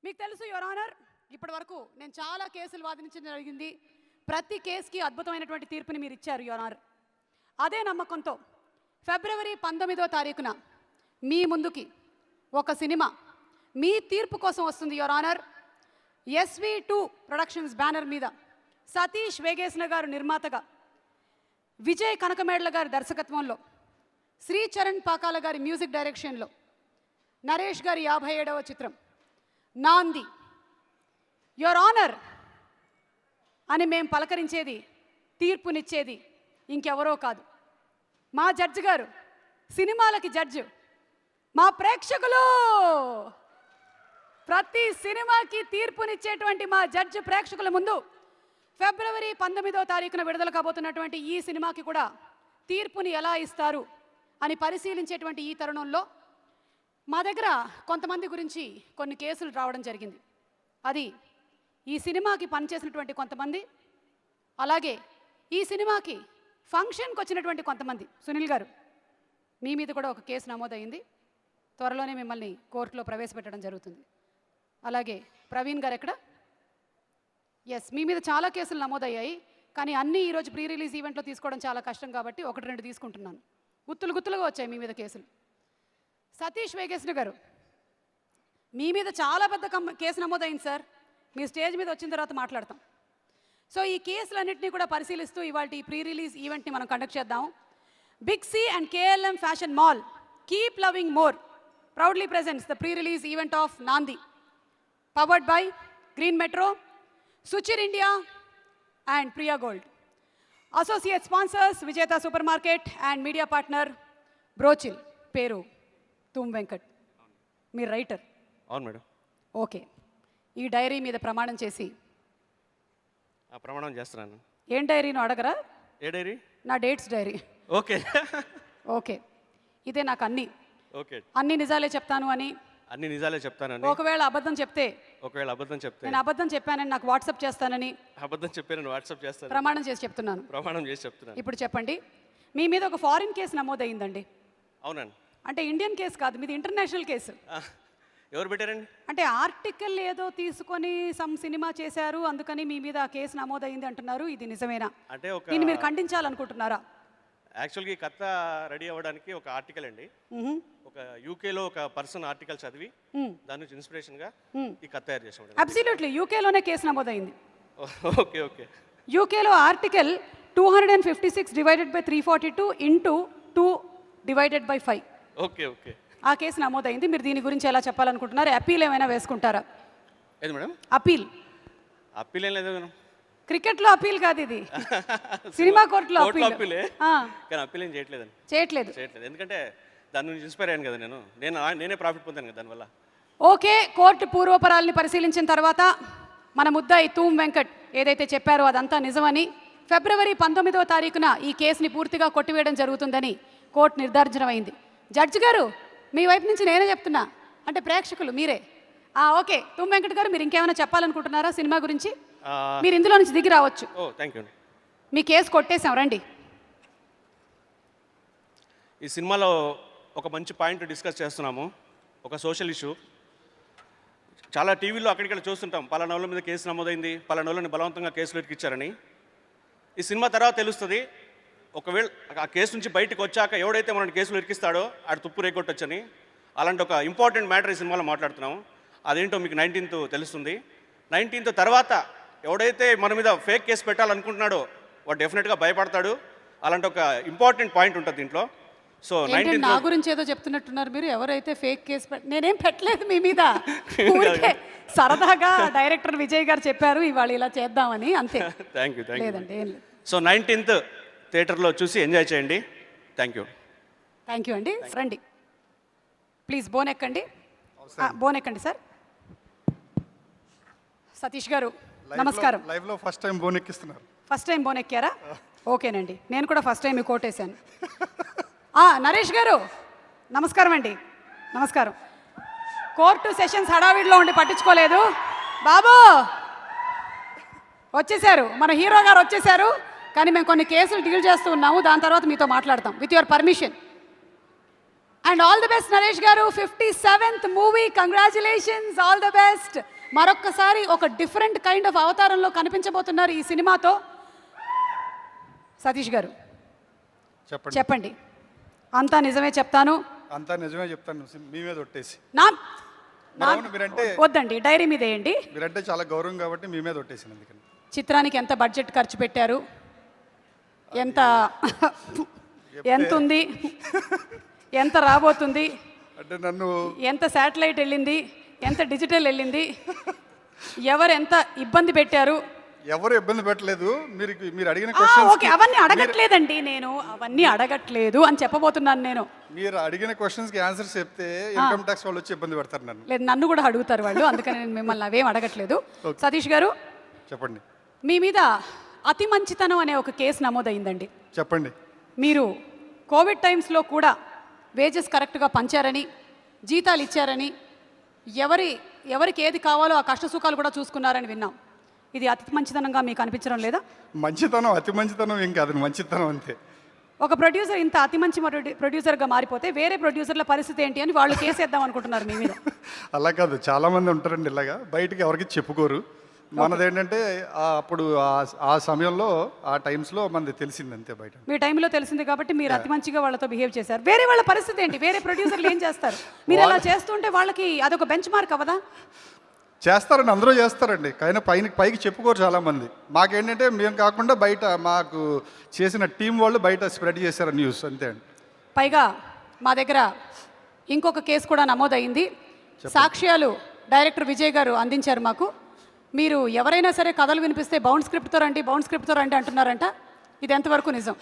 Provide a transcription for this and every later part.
మీకు తెలుసు your honour, ఇప్పటి వరకు నేను చాలా కేసులు వాదించడం జరిగింది. ప్రతి కేసుకి అద్భుతమైనటువంటి తీర్పుని మీరు ఇచ్చారు యువర్ ఆనర్. అదే నమ్మకంతో ఫిబ్రవరి 19వ తారీఖున మీ ముందుకి ఒక సినిమా మీ తీర్పు కోసం వస్తుంది your honour. SV2 productions banner మీద సతీష్ వేగేశ్న గారు నిర్మాతగా, విజయ్ కనకమేడల గారి దర్శకత్వంలో, శ్రీ చరణ్ పాకాల గారి మ్యూజిక్ డైరెక్షన్లో, నరేష్ గారి 57వ చిత్రం నాంది. యువర్ ఆనర్ అని మేము పలకరించేది, తీర్పునిచ్చేది ఇంకెవరో కాదు, మా జడ్జి గారు, సినిమాలకి జడ్జి, మా ప్రేక్షకులు. ప్రతి సినిమాకి తీర్పునిచ్చేటువంటి మా జడ్జి ప్రేక్షకుల ముందు ఫిబ్రవరి 19వ తారీఖున విడుదల కాబోతున్నటువంటి ఈ సినిమాకి కూడా తీర్పుని ఎలా ఇస్తారు అని పరిశీలించేటువంటి ఈ తరుణంలో మా దగ్గర కొంతమంది గురించి కొన్ని కేసులు రావడం జరిగింది. అది ఈ సినిమాకి పనిచేసినటువంటి కొంతమంది, అలాగే ఈ సినిమాకి ఫంక్షన్కి వచ్చినటువంటి కొంతమంది. సునీల్ గారు, మీ మీద కూడా ఒక కేసు నమోదైంది, త్వరలోనే మిమ్మల్ని కోర్టులో ప్రవేశపెట్టడం జరుగుతుంది. అలాగే ప్రవీణ్ గారు ఎక్కడ? ఎస్, మీ మీద చాలా కేసులు నమోదయ్యాయి, కానీ అన్నీ ఈరోజు ప్రీ రిలీజ్ ఈవెంట్లో తీసుకోవడం చాలా కష్టం కాబట్టి 1-2 తీసుకుంటున్నాను. గుత్తులుగా వచ్చాయి మీ మీద కేసులు. సతీష్ వేగేశ్న గారు, మీ మీద చాలా పెద్ద కేసు నమోదైంది సార్. మీ స్టేజ్ మీద వచ్చిన తర్వాత మాట్లాడతాం. సో ఈ కేసులన్నింటినీ కూడా పరిశీలిస్తూ ఇవాళ ఈ ప్రీ రిలీజ్ ఈవెంట్ని మనం కండక్ట్ చేద్దాం. Big C and KLM Fashion Mall keep loving more proudly presents the pre release event of Naandhi, powered by Green Metro, Suchir India and Priya Gold. Associate sponsors Vijetha Super Market and media partner బ్రోచిల్. పేరు తుమ్ వెంకట్. మీరు writer? అవును madam. Okay, ఈ dairy మీద ప్రమాణం చేసి. ప్రమాణం చేస్తున్నాను. ఏం డైరీనో అడగరా? ఏ డైరీ? నా డేట్స్ డైరీ. ఓకే ఓకే, ఇదే నాకు అన్ని ఓకే అన్ని నిజాలే చెప్తాను అని. అన్ని నిజాలే చెప్తానని. ఒకవేళ అబద్ధం చెప్తే నేను అబద్ధం చెప్పానని నాకు వాట్సాప్ చేస్తానని. అబద్ధం చెప్పానని వాట్సాప్ చేస్తాను. ప్రమాణం చేసి చెప్తున్నాను. ఇప్పుడు చెప్పండి, మీ మీద ఒక ఫారిన్ కేసు నమోదయ్యిందండి. అవునండి. అంటే ఇండియన్ కేసు కాదు, మీది ఇంటర్నేషనల్ కేసు. ఎవరు పెట్టారండి? అంటే ఆర్టికల్ ఏదో తీసుకొని సమ్ సినిమా చేశారు, అందుకని మీ మీద కేసు నమోదయ్యింది అంటున్నారు. ఇది నిజమేనా? అంటే దీన్ని మీరు ఖండించాలనుకుంటున్నారా? యాక్చువల్గా ఈ కథ రెడీ అవ్వడానికి ఒక ఆర్టికల్ అండి. ఒక యూకేలో ఒక పర్సన్ ఆర్టికల్ చదివి దాని నుంచి ఇన్స్పిరేషన్గా ఈ కథ తయారు చేసాం. అబ్సల్యూట్లీ, యూకేలోనే కేసు నమోదైంది. Okay okay. యూకేలో ఆర్టికల్ 256/342 × 2/5. ఓకే ఓకే, ఆ కేసు నమోదైంది. మీరు దీని గురించి ఎలా చెప్పాలనుకుంటున్నారు? అపీల్ ఏమైనా వేసుకుంటారా? ఏది మేడం? అపీల్ అప్పీల్ ఏం లేదు మేడం. క్రికెట్లో అపీల్ కాదు ఇది, సినిమా కోర్టులో అపీల్. కానీ అప్పీల్ ఏం చేయట్లేదు. ఎందుకంటే దాని నుంచి ఇన్స్పైర్ అయ్యాను కదా నేనే ప్రాఫిట్ పొందాను కదా దానివల్ల. ఓకే, కోర్టు పూర్వపరాల్ని పరిశీలించిన తర్వాత మన ముద్దాయి తూమ్ వెంకట్ ఏదైతే చెప్పారో అదంతా నిజమని, ఫిబ్రవరి 19వ తారీఖున ఈ కేసుని పూర్తిగా కొట్టివేయడం జరుగుతుందని కోర్టు నిర్ధారించడమైంది. జడ్జి గారు, మీ వైపు నుంచి నేనే చెప్తున్నా, అంటే ప్రేక్షకులు మీరే. ఓకే, తూమ్ వెంకట్ గారు, మీరు ఇంకేమైనా చెప్పాలనుకుంటున్నారా సినిమా గురించి? మీరు ఇందులో నుంచి దిగి రావచ్చు. Thank you. మీ కేసు కొట్టేసాం, రండి. ఈ సినిమాలో ఒక మంచి పాయింట్ డిస్కస్ చేస్తున్నాము, ఒక సోషల్ ఇష్యూ. చాలా టీవీలో అక్కడిక్కడ చూస్తుంటాం, పలానోళ్ళ మీద కేసు నమోదైంది, పలానోళ్ళని బలవంతంగా కేసులు ఇరికిచ్చారని. ఈ సినిమా తర్వాత తెలుస్తుంది, ఒకవేళ ఆ కేసు నుంచి బయటకు వచ్చాక ఎవడైతే మనల్ని కేసులు ఇరికిస్తాడో ఆడు తుప్పు రేగొట్టొచ్చని. అలాంటి ఒక ఇంపార్టెంట్ మ్యాటర్ ఈ సినిమాలో మాట్లాడుతున్నాము. అదేంటో మీకు 19th తెలుస్తుంది. 19th తర్వాత ఎవడైతే మన మీద ఫేక్ కేసు పెట్టాలనుకుంటున్నాడో వాడు డెఫినెట్గా భయపడతాడు. అలాంటి ఒక ఇంపార్టెంట్ పాయింట్ ఉంటుంది దీంట్లో. సో 19th నా గురించి ఏదో చెప్తున్నట్టున్నారు మీరు. ఎవరైతే ఫేక్ కేసు నేనేం పెట్టలేదు మీ మీద, సరదాగా డైరెక్టర్ విజయ్ గారు చెప్పారు ఇవాళ ఇలా చేద్దామని, అంతే. Thank you. లేదండి, ఏం లేదు. సో 19th థియేటర్లో చూసి ఎంజాయ్ చేయండి. థ్యాంక్ యూ అండి. రండి ప్లీజ్, బోన్ ఎక్కండి. బోన్ ఎక్కండి సార్. సతీష్ గారు నమస్కారం. లైవ్లో ఫస్ట్ టైం బోన్ ఎక్కిస్తున్నారు. ఫస్ట్ టైం బోన్ ఎక్కారా? ఓకేనండి, నేను కూడా ఫస్ట్ టైం కోటేశాను. నరేష్ గారు నమస్కారం అండి. నమస్కారం. కోర్టు సెషన్స్ హడావిడిలో ఉండి పట్టించుకోలేదు. బాబు వచ్చేసారు, మన హీరో గారు వచ్చేసారు. కానీ మేము కొన్ని కేసులు డీల్ చేస్తూ ఉన్నాము, దాని తర్వాత మీతో మాట్లాడతాం with your permission. And all the best Naresh గారు. 57th movie, congratulations, all the best. మరొక్కసారి ఒక డిఫరెంట్ కైండ్ ఆఫ్ అవతారంలో కనిపించబోతున్నారు ఈ సినిమాతో. సతీష్ గారు చెప్పండి. చెప్పండి. అంతా నిజమే చెప్తాను. అంతా నిజమే చెప్తాను, మీ మీద ఒట్టేసి. నా అవును, మీరంటే వద్దండి, డైరీ మీద వేయండి. మీరంటే చాలా గౌరవం కాబట్టి మీ మీద ఒట్టేసాను. అందుకని చిత్రానికి ఎంత బడ్జెట్ ఖర్చు పెట్టారు, ఎంత ఎంత ఉంది, ఎంత రాబోతుంది, అంటే నన్ను ఎంత శాటిలైట్ వెళ్ళింది, ఎంత డిజిటల్ వెళ్ళింది, ఎవరు ఎంత ఇబ్బంది పెట్టారు. ఎవరు ఇబ్బంది పెట్టలేదు. మీరు అడిగిన ఓకే, క్వశ్చన్స్ అవన్నీ అడగట్లేదండి నేను, అవన్నీ అడగట్లేదు అని చెప్పబోతున్నాను నేను. మీరు అడిగిన క్వశ్చన్స్కి ఆన్సర్స్ చెప్తే ఇన్కమ్ ట్యాక్స్ వాళ్ళు వచ్చి ఇబ్బంది పెడతారు నన్ను. లేదు, నన్ను కూడా అడుగుతారు వాళ్ళు, అందుకని నేను మిమ్మల్ని అవేం అడగట్లేదు. సతీష్ గారు, చెప్పండి. మీ మీద అతి మంచితనం అనే ఒక కేసు నమోదైందండి. చెప్పండి. మీరు కోవిడ్ టైమ్స్లో కూడా వేజెస్ కరెక్ట్గా పంచారని, జీతాలు ఇచ్చారని, ఎవరికి ఏది కావాలో ఆ కష్ట సుఖాలు కూడా చూసుకున్నారని విన్నాం. ఇది అతి మంచితనంగా మీకు అనిపించడం లేదా? మంచితనం, అతి మంచితనం ఏం కాదు, మంచితనం అంతే. ఒక ప్రొడ్యూసర్ ఇంత అతి మంచి ప్రొడ్యూసర్గా మారిపోతే వేరే ప్రొడ్యూసర్ల పరిస్థితి ఏంటి అని వాళ్ళు కేసేద్దాం అనుకుంటున్నారు మీ మీద. అలా కాదు, చాలా మంది ఉంటారండి ఇలాగా, బయటికి ఎవరికి చెప్పుకోరు. మనదేంటంటే అప్పుడు ఆ సమయంలో ఆ టైమ్స్లో మనది తెలిసింది అంతే. బయట మీ టైంలో తెలిసింది కాబట్టి మీరు అతి మంచిగా వాళ్ళతో బిహేవ్ చేశారు. వేరే వాళ్ళ పరిస్థితి ఏంటి? వేరే ప్రొడ్యూసర్లు ఏం చేస్తారు? మీరు అలా చేస్తుంటే వాళ్ళకి అదొక బెంచ్ మార్క్ అవ్వదా? చేస్తారండి, అందరూ చేస్తారండి, కానీ పైకి చెప్పుకోరు చాలామంది. మాకేంటంటే మేము కాకుండా బయట మాకు చేసిన టీం వాళ్ళు బయట స్ప్రెడ్ చేశారు న్యూస్, అంతే అండి. పైగా మా దగ్గర ఇంకొక కేసు కూడా నమోదైంది. సాక్ష్యాలు డైరెక్టర్ విజయ్ గారు అందించారు మాకు. మీరు ఎవరైనా సరే కథలు వినిపిస్తే బౌండ్ స్క్రిప్ట్తో రండి అంటున్నారంట. ఇది ఎంతవరకు నిజం?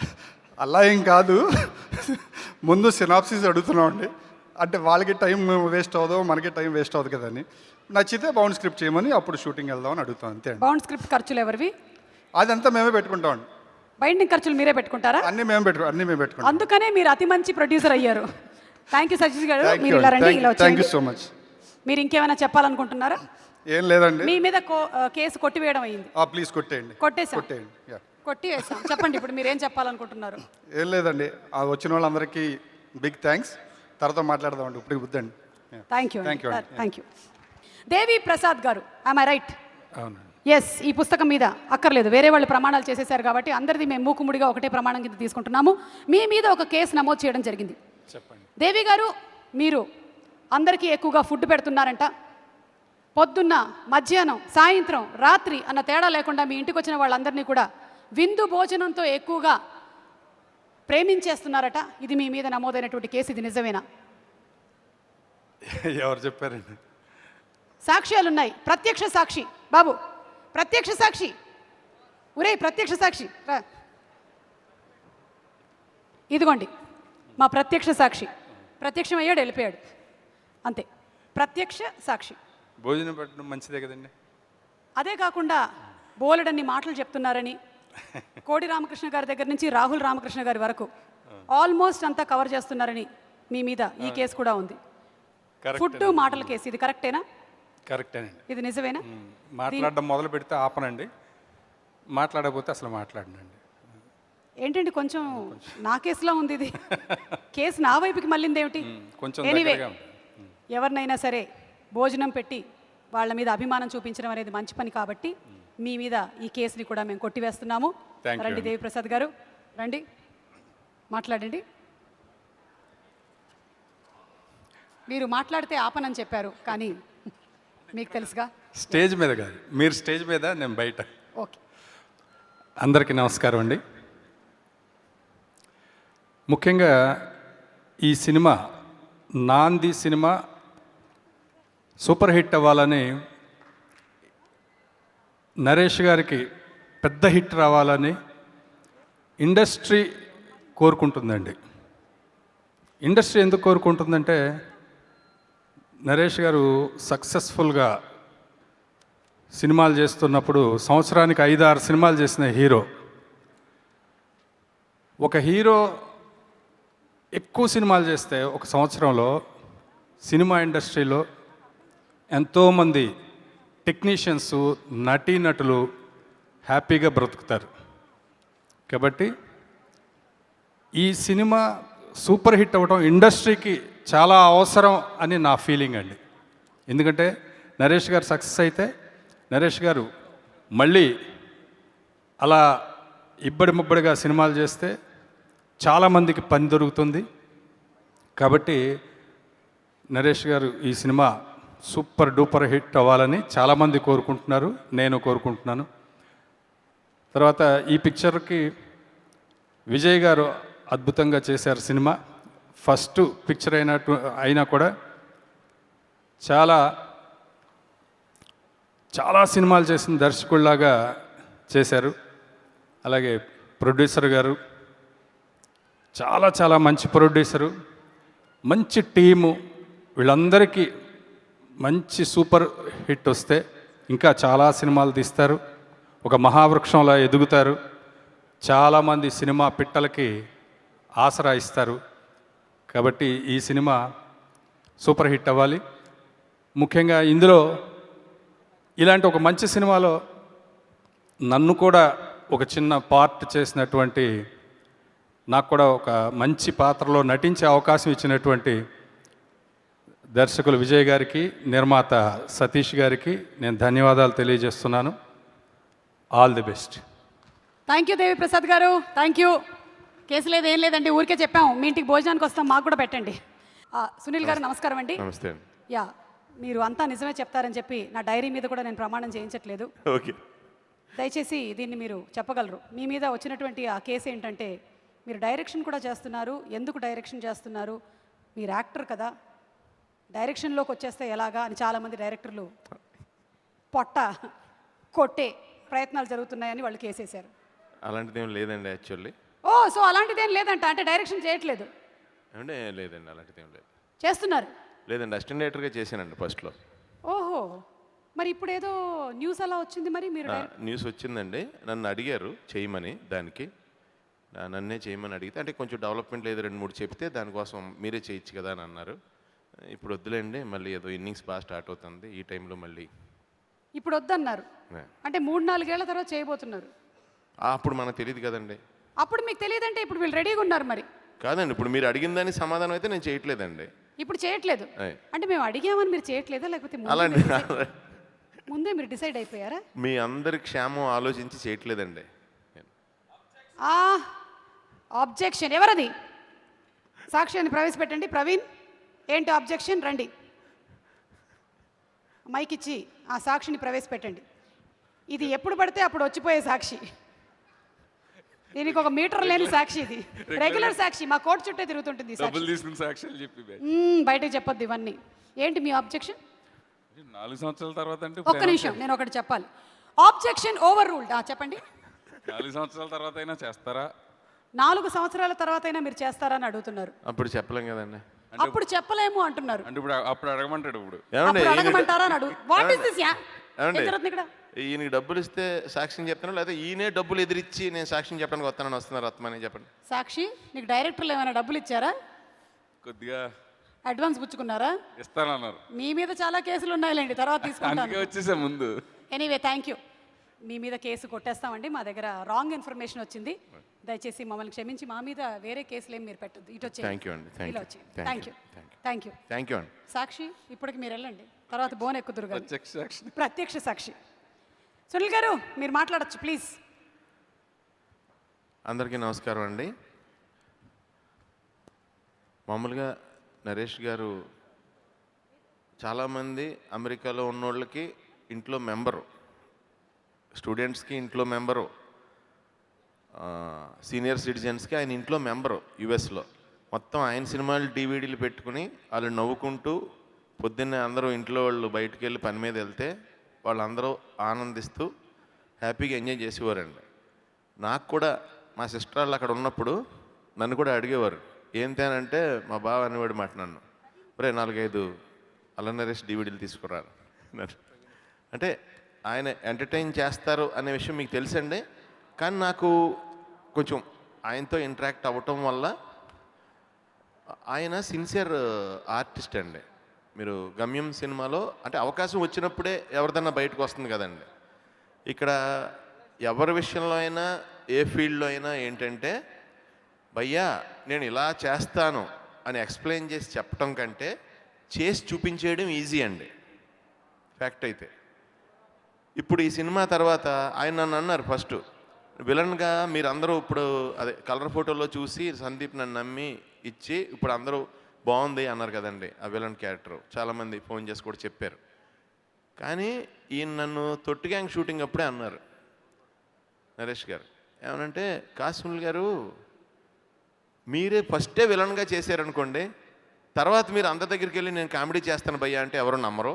అలా ఏం కాదు, ముందు సినాప్సిస్ అడుగుతున్నామండి. అంటే వాళ్ళకి టైం వేస్ట్ అవ్వదు, మనకి టైం వేస్ట్ అవ్వదు కదని. నచ్చితే బౌండ్ స్క్రిప్ట్ చేయమని అప్పుడు షూటింగ్ వెళ్దామని అడుగుతాం, అంతే అండి. బౌండ్ స్క్రిప్ట్ ఖర్చులు ఎవరివి? అదంతా మేమే పెట్టుకుంటామండి. బైండింగ్ ఖర్చులు మీరే పెట్టుకుంటారా? అన్నీ మేము పెట్టుకుంటాం. అందుకనే మీరు అతి మంచి ప్రొడ్యూసర్ అయ్యారు. థ్యాంక్ యూ సతీష్ గారు. మీరు ఇలా రండి, ఇలా థ్యాంక్ యూ వచ్చేయండి. So much. మీరు ఇంకేమైనా చెప్పాలనుకుంటున్నారా? ఏం లేదండి, మీ మీద కేసు కొట్టివేయడం అయింది. ప్లీజ్ కొట్టేయండి. కొట్టేసాం, Yeah. కొట్టివేసాం. చెప్పండి ఇప్పుడు మీరు ఏం చెప్పాలనుకుంటున్నారు? ఏం లేదండి, వచ్చిన వాళ్ళందరికీ బిగ్ థ్యాంక్స్. తర్వాత మాట్లాడదామండి, ఇప్పుడు వద్దండి. థ్యాంక్ యూ Thank you అండి. Thank you. Devi Prasad garu, I right? అవునండి. ఎస్, ఈ పుస్తకం మీద అక్కర్లేదు, వేరే వాళ్ళు ప్రమాణాలు చేసేసారు కాబట్టి అందరిది మేము మూకుముడిగా ఒకటే ప్రమాణం కింద తీసుకుంటున్నాము. మీ మీద ఒక కేసు నమోదు చేయడం జరిగింది. చెప్పండి. దేవి గారు, మీరు అందరికీ ఎక్కువగా ఫుడ్ పెడుతున్నారంట. పొద్దున్న, మధ్యాహ్నం, సాయంత్రం, రాత్రి అన్న తేడా లేకుండా మీ ఇంటికి వచ్చిన వాళ్ళందరినీ కూడా విందు భోజనంతో ఎక్కువగా ప్రేమించేస్తున్నారట. ఇది మీ మీద నమోదైనటువంటి కేసు, ఇది నిజమేనా? ఎవరు చెప్పారండి? సాక్ష్యాలున్నాయి. ప్రత్యక్ష సాక్షి బాబు, ప్రత్యక్ష సాక్షి, ఒరే ప్రత్యక్ష సాక్షి రా. ఇదిగోండి మా ప్రత్యక్ష సాక్షి. ప్రత్యక్షం అయ్యాడు, వెళ్ళిపోయాడు, అంతే. ప్రత్యక్ష సాక్షి. భోజనం పెట్టడం మంచిదే కదండి. అదే కాకుండా బోలెడన్ని మాటలు చెప్తున్నారని, కోడి రామకృష్ణ గారి దగ్గర నుంచి రాహుల్ రామకృష్ణ గారి వరకు ఆల్మోస్ట్ అంతా కవర్ చేస్తున్నారని మీ మీద ఈ కేసు కూడా ఉంది. ఫుడ్ మాటల కేసు, ఇది కరెక్టేనా? కరెక్టేనండి. ఇది నిజమేనా? మాట్లాడడం మొదలు పెడితే ఆపనండి, మాట్లాడకపోతే అసలు మాట్లాడనండి. ఏంటండి కొంచెం నా కేసులో ఉంది ఇది. కేసు నా వైపుకి మళ్ళింది ఏమిటి? కొంచెం ఎనీవే, దగ్గరగా ఉంది. ఎవరినైనా సరే భోజనం పెట్టి వాళ్ళ మీద అభిమానం చూపించడం అనేది మంచి పని కాబట్టి మీ మీద ఈ కేసుని కూడా మేము కొట్టివేస్తున్నాము. Thank you రండి అండి. దేవిప్రసాద్ గారు, రండి మాట్లాడండి. మీరు మాట్లాడితే ఆపనని చెప్పారు, కానీ మీకు తెలుసుగా. స్టేజ్ మీద కాదు, మీరు స్టేజ్ మీద, నేను బయట. ఓకే. అందరికీ నమస్కారం అండి. ముఖ్యంగా ఈ సినిమా, నాంది సినిమా సూపర్ హిట్ అవ్వాలని, నరేష్ గారికి పెద్ద హిట్ రావాలని ఇండస్ట్రీ కోరుకుంటుందండి. ఇండస్ట్రీ ఎందుకు కోరుకుంటుందంటే, నరేష్ గారు సక్సెస్ఫుల్గా సినిమాలు చేస్తున్నప్పుడు సంవత్సరానికి 5-6 సినిమాలు చేసిన హీరో. ఒక హీరో ఎక్కువ సినిమాలు చేస్తే ఒక సంవత్సరంలో సినిమా ఇండస్ట్రీలో ఎంతోమంది టెక్నీషియన్స్, నటీనటులు హ్యాపీగా బ్రతుకుతారు. కాబట్టి ఈ సినిమా సూపర్ హిట్ అవ్వడం ఇండస్ట్రీకి చాలా అవసరం అని నా ఫీలింగ్ అండి. ఎందుకంటే నరేష్ గారు సక్సెస్ అయితే నరేష్ గారు మళ్ళీ అలా ఇబ్బడి ముబ్బడిగా సినిమాలు చేస్తే చాలామందికి పని దొరుకుతుంది. కాబట్టి నరేష్ గారు ఈ సినిమా సూపర్ డూపర్ హిట్ అవ్వాలని చాలామంది కోరుకుంటున్నారు, నేను కోరుకుంటున్నాను. తర్వాత ఈ పిక్చర్కి విజయ్ గారు అద్భుతంగా చేశారు సినిమా. ఫస్ట్ పిక్చర్ అయినా కూడా చాలా చాలా సినిమాలు చేసిన దర్శకుల్లాగా చేశారు. అలాగే ప్రొడ్యూసర్ గారు చాలా చాలా మంచి ప్రొడ్యూసరు, మంచి టీము. వీళ్ళందరికీ మంచి సూపర్ హిట్ వస్తే ఇంకా చాలా సినిమాలు తీస్తారు, ఒక మహావృక్షంలా ఎదుగుతారు, చాలామంది సినిమా పిట్టలకి ఆసరా ఇస్తారు. కాబట్టి ఈ సినిమా సూపర్ హిట్ అవ్వాలి. ముఖ్యంగా ఇందులో ఇలాంటి ఒక మంచి సినిమాలో నన్ను కూడా ఒక చిన్న పార్ట్ చేసినటువంటి, నాకు కూడా ఒక మంచి పాత్రలో నటించే అవకాశం ఇచ్చినటువంటి దర్శకులు విజయ్ గారికి, నిర్మాత సతీష్ గారికి నేను ధన్యవాదాలు తెలియజేస్తున్నాను. All the best. Thank you Devi Prasad garu, thank you. Case లేదు ఏం లేదండి, ఊరికే చెప్పాం మీ ఇంటికి భోజనానికి వస్తాం, మాకు కూడా పెట్టండి. సునీల్ గారు నమస్కారం అండి. నమస్తే అండి. యా, మీరు అంతా నిజమే చెప్తారని చెప్పి నా డైరీ మీద కూడా నేను ప్రమాణం చేయించట్లేదు. ఓకే. దయచేసి దీన్ని మీరు చెప్పగలరు. మీ మీద వచ్చినటువంటి ఆ కేసు ఏంటంటే మీరు డైరెక్షన్ కూడా చేస్తున్నారు. ఎందుకు డైరెక్షన్ చేస్తున్నారు? మీరు యాక్టర్ కదా, డైరెక్షన్లోకి వచ్చేస్తే ఎలాగా అని చాలామంది డైరెక్టర్లు పొట్ట కొట్టే ప్రయత్నాలు జరుగుతున్నాయని వాళ్ళు కేసేశారు. అలాంటిదేం లేదండి యాక్చువల్లీ. ఓ, సో అలాంటిదేం లేదంట, అంటే డైరెక్షన్ చేయట్లేదు. ఏమంటే లేదండి, అలాంటిదేం లేదు. చేస్తున్నారు? లేదండి, అసిస్టెంట్ డైరెక్టర్గా చేశానండి ఫస్ట్లో. ఓహో, మరి ఇప్పుడు ఏదో న్యూస్ అలా వచ్చింది, మరి మీరు న్యూస్ వచ్చిందండి, నన్ను అడిగారు చేయమని. దానికి నన్నే చేయమని అడిగితే, అంటే కొంచెం డెవలప్మెంట్ లేదు 2-3 చెప్తే దానికోసం మీరే చేయొచ్చు కదా అని అన్నారు. ఇప్పుడు వద్దులేండి, మళ్ళీ ఏదో ఇన్నింగ్స్ బాగా స్టార్ట్ అవుతుంది, ఈ టైంలో మళ్ళీ ఇప్పుడు వద్దన్నారు. అంటే 3-4 ఏళ్ల తర్వాత చేయబోతున్నారు. అప్పుడు మనకు తెలియదు కదండి. అప్పుడు మీకు తెలియదంటే ఇప్పుడు వీళ్ళు రెడీగా ఉన్నారు మరి. కాదండి, ఇప్పుడు మీరు అడిగిన దానికి సమాధానం అయితే నేను చేయట్లేదండి. ఇప్పుడు చేయట్లేదు ఆయ్. అంటే మేము అడిగామని మీరు చేయట్లేదా, లేకపోతే అలాంటి ముందే మీరు డిసైడ్ అయిపోయారా? మీ అందరి క్షేమం ఆలోచించి చేయట్లేదండి. ఆబ్జెక్షన్ ఎవరది? సాక్ష్యాన్ని ప్రవేశపెట్టండి. ప్రవీణ్, ఏంటి ఆబ్జెక్షన్? రండి, మైక్ ఇచ్చి ఆ సాక్షిని ప్రవేశపెట్టండి. ఇది ఎప్పుడు పడితే అప్పుడు వచ్చిపోయే సాక్షి, దీనికి ఒక మీటర్ లేని సాక్షి, ఇది రెగ్యులర్ సాక్షి, మా కోర్టు చుట్టే తిరుగుతుంటుంది. బయటకు చెప్పొద్దు ఇవన్నీ. ఏంటి మీ ఆబ్జెక్షన్? 4 సంవత్సరాల తర్వాత అంటే ఒక్క నిమిషం, నేను ఒకటి చెప్పాలి. Objection over ruled. చెప్పండి. 4 సంవత్సరాల తర్వాత అయినా చేస్తారా? 4 సంవత్సరాల తర్వాత అయినా మీరు చేస్తారా అని అడుగుతున్నారు. అప్పుడు చెప్పలేం కదండి. అప్పుడు చెప్పలేము అంటున్నారు. అంటే ఇప్పుడు అడగమంటాడు. ఏమండి, అప్పుడు అడగమంటారా అని అడుగు. What is this? ఏమండి, ఏం జరుగుతుంది ఇక్కడ? ఈయనకి డబ్బులు ఇస్తే సాక్ష్యం చెప్తాను, లేదా ఈయనే డబ్బులు ఎదిరించి నేను సాక్ష్యం చెప్పడానికి వస్తానని వస్తున్నారు అత్తమని చెప్పండి. సాక్షి, నీకు డైరెక్టర్లు ఏమైనా డబ్బులు ఇచ్చారా? కొద్దిగా అడ్వాన్స్ పుచ్చుకున్నారా? ఇస్తానన్నారు. మీ మీద చాలా కేసులు ఉన్నాయిలేండి, తర్వాత తీసుకుంటాను. వచ్చేసా ముందు. Anyway, thank you. మీ మీద కేసు కొట్టేస్తామండి, మా దగ్గర రాంగ్ ఇన్ఫర్మేషన్ వచ్చింది. దయచేసి మమ్మల్ని క్షమించి మా మీద వేరే కేసులు ఏం మీరు పెట్టద్దు. ఇటు వచ్చి థ్యాంక్ యూ అండి. Thank you thank you thank you అండి. సాక్షి, ఇప్పటికి మీరు వెళ్ళండి, తర్వాత బోన్ ఎక్కుదురు కానీ. సాక్షి. ప్రత్యక్ష సాక్షి. సునీల్ గారు, మీరు మాట్లాడచ్చు ప్లీజ్. అందరికీ నమస్కారం అండి. మామూలుగా నరేష్ గారు చాలామంది అమెరికాలో ఉన్నోళ్ళకి ఇంట్లో మెంబరు, స్టూడెంట్స్కి ఇంట్లో మెంబరు, సీనియర్ సిటిజన్స్కి ఆయన ఇంట్లో మెంబరు. యుఎస్లో మొత్తం ఆయన సినిమాలు డివిడీలు పెట్టుకుని వాళ్ళు నవ్వుకుంటూ పొద్దున్నే అందరూ ఇంట్లో వాళ్ళు బయటికి వెళ్ళి పని మీద వెళ్తే వాళ్ళందరూ ఆనందిస్తూ హ్యాపీగా ఎంజాయ్ చేసేవారండి. నాకు కూడా మా సిస్టర్ వాళ్ళు అక్కడ ఉన్నప్పుడు నన్ను కూడా అడిగేవారు, ఏంటి అని అంటే మా బావ అనేవాడు మాట నన్ను, ఒరే 4-5 అల్ల నరేష్ డివిడీలు తీసుకురారు అంటే ఆయన ఎంటర్టైన్ చేస్తారు అనే విషయం మీకు తెలుసండి. కానీ నాకు కొంచెం ఆయనతో ఇంటరాక్ట్ అవ్వటం వల్ల, ఆయన సిన్సియర్ ఆర్టిస్ట్ అండి. మీరు గమ్యం సినిమాలో అంటే అవకాశం వచ్చినప్పుడే ఎవరిదన్నా బయటకు వస్తుంది కదండి. ఇక్కడ ఎవరి విషయంలో అయినా ఏ ఫీల్డ్లో అయినా ఏంటంటే, భయ్యా నేను ఇలా చేస్తాను, అని ఎక్స్ప్లెయిన్ చేసి చెప్పడం కంటే చేసి చూపించేయడం ఈజీ అండి ఫ్యాక్ట్ అయితే. ఇప్పుడు ఈ సినిమా తర్వాత ఆయన నన్ను అన్నారు ఫస్ట్ విలన్గా మీరందరూ ఇప్పుడు అదే కలర్ ఫోటోలో చూసి సందీప్ నన్ను నమ్మి ఇచ్చి ఇప్పుడు అందరూ బాగుంది అన్నారు కదండి ఆ విలన్ క్యారెక్టర్. చాలామంది ఫోన్ చేసి కూడా చెప్పారు. కానీ ఈయన నన్ను తొట్టి గ్యాంగ్ షూటింగ్ అప్పుడే అన్నారు నరేష్ గారు ఏమనంటే, కాసిముల్ గారు మీరే ఫస్టే విలన్గా చేశారనుకోండి, తర్వాత మీరు అందరి దగ్గరికి వెళ్ళి నేను కామెడీ చేస్తాను భయ్యా అంటే ఎవరు నమ్మరు.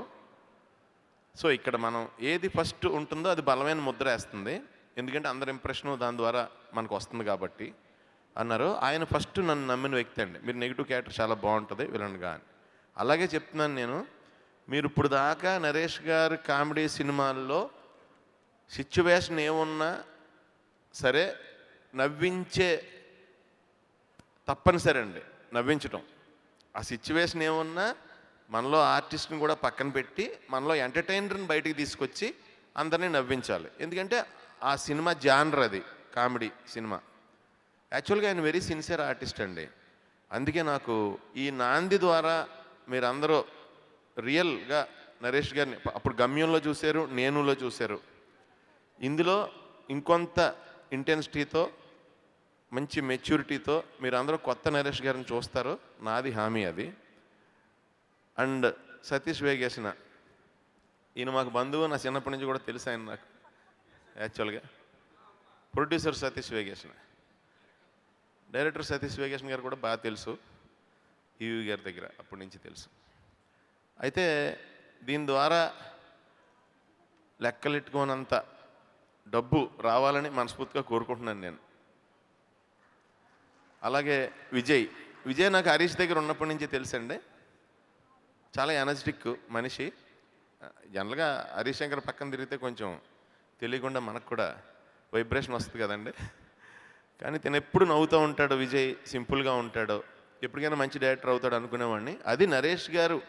సో ఇక్కడ మనం ఏది ఫస్ట్ ఉంటుందో అది బలమైన ముద్ర వేస్తుంది, ఎందుకంటే అందరి ఇంప్రెషను దాని ద్వారా మనకు వస్తుంది కాబట్టి అన్నారు. ఆయన ఫస్ట్ నన్ను నమ్మిన వ్యక్తి అండి. మీరు నెగిటివ్ క్యారెక్టర్ చాలా బాగుంటుంది విలన్గా అని. అలాగే చెప్తున్నాను నేను, మీరు ఇప్పుడు దాకా నరేష్ గారు కామెడీ సినిమాల్లో సిచ్యువేషన్ ఏమున్నా సరే నవ్వించే తప్పనిసరి అండి నవ్వించటం. ఆ సిచ్యువేషన్ ఏమున్నా మనలో ఆర్టిస్ట్ని కూడా పక్కన పెట్టి మనలో ఎంటర్టైనర్ని బయటికి తీసుకొచ్చి అందరినీ నవ్వించాలి. ఎందుకంటే ఆ సినిమా జానర్ అది కామెడీ సినిమా. యాక్చువల్గా ఆయన వెరీ సిన్సియర్ ఆర్టిస్ట్ అండి. అందుకే నాకు ఈ నాంది ద్వారా మీరందరూ రియల్గా నరేష్ గారిని అప్పుడు గమ్యంలో చూశారు, నేనులో చూశారు. ఇందులో ఇంకొంత ఇంటెన్సిటీతో మంచి మెచ్యూరిటీతో మీరందరూ కొత్త నరేష్ గారిని చూస్తారు, నాది హామీ అది. అండ్ సతీష్ వేగేసిన ఈయన మాకు బంధువు, నా చిన్నప్పటి నుంచి కూడా తెలుసు ఆయన నాకు. యాక్చువల్గా ప్రొడ్యూసర్ సతీష్ వేగేసిన, డైరెక్టర్ సతీష్ వేగేషన్ గారు కూడా బాగా తెలుసు, ఈవి గారి దగ్గర అప్పటి నుంచి తెలుసు. అయితే దీని ద్వారా లెక్కలెట్టుకోనంత డబ్బు రావాలని మనస్ఫూర్తిగా కోరుకుంటున్నాను నేను. అలాగే విజయ్ నాకు హరీష్ దగ్గర ఉన్నప్పటి నుంచి తెలుసండి. చాలా ఎనర్జెటిక్ మనిషి. జనరల్గా హరీష్ శంకర్ పక్కన తిరిగితే కొంచెం తెలియకుండా మనకు కూడా వైబ్రేషన్ వస్తుంది కదండి. కానీ తను ఎప్పుడు నవ్వుతూ ఉంటాడు విజయ్, సింపుల్గా ఉంటాడు, ఎప్పటికైనా మంచి డైరెక్టర్ అవుతాడు అనుకునేవాడిని. అది నరేష్ గారు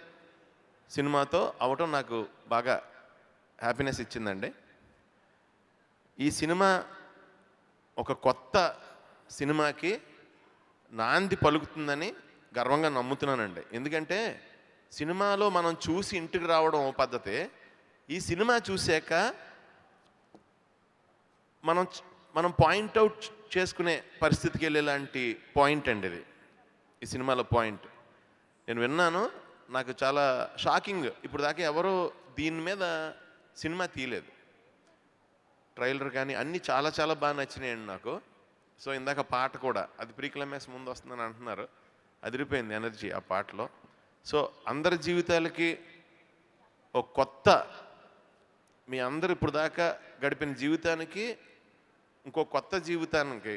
సినిమాతో అవటం నాకు బాగా హ్యాపీనెస్ ఇచ్చిందండి. ఈ సినిమా ఒక కొత్త సినిమాకి నాంది పలుకుతుందని గర్వంగా నమ్ముతున్నానండి. ఎందుకంటే సినిమాలో మనం చూసి ఇంటికి రావడం ఓ పద్ధతి, ఈ సినిమా చూశాక మనం పాయింట్అవుట్ చేసుకునే పరిస్థితికి వెళ్ళేలాంటి పాయింట్ అండి ఇది. ఈ సినిమాలో పాయింట్ నేను విన్నాను, నాకు చాలా షాకింగ్. ఇప్పుడు దాకా ఎవరో దీని మీద సినిమా తీయలేదు. ట్రైలర్ కానీ అన్నీ చాలా చాలా బాగా నచ్చినాయండి నాకు. సో ఇందాక పాట కూడా అది ప్రీ క్లైమాక్స్ ముందు వస్తుందని అంటున్నారు, అదిరిపోయింది ఎనర్జీ ఆ పాటలో. సో అందరి జీవితాలకి ఒక కొత్త, మీ అందరు ఇప్పుడు దాకా గడిపిన జీవితానికి ఇంకో కొత్త జీవితానికి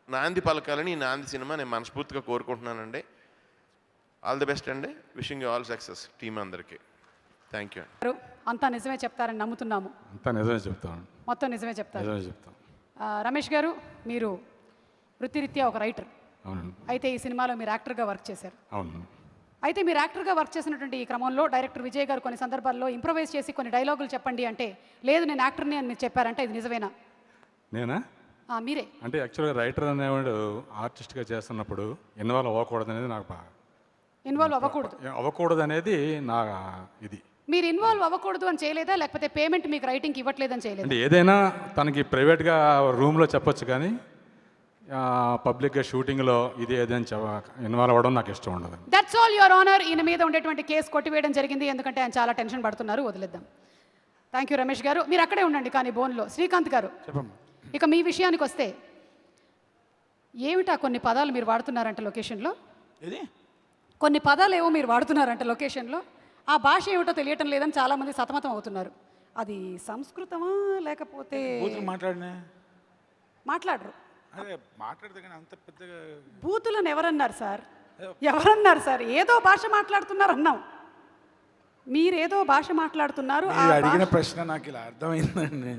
నాంది పలకాలని ఈ నాంది సినిమా నేను మనస్ఫూర్తిగా కోరుకుంటున్నానండి. ఆల్ ది బెస్ట్ అండి. Wishing you all success team అందరికీ. Thank you. అంతా నిజమే చెప్తారని నమ్ముతున్నాము. అంతా నిజమే చెప్తాను, మొత్తం నిజమే చెప్తారు. నిజమే చెప్తాను. రమేష్ గారు, మీరు వృత్తిరీత్యా ఒక రైటర్, అవును అయితే ఈ సినిమాలో మీరు యాక్టర్గా వర్క్ చేశారు. అవును. అయితే మీరు యాక్టర్గా వర్క్ చేసినటువంటి ఈ క్రమంలో డైరెక్టర్ విజయ్ గారు కొన్ని సందర్భాల్లో ఇంప్రొవైజ్ చేసి కొన్ని డైలాగులు చెప్పండి అంటే, లేదు నేను యాక్టర్ని అని మీరు చెప్పారంటే ఇది నిజమేనా? నేనా? మీరే. అంటే యాక్చువల్గా రైటర్ అనేవాడు ఆర్టిస్ట్గా చేస్తున్నప్పుడు ఇన్వాల్వ్ అవ్వకూడదు అనేది నాకు బాగా ఇన్వాల్వ్ అవ్వకూడదు అవ్వకూడదు అనేది నా ఇది. మీరు ఇన్వాల్వ్ అవ్వకూడదు అని చేయలేదా, లేకపోతే పేమెంట్ మీకు రైటింగ్కి ఇవ్వట్లేదని చేయలేదు? అంటే ఏదైనా తనకి ప్రైవేట్గా రూమ్లో చెప్పొచ్చు, కానీ పబ్లిక్గా షూటింగ్లో ఇది ఏదైనా ఇన్వాల్వ్ అవ్వడం నాకు ఇష్టం ఉండదు. That's all your honour. ఈయన మీద ఉండేటువంటి కేసు కొట్టివేయడం జరిగింది, ఎందుకంటే ఆయన చాలా టెన్షన్ పడుతున్నారు. వదిలేద్దాం. థ్యాంక్ యూ రమేష్ గారు. మీరు అక్కడే ఉండండి కానీ బోన్లో. శ్రీకాంత్ గారు, చెప్పమ్మా. ఇక మీ విషయానికి వస్తే, ఏమిటా కొన్ని పదాలు మీరు వాడుతున్నారంట లొకేషన్లో? కొన్ని పదాలు ఏవో మీరు వాడుతున్నారంట లొకేషన్లో. ఆ భాష ఏమిటో తెలియటం లేదని చాలామంది సతమతం అవుతున్నారు. అది సంస్కృతమా లేకపోతే? మాట్లాడరు. మాట్లాడితే కానీ అంత పెద్దగా బూతులను ఎవరన్నారు సార్? ఎవరన్నారు సార్? ఏదో భాష మాట్లాడుతున్నారు అన్నాం. మీరేదో భాష మాట్లాడుతున్నారు. అడిగిన ప్రశ్న నాకు ఇలా అర్థమైందండి.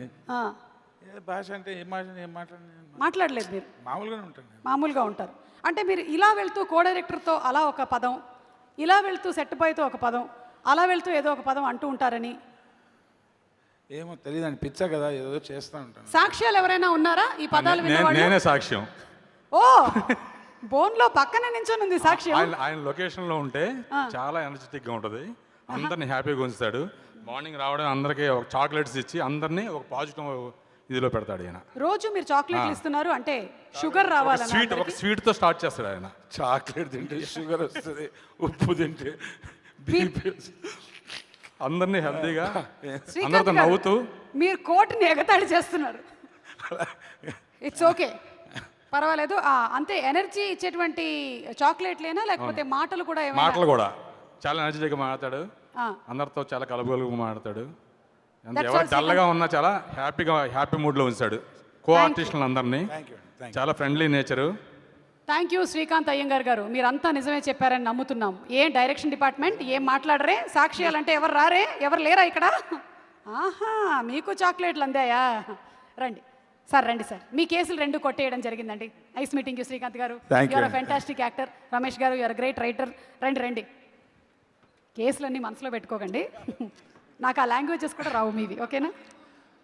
ఏ భాష అంటే ఏం మాట్లాడలేదు మీరు, మామూలుగానే ఉంటాను. మామూలుగా ఉంటారు. అంటే మీరు ఇలా వెళ్తూ కో డైరెక్టర్తో అలా ఒక పదం, ఇలా వెళ్తూ సెట్ బాయ్తో ఒక పదం, అలా వెళ్తూ ఏదో ఒక పదం అంటూ ఉంటారని. ఏమో తెలియదండి, పిచ్చా కదా, ఏదో చేస్తూ ఉంటాను. సాక్ష్యాలు ఎవరైనా ఉన్నారా ఈ పదాలు విన్నవాళ్ళు? నేనే సాక్ష్యం. ఓ బోన్లో పక్కనే నించొని ఉంది సాక్ష్యం. ఆయన లొకేషన్లో ఉంటే చాలా ఎనర్జెటిక్గా ఉంటుంది, అందరిని హ్యాపీగా ఉంచుతాడు. మార్నింగ్ రావడం అందరికీ ఒక చాక్లెట్స్ ఇచ్చి అందరినీ ఒక పాజిటివ్ ఇదిలో పెడతాడు ఆయన. రోజు మీరు చాక్లెట్లు ఇస్తున్నారు అంటే షుగర్ రావాలని ఒక స్వీట్తో స్టార్ట్ చేస్తాడు ఆయన. చాక్లెట్ తింటే షుగర్ వస్తుంది, ఉప్పు తింటే బీపీ అందరినీ హెల్తీగా శ్రీకాంత్ అందరితో గారు, నవ్వుతూ. మీరు కోర్టుని ఎగతాళి చేస్తున్నారు. ఇట్స్ ఓకే, పర్వాలేదు. అంతే ఎనర్జీ ఇచ్చేటువంటి చాక్లెట్లేనా లేకపోతే మాటలు కూడా ఏమైనా? మాటలు కూడా చాలా ఎనర్జెటిక్గా మాట్లాడతాడు, ఆ, అందరితో చాలా కలుపుగలుగా మాట్లాడతాడు. That's ఎవరు all, డల్గా ఉన్నా చాలా హ్యాపీ మూడ్లో ఉంచాడు కో ఆర్టిస్టులు అందరినీ. చాలా friendly nature. Thank you Srikanth Iyengar గారు, మీరంతా నిజమే చెప్పారని నమ్ముతున్నాం. ఏం డైరెక్షన్ డిపార్ట్మెంట్ ఏం మాట్లాడరే? సాక్ష్యాలంటే ఎవరు రారే? ఎవరు లేరా ఇక్కడ? ఆహా, మీకు చాక్లెట్లు అందాయా? రండి సార్, రండి సార్. మీ కేసులు 2 కొట్టేయడం జరిగిందండి. నైస్ మీటింగ్ యూ శ్రీకాంత్ గారు. Thank you. You're fantastic actor. Ramesh గారు, యూఆర్ గ్రేట్ రైటర్. రండి రండి. కేసులన్నీ మనసులో పెట్టుకోకండి. నాకు ఆ లాంగ్వేజెస్ కూడా రావు మీవి, ఓకేనా?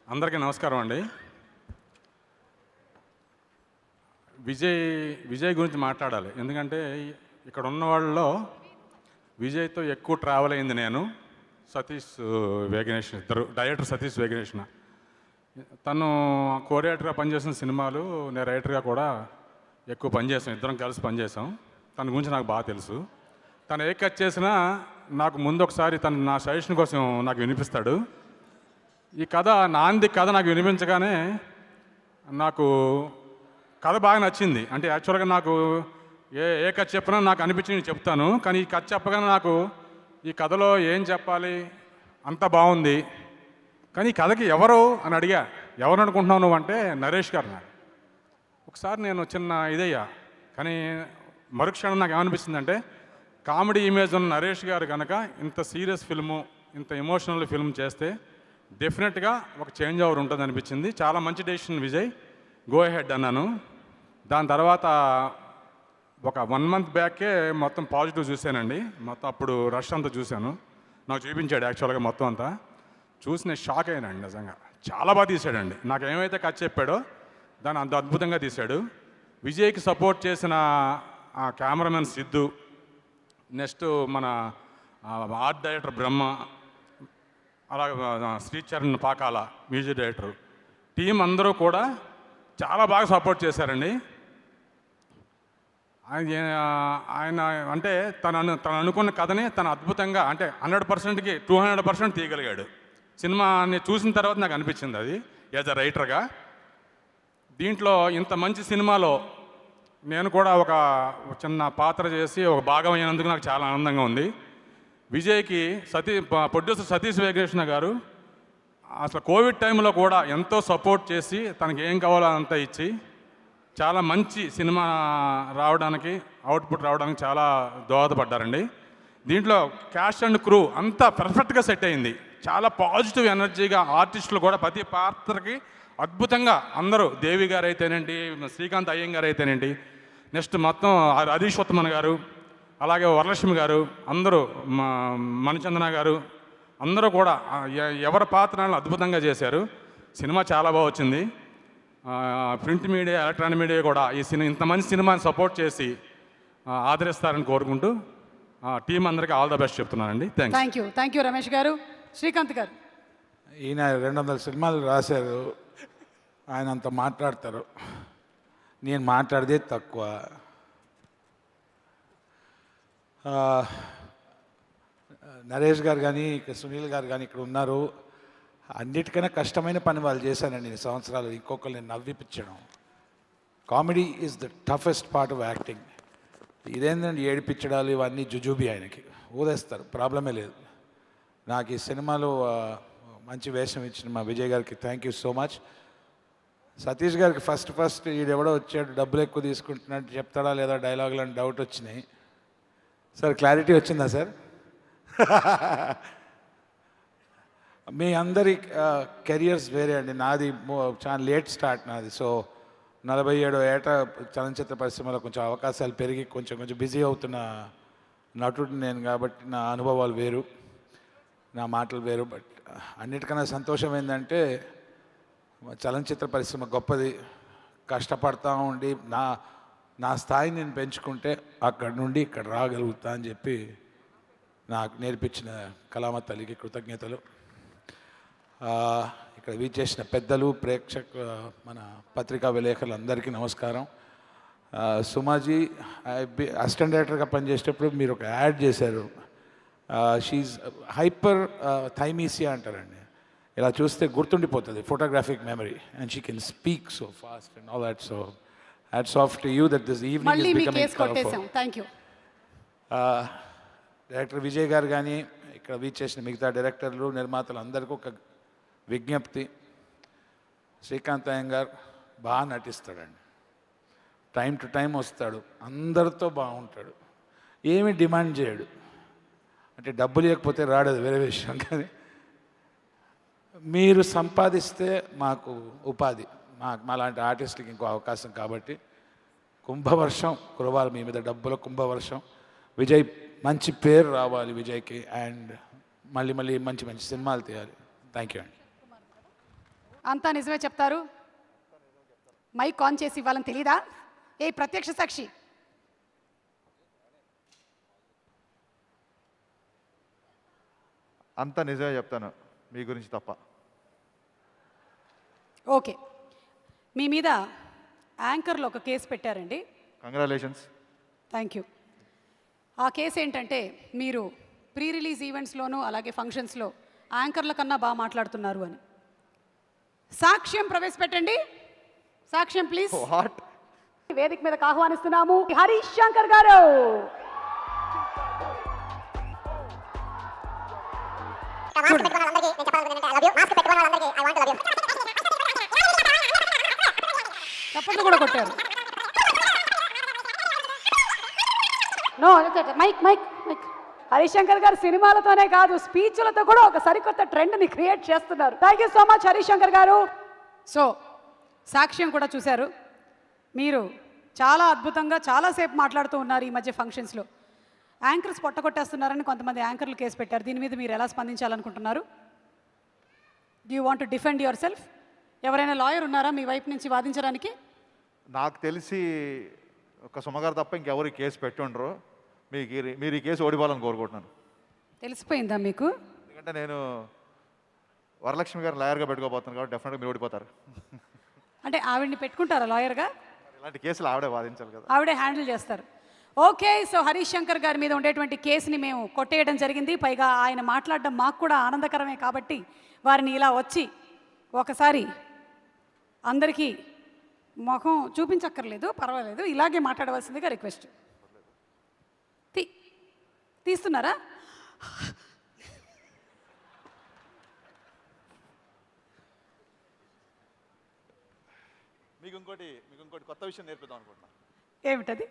అందరికీ నమస్కారం అండి. విజయ్ గురించి మాట్లాడాలి, ఎందుకంటే ఇక్కడ ఉన్న వాళ్ళలో విజయ్తో ఎక్కువ ట్రావెల్ అయింది నేను, సతీష్ వేగనేష్, ఇద్దరు డైరెక్టర్ సతీష్ వేగనేష్. తను కోరియేటర్గా పనిచేసిన సినిమాలు, నేను రైటర్గా కూడా ఎక్కువ పనిచేసాం, ఇద్దరం కలిసి పనిచేసాం. తన గురించి నాకు బాగా తెలుసు. తను ఏ కట్ చేసినా నాకు ముందు ఒకసారి తను నా సజెషన్ కోసం నాకు వినిపిస్తాడు. ఈ కథ నాంది కథ నాకు వినిపించగానే నాకు కథ బాగా నచ్చింది. అంటే యాక్చువల్గా నాకు ఏ కథ చెప్పినా నాకు అనిపించింది చెప్తాను, కానీ ఈ కథ చెప్పగానే నాకు ఈ కథలో ఏం చెప్పాలి అంత బాగుంది. కానీ ఈ కథకి ఎవరు అని అడిగా. ఎవరు అనుకుంటున్నావు నువ్వు అంటే నరేష్ గారు నాకు. ఒకసారి నేను చిన్న ఇదయ్యా, కానీ మరుక్షణం నాకు ఏమనిపిస్తుందంటే కామెడీ ఇమేజ్ ఉన్న నరేష్ గారు కనుక ఇంత సీరియస్ ఫిల్ము, ఇంత ఎమోషనల్ ఫిల్మ్ చేస్తే డెఫినెట్గా ఒక చేంజ్ ఓవర్ ఉంటుంది అనిపించింది. చాలా మంచి డెసిషన్ విజయ్, గో హెడ్ అన్నాను. దాని తర్వాత ఒక 1 month బ్యాకే మొత్తం పాజిటివ్ చూశానండి. మొత్తం అప్పుడు రష్ అంతా చూశాను, నాకు చూపించాడు యాక్చువల్గా మొత్తం అంతా. చూసి నేను షాక్ అయ్యానండి, నిజంగా చాలా బాగా తీశాడండి. నాకు ఏమైతే కథ చెప్పాడో దాన్ని అంత అద్భుతంగా తీశాడు. విజయ్కి సపోర్ట్ చేసిన ఆ కెమెరామెన్ సిద్ధు, నెక్స్ట్ మన ఆర్ట్ డైరెక్టర్ బ్రహ్మ, అలాగే Sricharan Pakala music director, team అందరూ కూడా చాలా బాగా సపోర్ట్ చేశారండి. ఆయన అంటే తను అనుకున్న కథని తను అద్భుతంగా, అంటే 100%కి 200% తీయగలిగాడు. సినిమాని చూసిన తర్వాత నాకు అనిపించింది అది యాజ్ అ రైటర్గా. దీంట్లో ఇంత మంచి సినిమాలో నేను కూడా ఒక చిన్న పాత్ర చేసి ఒక భాగం అయినందుకు నాకు చాలా ఆనందంగా ఉంది. విజయ్కి ప్రొడ్యూసర్ సతీష్ వేగనేష్ గారు అసలు కోవిడ్ టైంలో కూడా ఎంతో సపోర్ట్ చేసి తనకి ఏం కావాలో అంతా ఇచ్చి చాలా మంచి సినిమా రావడానికి, అవుట్పుట్ రావడానికి చాలా దోహదపడ్డారండి. దీంట్లో క్యాస్ట్ అండ్ క్రూ అంతా పర్ఫెక్ట్గా సెట్ అయింది. చాలా పాజిటివ్ ఎనర్జీగా ఆర్టిస్టులు కూడా ప్రతి పాత్రకి అద్భుతంగా అందరూ, దేవి గారు అయితేనేంటి, శ్రీకాంత్ అయ్యంగారు అయితేనేంటి, నెక్స్ట్ మొత్తం హరీష్ ఉత్తమన్ గారు, అలాగే వరలక్ష్మి గారు, అందరూ మణిచందన గారు, అందరూ కూడా ఎవరి పాత్రలను అద్భుతంగా చేశారు. సినిమా చాలా బాగా వచ్చింది. ప్రింట్ మీడియా, ఎలక్ట్రానిక్ మీడియా కూడా ఈ సినిమా, ఇంత మంచి సినిమాని సపోర్ట్ చేసి ఆదరిస్తారని కోరుకుంటూ టీం అందరికీ ఆల్ ద బెస్ట్ చెప్తున్నానండి. థ్యాంక్ యూ రమేష్ గారు. శ్రీకాంత్ గారు, ఈయన 200 సినిమాలు రాశారు, ఆయన అంత మాట్లాడతారు, నేను మాట్లాడేదే తక్కువ. నరేష్ గారు కానీ సునీల్ గారు కానీ ఇక్కడ ఉన్నారు. అన్నిటికన్నా కష్టమైన పని వాళ్ళు చేశానండి ఈ సంవత్సరాలు, ఇంకొకరిని నవ్విపించడం. Comedy is the toughest part of acting. ఇదేంటండి ఏడిపించడాలు ఇవన్నీ జుజూబీ, ఆయనకి ఊదేస్తారు, ప్రాబ్లమే లేదు. నాకు ఈ సినిమాలో మంచి వేషం ఇచ్చిన మా విజయ్ గారికి thank you so much. Satish గారికి ఫస్ట్ ఈడెవడో వచ్చాడు, డబ్బులు ఎక్కువ తీసుకుంటున్నట్టు చెప్తాడా లేదా డైలాగులు అని డౌట్ వచ్చినాయి. సార్ క్లారిటీ వచ్చిందా సార్? మీ అందరి కెరియర్స్ వేరే అండి. నాది చాలా లేట్ స్టార్ట్ నాది. సో 47 ఏట చలనచిత్ర పరిశ్రమలో కొంచెం అవకాశాలు పెరిగి కొంచెం బిజీ అవుతున్న నటుడు నేను కాబట్టి నా అనుభవాలు వేరు, నా మాటలు వేరు. బట్ అన్నిటికన్నా సంతోషం ఏంటంటే చలనచిత్ర పరిశ్రమ గొప్పది. కష్టపడతా ఉండి నా స్థాయి నేను పెంచుకుంటే అక్కడి నుండి ఇక్కడ రాగలుగుతా అని చెప్పి నాకు నేర్పించిన కళామ తల్లికి కృతజ్ఞతలు. ఇక్కడ వీచేసిన పెద్దలు, మన పత్రికా విలేకరులు అందరికీ నమస్కారం. సుమాజీ అసిస్టెంట్ డైరెక్టర్గా పనిచేసేటప్పుడు మీరు ఒక యాడ్ చేశారు. షీజ్ హైపర్ థైమీసియా అంటారండి. ఇలా చూస్తే గుర్తుండిపోతుంది, photographic memory, and she can speak so fast and all that. So hats off to you that this evening మళ్ళీ ఇస్ మీ బికమింగ్ కేసు కొట్టేశాం. Thank you. Director Vijay garu కానీ ఇక్కడ వీచేసిన మిగతా డైరెక్టర్లు, నిర్మాతలు అందరికీ ఒక విజ్ఞప్తి. శ్రీకాంత్ అయ్యంగార్ బాగా నటిస్తాడండి, టైం టు టైం వస్తాడు, అందరితో బాగుంటాడు, ఏమీ డిమాండ్ చేయడు. అంటే డబ్బులు ఇవ్వకపోతే రాడదు వేరే విషయం, కానీ మీరు సంపాదిస్తే మాకు ఉపాధి, మాలాంటి ఆర్టిస్టులకి ఇంకో అవకాశం. కాబట్టి కుంభవర్షం కురవాలి మీ మీద, డబ్బుల కుంభవర్షం. విజయ్ మంచి పేరు రావాలి విజయ్కి, అండ్ మళ్ళీ మళ్ళీ మంచి మంచి సినిమాలు తీయాలి. థ్యాంక్ యూ అండి. అంతా నిజమే చెప్తారు. మైక్ ఆన్ చేసి ఇవ్వాలని తెలీదా? ఏ ప్రత్యక్ష సాక్షి, అంతా నిజమే చెప్తాను మీ గురించి తప్ప. ఓకే. మీ మీద యాంకర్లు ఒక కేసు పెట్టారండి. కంగ్రాచులేషన్స్. Thank you. ఆ కేసు ఏంటంటే, మీరు ప్రీ రిలీజ్ ఈవెంట్స్లోనూ అలాగే ఫంక్షన్స్లో యాంకర్ల కన్నా బాగా మాట్లాడుతున్నారు అని. సాక్ష్యం ప్రవేశపెట్టండి. సాక్ష్యం ప్లీజ్. వాట్? వేదిక మీదకి ఆహ్వానిస్తున్నాము హరీష్ శంకర్ గారు. చప్పట్లు కూడా కొట్టారు. No, mic mic mic. Harish Shankar గారు సినిమాలతోనే కాదు, స్పీచ్లతో కూడా ఒక సరికొత్త ట్రెండ్ని క్రియేట్ చేస్తున్నారు. Thank you so much Harish Shankar గారు. సో సాక్ష్యం కూడా చూశారు. మీరు చాలా అద్భుతంగా చాలాసేపు మాట్లాడుతూ ఉన్నారు ఈ మధ్య ఫంక్షన్స్లో. యాంకర్స్ పొట్టగొట్టేస్తున్నారని కొంతమంది యాంకర్లు కేసు పెట్టారు. దీని మీద మీరు ఎలా స్పందించాలనుకుంటున్నారు? Do you want to defend yourself? ఎవరైనా లాయర్ ఉన్నారా మీ వైపు నుంచి వాదించడానికి? నాకు తెలిసి ఒక సుమగారు తప్ప ఇంకెవరు ఈ కేసు పెట్టుండరు. మీరు ఈ కేసు ఓడిపోవాలని కోరుకుంటున్నాను. తెలిసిపోయిందా మీకు? ఎందుకంటే నేను వరలక్ష్మి గారు లాయర్గా పెట్టుకోబోతున్నాను కాబట్టి డెఫినెట్గా మీరు ఓడిపోతారు. అంటే ఆవిడ్ని పెట్టుకుంటారా లాయర్గా? ఇలాంటి కేసులు ఆవిడే వాదించాలి కదా. ఆవిడే హ్యాండిల్ చేస్తారు. ఓకే. సో హరీష్ శంకర్ గారి మీద ఉండేటువంటి కేసుని మేము కొట్టేయడం జరిగింది. పైగా ఆయన మాట్లాడడం మాకు కూడా ఆనందకరమే. కాబట్టి వారిని ఇలా వచ్చి ఒకసారి అందరికీ ముఖం చూపించక్కర్లేదు, పర్వాలేదు, ఇలాగే మాట్లాడవలసిందిగా రిక్వెస్ట్. తీస్తున్నారా? మీకు ఇంకోటి కొత్త విషయం నేర్పిద్దాం అనుకుంటున్నా. ఏమిటది?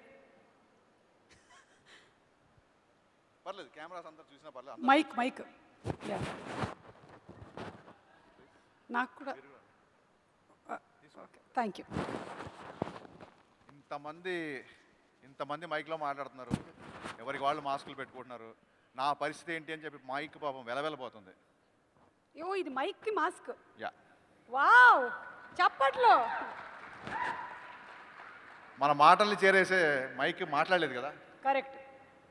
పర్లేదు, కెమెరాస్ అంతా చూసినా పర్లేదు. Mic mic yeah. నాకు కూడా థ్యాంక్ యూ. ఇంతమంది మైక్లో మాట్లాడుతున్నారు, ఎవరికి వాళ్ళు మాస్కులు పెట్టుకుంటున్నారు. నా పరిస్థితి ఏంటి అని చెప్పి మైక్ పాపం వెలవెలపోతుంది. ఇది మైక్కి మాస్క్. యా, వావ్, చప్పట్లో. మన మాటల్ని చేరేసే మైక్ మాట్లాడలేదు కదా. కరెక్ట్.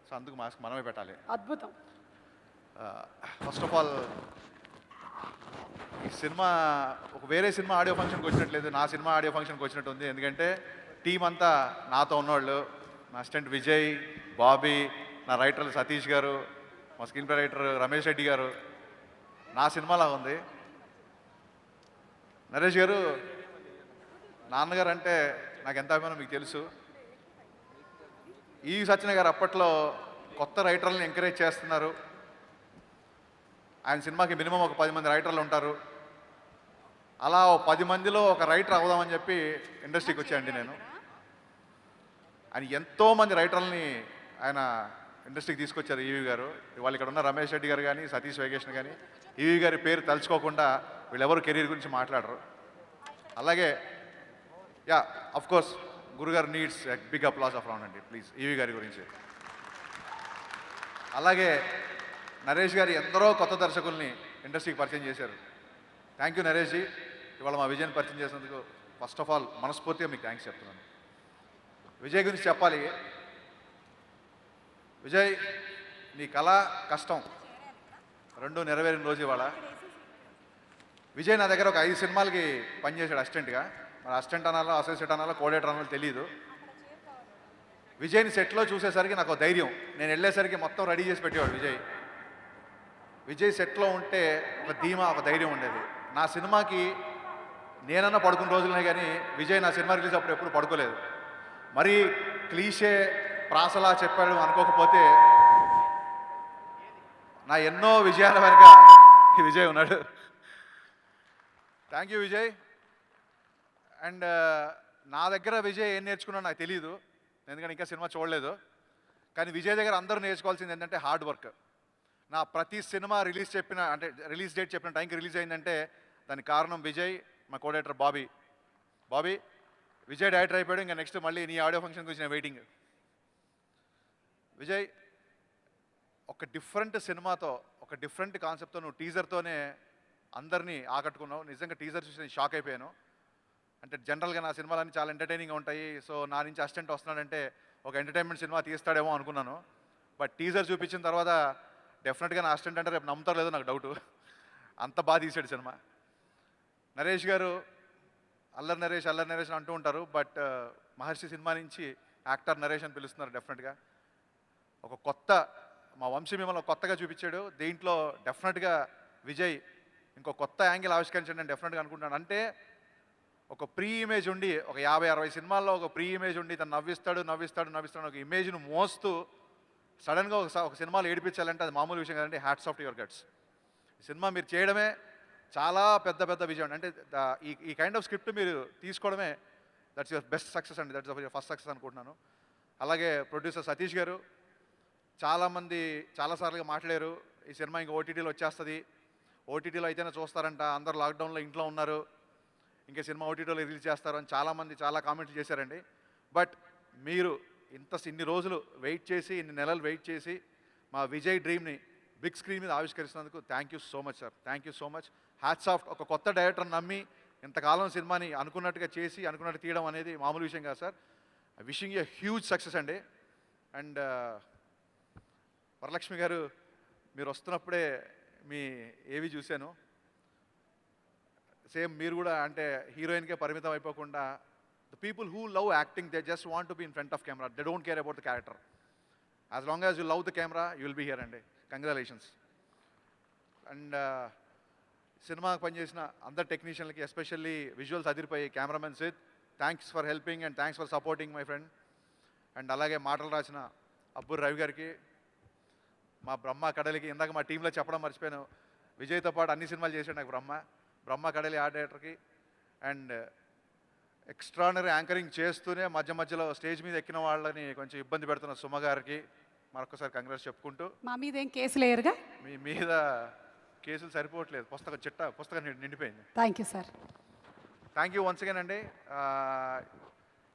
సో అందుకు మాస్క్ మనమే పెట్టాలి. అద్భుతం. ఫస్ట్ ఆఫ్ ఆల్, ఈ సినిమా వేరే సినిమా ఆడియో ఫంక్షన్కి వచ్చినట్లేదు, నా సినిమా ఆడియో ఫంక్షన్కి వచ్చినట్టు ఉంది. ఎందుకంటే టీం అంతా నాతో ఉన్నవాళ్ళు, నా అసిస్టెంట్ విజయ్, బాబీ, నా రైటర్లు సతీష్ గారు, మా screen play writer Ramesh Reddy గారు. నా సినిమాలా ఉంది. నరేష్ గారు, నాన్నగారు అంటే నాకు ఎంత అభిమానం మీకు తెలుసు. ఈ సత్యన గారు అప్పట్లో కొత్త రైటర్లను ఎంకరేజ్ చేస్తున్నారు. ఆయన సినిమాకి మినిమం ఒక 10 మంది రైటర్లు ఉంటారు. అలా 10 మందిలో ఒక రైటర్ అవుదామని చెప్పి ఇండస్ట్రీకి వచ్చాయండి నేను. ఆయన ఎంతోమంది రైటర్లని ఆయన ఇండస్ట్రీకి తీసుకొచ్చారు. ఈవీ గారు, వాళ్ళు ఇక్కడ ఉన్న రమేష్ రెడ్డి గారు కానీ, సతీష్ వెంకటేష్ కానీ, ఈవీ గారి పేరు తలుచుకోకుండా వీళ్ళెవరు కెరీర్ గురించి మాట్లాడరు. అలాగే యా, అఫ్ కోర్స్ గురుగారు needs big applause of round అండి ప్లీజ్ ఈవీ గారి గురించి. అలాగే నరేష్ గారు ఎందరో కొత్త దర్శకుల్ని ఇండస్ట్రీకి పరిచయం చేశారు. థ్యాంక్ యూ నరేష్ జీ, ఇవాళ మా విజయాన్ని పరిచయం చేసినందుకు ఫస్ట్ ఆఫ్ ఆల్ మనస్ఫూర్తిగా మీకు థ్యాంక్స్ చెప్తున్నాను. విజయ్ గురించి చెప్పాలి. విజయ్, నీ కళ కష్టం రెండు నెరవేరిన రోజు ఇవాళ. విజయ్ నా దగ్గర ఒక 5 సినిమాలకి పనిచేశాడు అసిస్టెంట్గా. మరి అసిస్టెంట్ అనాలో అసోసియేట్ అనాలో కోఆర్డినేటర్ అనాలో తెలియదు. విజయ్ని సెట్లో చూసేసరికి నాకు ఒక ధైర్యం. నేను వెళ్ళేసరికి మొత్తం రెడీ చేసి పెట్టేవాడు విజయ్. విజయ్ సెట్లో ఉంటే ఒక ధీమా, ఒక ధైర్యం ఉండేది. నా సినిమాకి నేనన్నా పడుకున్న రోజులనే కానీ విజయ్ నా సినిమా రిలీజ్ అప్పుడు ఎప్పుడు పడుకోలేదు. మరీ క్లీషే ప్రాసలా చెప్పాడు అనుకోకపోతే నా ఎన్నో విజయాల వెనక విజయ్ ఉన్నాడు. Thank you Vijay. అండ్ నా దగ్గర విజయ్ ఏం నేర్చుకున్నాడో నాకు తెలియదు, ఎందుకంటే ఇంకా సినిమా చూడలేదు. కానీ విజయ్ దగ్గర అందరూ నేర్చుకోవాల్సింది ఏంటంటే హార్డ్ వర్క్. నా ప్రతి సినిమా రిలీజ్ డేట్ చెప్పిన టైంకి రిలీజ్ అయిందంటే దానికి కారణం విజయ్, మా కోఆర్డినేటర్ బాబీ. విజయ్ డైరెక్టర్ అయిపోయాడు, ఇంకా నెక్స్ట్ మళ్ళీ నీ ఆడియో ఫంక్షన్ గురించి నేను వెయిటింగ్. విజయ్, ఒక డిఫరెంట్ సినిమాతో, ఒక డిఫరెంట్ కాన్సెప్ట్తో నువ్వు టీజర్తోనే అందరినీ ఆకట్టుకున్నావు. నిజంగా టీజర్ చూసి నేను షాక్ అయిపోయాను. అంటే జనరల్గా నా సినిమాలన్నీ చాలా ఎంటర్టైనింగ్గా ఉంటాయి. సో నా నుంచి అసిస్టెంట్ వస్తున్నాడంటే ఒక ఎంటర్టైన్మెంట్ సినిమా తీస్తాడేమో అనుకున్నాను. బట్ టీజర్ చూపించిన తర్వాత డెఫినెట్గా నా అసిస్టెంట్ అంటే రేపు నమ్ముతారో లేదో నాకు డౌటు. అంత బాగా తీసాడు సినిమా. నరేష్ గారు అల్లరి నరేష్ అని అంటూ ఉంటారు. బట్ మహర్షి సినిమా నుంచి యాక్టర్ నరేష్ అని పిలుస్తున్నారు డెఫినెట్గా. ఒక కొత్త, మా వంశీ మిమ్మల్ని కొత్తగా చూపించాడు. దీంట్లో డెఫినెట్గా విజయ్ ఇంకో కొత్త యాంగిల్ ఆవిష్కరించండి నేను డెఫినెట్గా అనుకుంటున్నాను. అంటే ఒక ప్రీ ఇమేజ్ ఉండి, ఒక 50-60 సినిమాల్లో ఒక ప్రీ ఇమేజ్ ఉండి తను నవ్విస్తాడు ఒక ఇమేజ్ను మోస్తూ సడన్గా ఒక సినిమాలో ఏడిపించాలంటే అది మామూలు విషయం కదండి. Hats off to your guts. ఈ సినిమా మీరు చేయడమే చాలా పెద్ద విజయం. అంటే ఈ కైండ్ ఆఫ్ స్క్రిప్ట్ మీరు తీసుకోవడమే దట్స్ యువర్ బెస్ట్ సక్సెస్ అండి. దట్స్ యువర్ ఫస్ట్ సక్సెస్ అనుకుంటున్నాను. అలాగే ప్రొడ్యూసర్ సతీష్ గారు చాలామంది చాలాసార్లుగా మాట్లాడారు, ఈ సినిమా ఇంకా ఓటీటీలో వచ్చేస్తుంది, ఓటీటీలో అయితేనే చూస్తారంట, అందరూ లాక్డౌన్లో ఇంట్లో ఉన్నారు, ఇంకా సినిమా ఓటీటీలో రిలీజ్ చేస్తారు అని చాలామంది చాలా కామెంట్లు చేశారండి. బట్ మీరు ఇన్ని రోజులు వెయిట్ చేసి, ఇన్ని నెలలు వెయిట్ చేసి మా విజయ్ డ్రీమ్ని బిగ్ స్క్రీన్ మీద ఆవిష్కరిస్తున్నందుకు thank you so much sir. Thank you so much. Hats off. ఒక కొత్త డైరెక్టర్ నమ్మి ఇంతకాలం సినిమాని అనుకున్నట్టుగా చేసి అనుకున్నట్టు తీయడం అనేది మామూలు విషయం కాదు sir. Wishing a huge success అండి. అండ్ వరలక్ష్మి గారు, మీరు వస్తున్నప్పుడే మీ ఏవి చూశాను. సేమ్ మీరు కూడా అంటే హీరోయిన్కే పరిమితం అయిపోకుండా the people who love acting they just want to be in front of camera. They don't care about the character. As long as you love the camera you will be here అండి. Congratulations. And సినిమాకి పనిచేసిన అందరు టెక్నీషియన్లకి, especially visuals అదిరిపోయి cameraman Sid, thanks for helping and thanks for supporting my friend. And అలాగే మాటలు రాసిన అబ్బూర్ రవి గారికి, మా బ్రహ్మ కడలికి, ఇందాక మా టీంలో చెప్పడం మర్చిపోయాను, విజయ్తో పాటు అన్ని సినిమాలు చేశాడు నాకు బ్రహ్మ కడలి ఆర్ట్ డైరెక్టర్కి. అండ్ ఎక్స్ట్రానరీ యాంకరింగ్ చేస్తూనే మధ్యలో స్టేజ్ మీద ఎక్కిన వాళ్ళని కొంచెం ఇబ్బంది పెడుతున్న సుమ గారికి మరొకసారి కంగ్రాట్స్ చెప్పుకుంటూ, మా మీద ఏం కేసులు లేరుగా? మీ మీద కేసులు సరిపోవట్లేదు, పుస్తకం నిండిపోయింది. Thank you sir. Thank you once again అండి.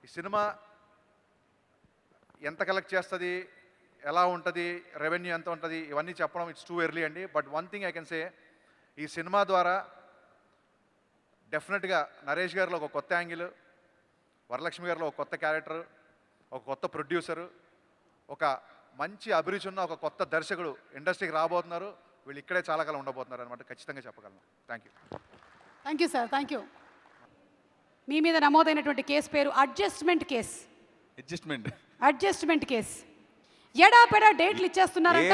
ఈ సినిమా ఎంత కలెక్ట్ చేస్తుంది, ఎలా ఉంటుంది, రెవెన్యూ ఎంత ఉంటుంది, ఇవన్నీ చెప్పడం ఇట్స్ టూ ఎర్లీ అండి. But one thing I can say, ఈ సినిమా ద్వారా డెఫినెట్గా నరేష్ గారిలో ఒక కొత్త యాంగిల్, వరలక్ష్మి గారిలో ఒక కొత్త క్యారెక్టర్, ఒక కొత్త ప్రొడ్యూసరు, ఒక మంచి అభిరుచి ఉన్న ఒక కొత్త దర్శకుడు ఇండస్ట్రీకి రాబోతున్నారు. వీళ్ళు ఇక్కడే చాలా కాలం ఉండబోతున్నారు అనమాట, ఖచ్చితంగా చెప్పగలను. Thank you. Thank you sir. Thank you. మీ మీద నమోదైనటువంటి కేసు పేరు అడ్జస్ట్మెంట్ కేస్. ఎడాపెడా డేట్లు ఇచ్చేస్తున్నారంట.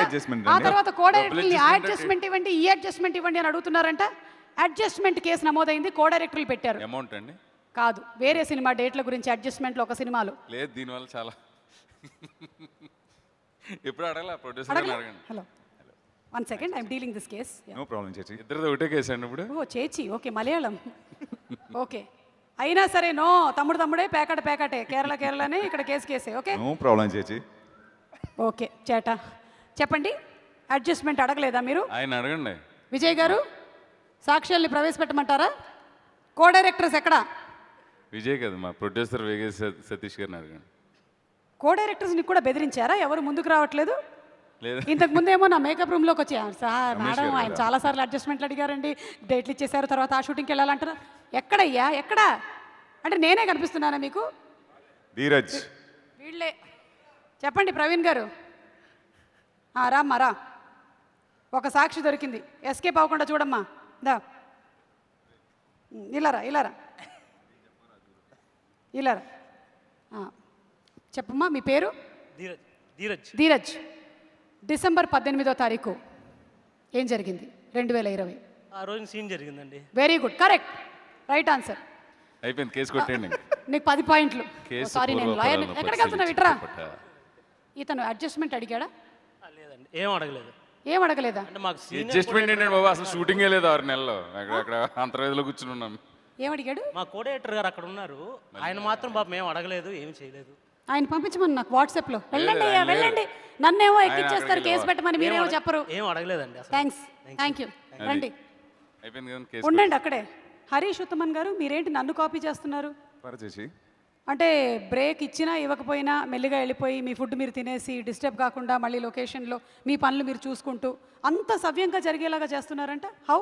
ఆ తర్వాత కోడైరెక్టర్ని అడ్జస్ట్మెంట్ ఇవ్వండి, ఈ అడ్జస్ట్మెంట్ ఇవ్వండి అని అడుగుతున్నారంట. అడ్జస్ట్మెంట్ కేసు నమోదైంది, కోడైరెక్టర్లు పెట్టారు. అమౌంట్ అండి కాదు, వేరే సినిమా డేట్ల గురించి అడ్జస్ట్మెంట్లో ఒక సినిమాలో లేదు. దీనివల్ల చాలా ఎప్పుడు అడగలా, ప్రొడ్యూసర్ అడగండి. Hello, 1 second, I'm dealing this case. No problem చేచి. ఇద్దరిది ఒకటే కేసు అండి ఇప్పుడు. ఓ చేచి, ఓకే, మలయాళం. ఓకే, అయినా సరే నో, తమ్ముడే, పేకాటే, కేరళనే, ఇక్కడ కేసే. ఓకే, నో ప్రాబ్లం చేచి. ఓకే చేటా, చెప్పండి. అడ్జస్ట్మెంట్ అడగలేదా మీరు? ఆయన అడగండి. విజయ్ గారు, సాక్ష్యాల్ని ప్రవేశపెట్టమంటారా? కో డైరెక్టర్స్ ఎక్కడా? విజయ్ కదా, మా ప్రొడ్యూసర్ వేగే సతీష్ గారిని అడగండి. కో డైరెక్టర్స్ని కూడా బెదిరించారా? ఎవరు ముందుకు రావట్లేదు? లేదు, ఇంతకు ముందేమో నా మేకప్ రూమ్లోకి వచ్చాను సార్, మేడం ఆయన చాలాసార్లు అడ్జస్ట్మెంట్లు అడిగారండి, డేట్లు ఇచ్చేసారు, తర్వాత ఆ షూటింగ్కి వెళ్ళాలంటారా. ఎక్కడయ్యా, ఎక్కడా? అంటే నేనే కనిపిస్తున్నానా మీకు? ధీరజ్ వీళ్ళే చెప్పండి ప్రవీణ్ గారు. రామ్మా రా, ఒక సాక్షి దొరికింది, ఎస్కేప్ అవ్వకుండా చూడమ్మా. దా ఇలారా ఇలారా ఇలారా. చెప్పమ్మా మీ పేరు? ధీరజ్. డిసెంబర్ 18వ తారీఖు ఏం జరిగింది? 2020. ఆ రోజు సీన్ జరిగిందండి. Very good, correct, right answer. అయిపోయింది, కేసు కొట్టేయండి. నీకు 10 పాయింట్లు. కేసు సారీ, నేను లాయర్. పూర్వపరాలను ఎక్కడికి వెళ్తున్నావు? ఇట్రా. పరిశీలించి ఇతను అడ్జస్ట్మెంట్ అడిగాడా? లేదండి, ఏం అడగలేదు. ఏం అడగలేదా? అంటే మాకు అడ్జస్ట్మెంట్ ఏంటండి బాబు, అసలు షూటింగే లేదు 6 నెలల్లో. అక్కడ అంతర్వేదిలో కూర్చుని ఉన్నాం. ఏం అడిగాడు? మా కోడేటర్ గారు అక్కడ ఉన్నారు, ఆయన మాత్రం పాపం ఏం అడగలేదు, ఏం చేయలేదు. ఆయన పంపించమని నాకు వాట్సాప్లో. వెళ్ళండి అయ్యా వెళ్ళండి, నన్నేమో ఎక్కిచ్చేస్తారు కేసు పెట్టమని, మీరేమో చెప్పరు. ఏం అడగలేదండి అసలు. Thank you. రండి, అయిపోయింది కదా కేసు. ఉండండి అక్కడే. హరీష్ ఉత్తమన్ గారు, మీరేంటి నన్ను కాపీ చేస్తున్నారు? పరిచేసి అంటే బ్రేక్ ఇచ్చినా ఇవ్వకపోయినా మెల్లిగా వెళ్ళిపోయి మీ ఫుడ్ మీరు తినేసి డిస్టర్బ్ కాకుండా మళ్ళీ లొకేషన్లో మీ పనులు మీరు చూసుకుంటూ అంత సవ్యంగా జరిగేలాగా చేస్తున్నారంట. హౌ?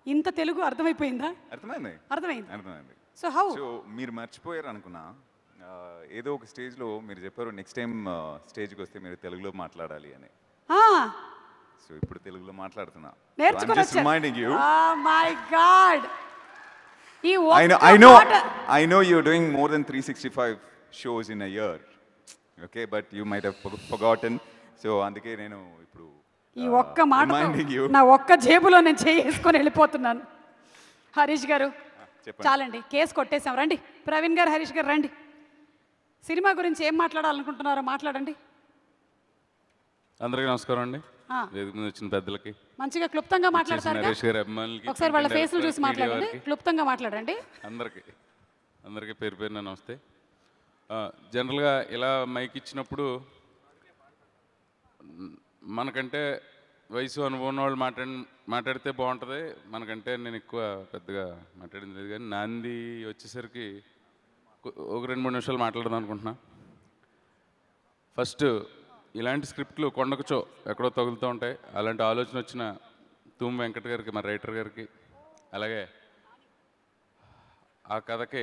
ఇంత తెలుగు అర్థమైపోయిందా? అర్థమైంది. So how? సో మీరు మర్చిపోయారు అనుకున్నా. ఏదో ఒక స్టేజ్లో మీరు చెప్పారు నెక్స్ట్ టైం స్టేజ్కి వస్తే మీరు తెలుగులో మాట్లాడాలి అని. సో ఇప్పుడు తెలుగులో మాట్లాడుతున్నా. నేర్చుకొని రిమైండింగ్ యూ. మై గాడ్, ఈ I know you're doing more than 365 shows in a year. Okay, but you might have forgotten. So అందుకే నేను ఇప్పుడు ఈ ఒక్క మాట reminding you. నా ఒక్క జేబులో నేను చేసుకొని వెళ్ళిపోతున్నాను. హరీష్ గారు చెప్పండి. చాలండి, కేసు కొట్టేశాం. రండి ప్రవీణ్ గారు, హరీష్ గారు రండి. సినిమా గురించి ఏం మాట్లాడాలనుకుంటున్నారో మాట్లాడండి. అందరికీ నమస్కారం అండి. వేదిక మీద వచ్చిన పెద్దలకి మంచిగా క్లుప్తంగా మాట్లాడతారు. నరేష్ గారి అభిమానులకి, ఒకసారి వాళ్ళ ఫేస్లు చూసి మాట్లాడండి, క్లుప్తంగా మాట్లాడండి. అందరికీ పేరు పేరున నమస్తే. జనరల్గా ఇలా మైక్ ఇచ్చినప్పుడు మనకంటే వయసు అనుభవం వాళ్ళు మాట్లాడితే బాగుంటుంది. మనకంటే నేను ఎక్కువ పెద్దగా మాట్లాడింది లేదు, కానీ నాంది వచ్చేసరికి ఒక 2-3 నిమిషాలు మాట్లాడదాం అనుకుంటున్నా. ఫస్ట్, ఇలాంటి స్క్రిప్ట్లు కొండకుచో ఎక్కడో తగులుతూ ఉంటాయి. అలాంటి ఆలోచన వచ్చిన తూమ్ వెంకట్ గారికి, మా రైటర్ గారికి, అలాగే ఆ కథకి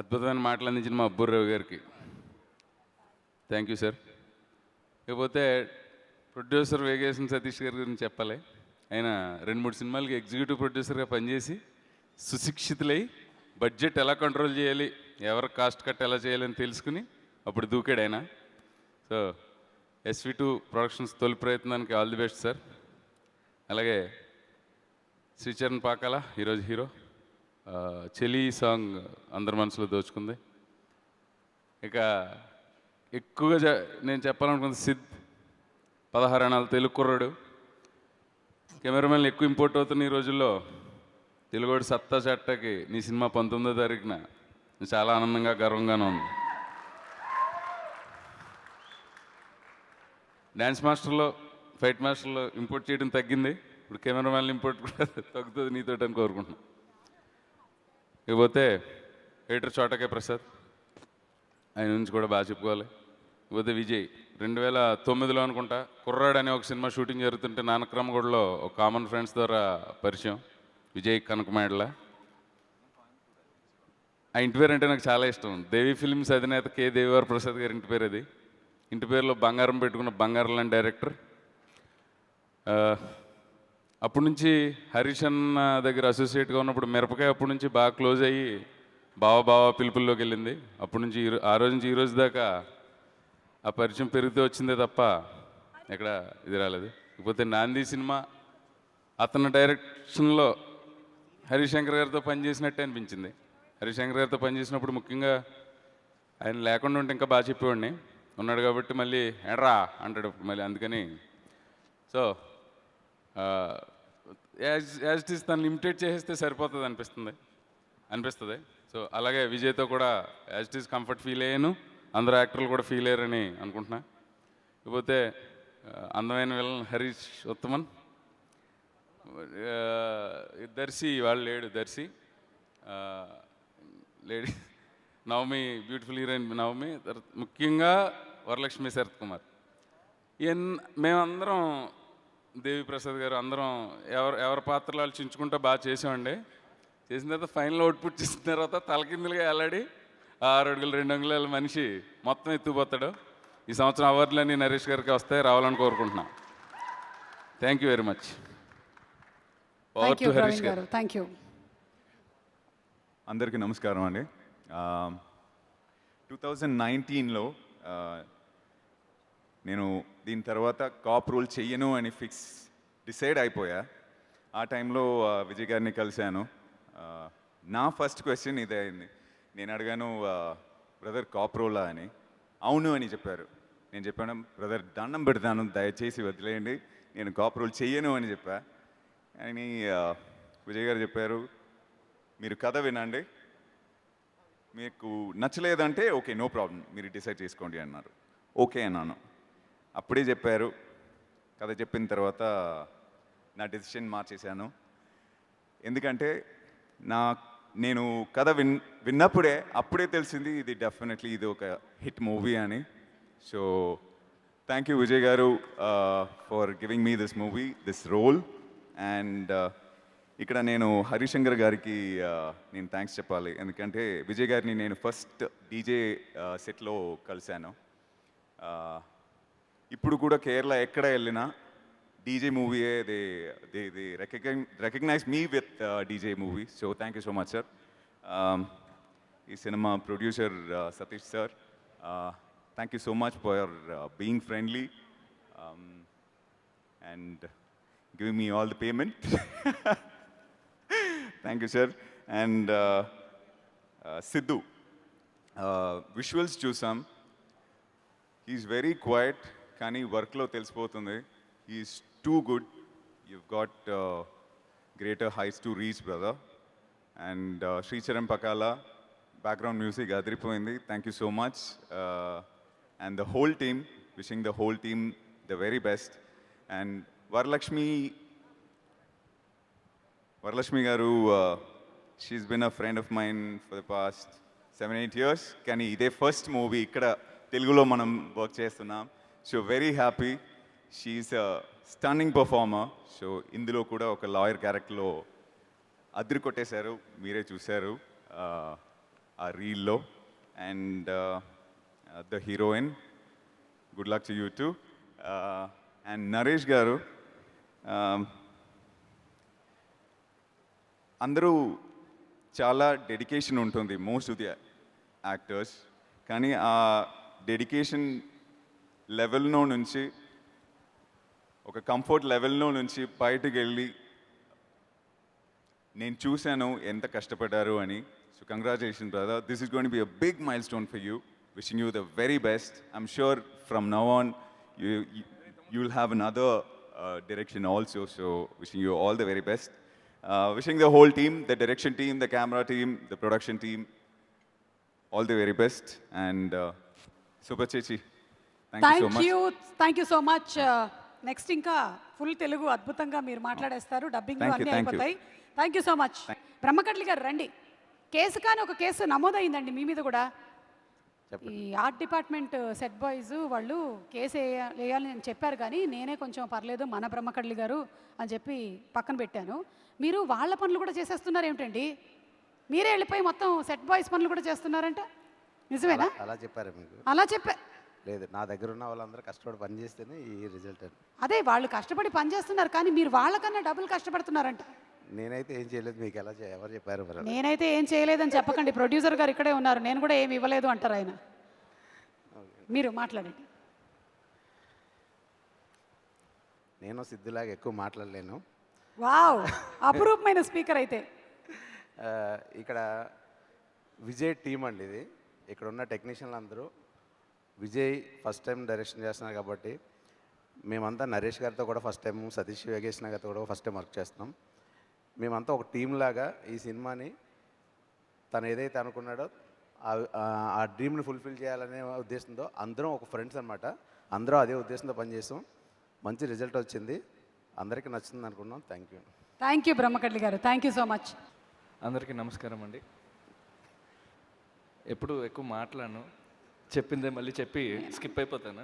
అద్భుతమైన మాటలు అందించిన మా అబ్బూర్రావు గారికి థ్యాంక్ యూ సార్. ఇకపోతే ప్రొడ్యూసర్ వేగేసిన సతీష్ గారి గురించి చెప్పాలి. ఆయన 2-3 సినిమాలకి ఎగ్జిక్యూటివ్ ప్రొడ్యూసర్గా పనిచేసి సుశిక్షితులై బడ్జెట్ ఎలా కంట్రోల్ చేయాలి, ఎవరు కాస్ట్ కట్ ఎలా చేయాలని తెలుసుకుని అప్పుడు దూకాడు ఆయన. సో SV2 ప్రొడక్షన్స్ తొలి ప్రయత్నానికి ఆల్ ది బెస్ట్ సార్. అలాగే శ్రీచరణ్ పాకాల ఈరోజు హీరో. చెలి సాంగ్ అందరి మనసులో దోచుకుంది. ఇక ఎక్కువగా నేను చెప్పాలనుకుంది సిద్, 16 ఏళ్ళ తెలుగు కుర్రాడు. కెమెరామెన్లు ఎక్కువ ఇంపోర్ట్ అవుతున్న ఈ రోజుల్లో తెలుగువాడు సత్తా చట్టకి నీ సినిమా 19వ తారీఖున చాలా ఆనందంగా గర్వంగానే ఉంది. డ్యాన్స్ మాస్టర్లో, ఫైట్ మాస్టర్లో ఇంపోర్ట్ చేయడం తగ్గింది, ఇప్పుడు కెమెరామెన్లు ఇంపోర్ట్ కూడా తగ్గుతుంది నీతోటి అని కోరుకుంటున్నాను. ఇకపోతే ఎడిటర్ చోటకే ప్రసాద్, ఆయన నుంచి కూడా బాగా చెప్పుకోవాలి. ఇకపోతే విజయ్, 2009లో అనుకుంటా కుర్రాడు అనే ఒక సినిమా షూటింగ్ జరుగుతుంటే నానక్రమగూడలో ఒక కామన్ ఫ్రెండ్స్ ద్వారా పరిచయం. విజయ్ కనకమేడల. ఆ ఇంటి పేరు అంటే నాకు చాలా ఇష్టం. దేవి ఫిల్మ్స్ అధినేత కె దేవివార ప్రసాద్ గారి ఇంటి పేరు అది. ఇంటి పేరులో బంగారం పెట్టుకున్న బంగారం లాంటి డైరెక్టర్. అప్పటి నుంచి హరీష్ అన్న దగ్గర అసోసియేట్గా ఉన్నప్పుడు మిరపకాయ అప్పటి నుంచి బాగా క్లోజ్ అయ్యి బావ పిలుపుల్లోకి వెళ్ళింది. అప్పటి నుంచి ఆ రోజు నుంచి ఈ రోజు దాకా ఆ పరిచయం పెరుగుతూ వచ్చిందే తప్ప ఎక్కడ ఇది రాలేదు. ఇకపోతే నాంది సినిమా అతని డైరెక్షన్లో హరిశంకర్ గారితో పనిచేసినట్టే అనిపించింది. హరిశంకర్ గారితో పనిచేసినప్పుడు ముఖ్యంగా ఆయన లేకుండా ఉంటే ఇంకా బాగా చెప్పేవాడిని, ఉన్నాడు కాబట్టి మళ్ళీ ఎడ్రా అంటాడు మళ్ళీ, అందుకని సో యాజ్ ఇట్ ఈస్ తను లిమిటెడ్ చేసేస్తే సరిపోతుంది అనిపిస్తుంది. సో అలాగే విజయ్తో కూడా as it is comfort feel అయ్యాను, అందరు యాక్టర్లు కూడా ఫీల్ అయ్యారని అనుకుంటున్నా. ఇకపోతే అందమైన విలన్ హరీష్ ఉత్తమన్. దర్శి వాళ్ళు లేడు, Darshi lady Navami, beautiful heroine Navami. ముఖ్యంగా వరలక్ష్మి శరత్ కుమార్. మేమందరం దేవి ప్రసాద్ గారు అందరం ఎవరి పాత్రలు వాళ్ళు చించుకుంటూ బాగా చేసామండి. చేసిన తర్వాత ఫైనల్ అవుట్పుట్ చేసిన తర్వాత తలకిందులుగా వెళ్ళాడి 6 అడుగులు 2 అంగుళాల మనిషి మొత్తం ఎత్తుకుపోతాడు. ఈ సంవత్సరం అవార్డులన్నీ నరేష్ గారికి వస్తాయి, రావాలని కోరుకుంటున్నాం. Thank you very much. Thank you Harish Praveen గారు. గారు, థ్యాంక్ యూ. అందరికీ నమస్కారం అండి. 2019లో నేను దీని తర్వాత కాప్ రోల్ చెయ్యను అని డిసైడ్ అయిపోయా. ఆ టైంలో విజయ్ గారిని కలిశాను. నా ఫస్ట్ క్వశ్చన్ ఇదే అయింది. నేను అడిగాను, బ్రదర్ కాప్ రోలా అని. అవును అని చెప్పారు. నేను చెప్పాను, బ్రదర్ దండం పెడతాను, దయచేసి వదిలేయండి, నేను కాప్ రోల్ చెయ్యను అని చెప్పా. అని విజయ్ గారు చెప్పారు, మీరు కథ వినండి, మీకు నచ్చలేదంటే ఓకే నో ప్రాబ్లం, మీరు డిసైడ్ చేసుకోండి అన్నారు. ఓకే అన్నాను. అప్పుడే చెప్పారు. కథ చెప్పిన తర్వాత నా డెసిషన్ మార్చేశాను. ఎందుకంటే నేను కథ విన్నప్పుడే అప్పుడే తెలిసింది ఇది డెఫినెట్లీ ఇది ఒక హిట్ మూవీ అని. సో థ్యాంక్ యూ విజయ్ గారు for giving me this movie, this role. And ఇక్కడ నేను హరిశంకర్ గారికి నేను థ్యాంక్స్ చెప్పాలి. ఎందుకంటే విజయ్ గారిని నేను ఫస్ట్ డీజే సెట్లో కలిశాను. ఇప్పుడు కూడా కేరళ ఎక్కడ వెళ్ళినా డీజే మూవీయే they recognise me with DJ movie. So thank you so much sir. ఈ cinema producer Satish sir, thank you so much for being friendly and giving me all the payment. Thank you sir. And Siddhu, visuals చూసాం. He's very quiet, కానీ వర్క్లో తెలిసిపోతుంది he's too good. you've got greater heights to reach, brother. And Sricharan Pakala, background music, adripoindi. Thank you so much. And the whole team, wishing the whole team the very best. And Varalakshmi garu, she's been a friend of mine for the past 7-8 years. Kani ide first movie ikkada Telugulo manam work chestunnam. So very happy. She's a stunning performer. So ఇందులో కూడా ఒక lawyer క్యారెక్టర్లో అదిరి కొట్టేశారు, మీరే చూశారు ఆ రీల్లో. And the heroine, good luck to you too. And Naresh garu, అందరూ చాలా డెడికేషన్ ఉంటుంది మోస్ట్ ఆఫ్ ది యాక్టర్స్, కానీ ఆ డెడికేషన్ లెవెల్లో నుంచి ఒక కంఫర్ట్ లెవెల్లో నుంచి బయటకు వెళ్ళి నేను చూశాను ఎంత కష్టపడ్డారు అని. So congratulation brother, this is going to be a big milestone for you. Wishing you the very best. I'm sure from now on you will have another direction also. So wishing you all the very best. Wishing the whole team, the direction team, the camera team, the production team, all the very best. And Super Chechi, thank you so much. Thank you so much. Next ఇంకా full Telugu అద్భుతంగా మీరు మాట్లాడేస్తారు, dubbing అన్నీ అయిపోతాయి. Thank you so much. Brahmakadali garu రండి. Case కానీ ఒక case నమోదైందండి మీ మీద కూడా. ఈ ఆర్ట్ డిపార్ట్మెంట్ సెట్ బాయ్స్ వాళ్ళు కేసు వేయాలని నేను చెప్పారు, కానీ నేనే కొంచెం పర్లేదు మన బ్రహ్మకట్లి గారు అని చెప్పి పక్కన పెట్టాను. మీరు వాళ్ళ పనులు కూడా చేసేస్తున్నారు ఏమిటండి? మీరే వెళ్ళిపోయి మొత్తం సెట్ బాయ్స్ పనులు కూడా చేస్తున్నారంట, నిజమేనా? అలా చెప్పారు మీకు? అలా చెప్పా లేదు, నా దగ్గర ఉన్న వాళ్ళందరూ కష్టపడి పని చేస్తేనే ఈ రిజల్ట్ అని. అదే వాళ్ళు కష్టపడి పని చేస్తున్నారు, కానీ మీరు వాళ్ళకన్నా డబ్బులు కష్టపడుతున్నారంట. నేనైతే ఏం చేయలేదు, మీకు ఎలా ఎవరు చెప్పారు మరి? నేనైతే ఏం చేయలేదని చెప్పకండి, ప్రొడ్యూసర్ గారు ఇక్కడే ఉన్నారు, నేను కూడా ఏమి ఇవ్వలేదు అంటారు ఆయన. మీరు మాట్లాడండి. నేను సిద్ధులాగా ఎక్కువ మాట్లాడలేను. వావ్, అపురూపమైన స్పీకర్ అయితే. ఇక్కడ విజయ్ టీం అండి ఇది. ఇక్కడ ఉన్న టెక్నీషియన్లు అందరూ విజయ్ ఫస్ట్ టైం డైరెక్షన్ చేస్తున్నారు కాబట్టి, మేమంతా నరేష్ గారితో కూడా ఫస్ట్ టైం, సతీష్ వేగేశ్న గారితో కూడా ఫస్ట్ టైం వర్క్ చేస్తున్నాం. మేమంతా ఒక టీం లాగా ఈ సినిమాని తను ఏదైతే అనుకున్నాడో ఆ డ్రీమ్ని ఫుల్ఫిల్ చేయాలనే ఉద్దేశంతో అందరం ఒక ఫ్రెండ్స్ అనమాట, అందరూ అదే ఉద్దేశంతో పనిచేస్తాం. మంచి రిజల్ట్ వచ్చింది, అందరికీ నచ్చింది అనుకున్నాం. థ్యాంక్ యూ బ్రహ్మకట్లి గారు, థ్యాంక్ యూ సో మచ్. అందరికీ నమస్కారం అండి. ఎప్పుడు ఎక్కువ మాట్లాడను, చెప్పిందే మళ్ళీ చెప్పి స్కిప్ అయిపోతాను.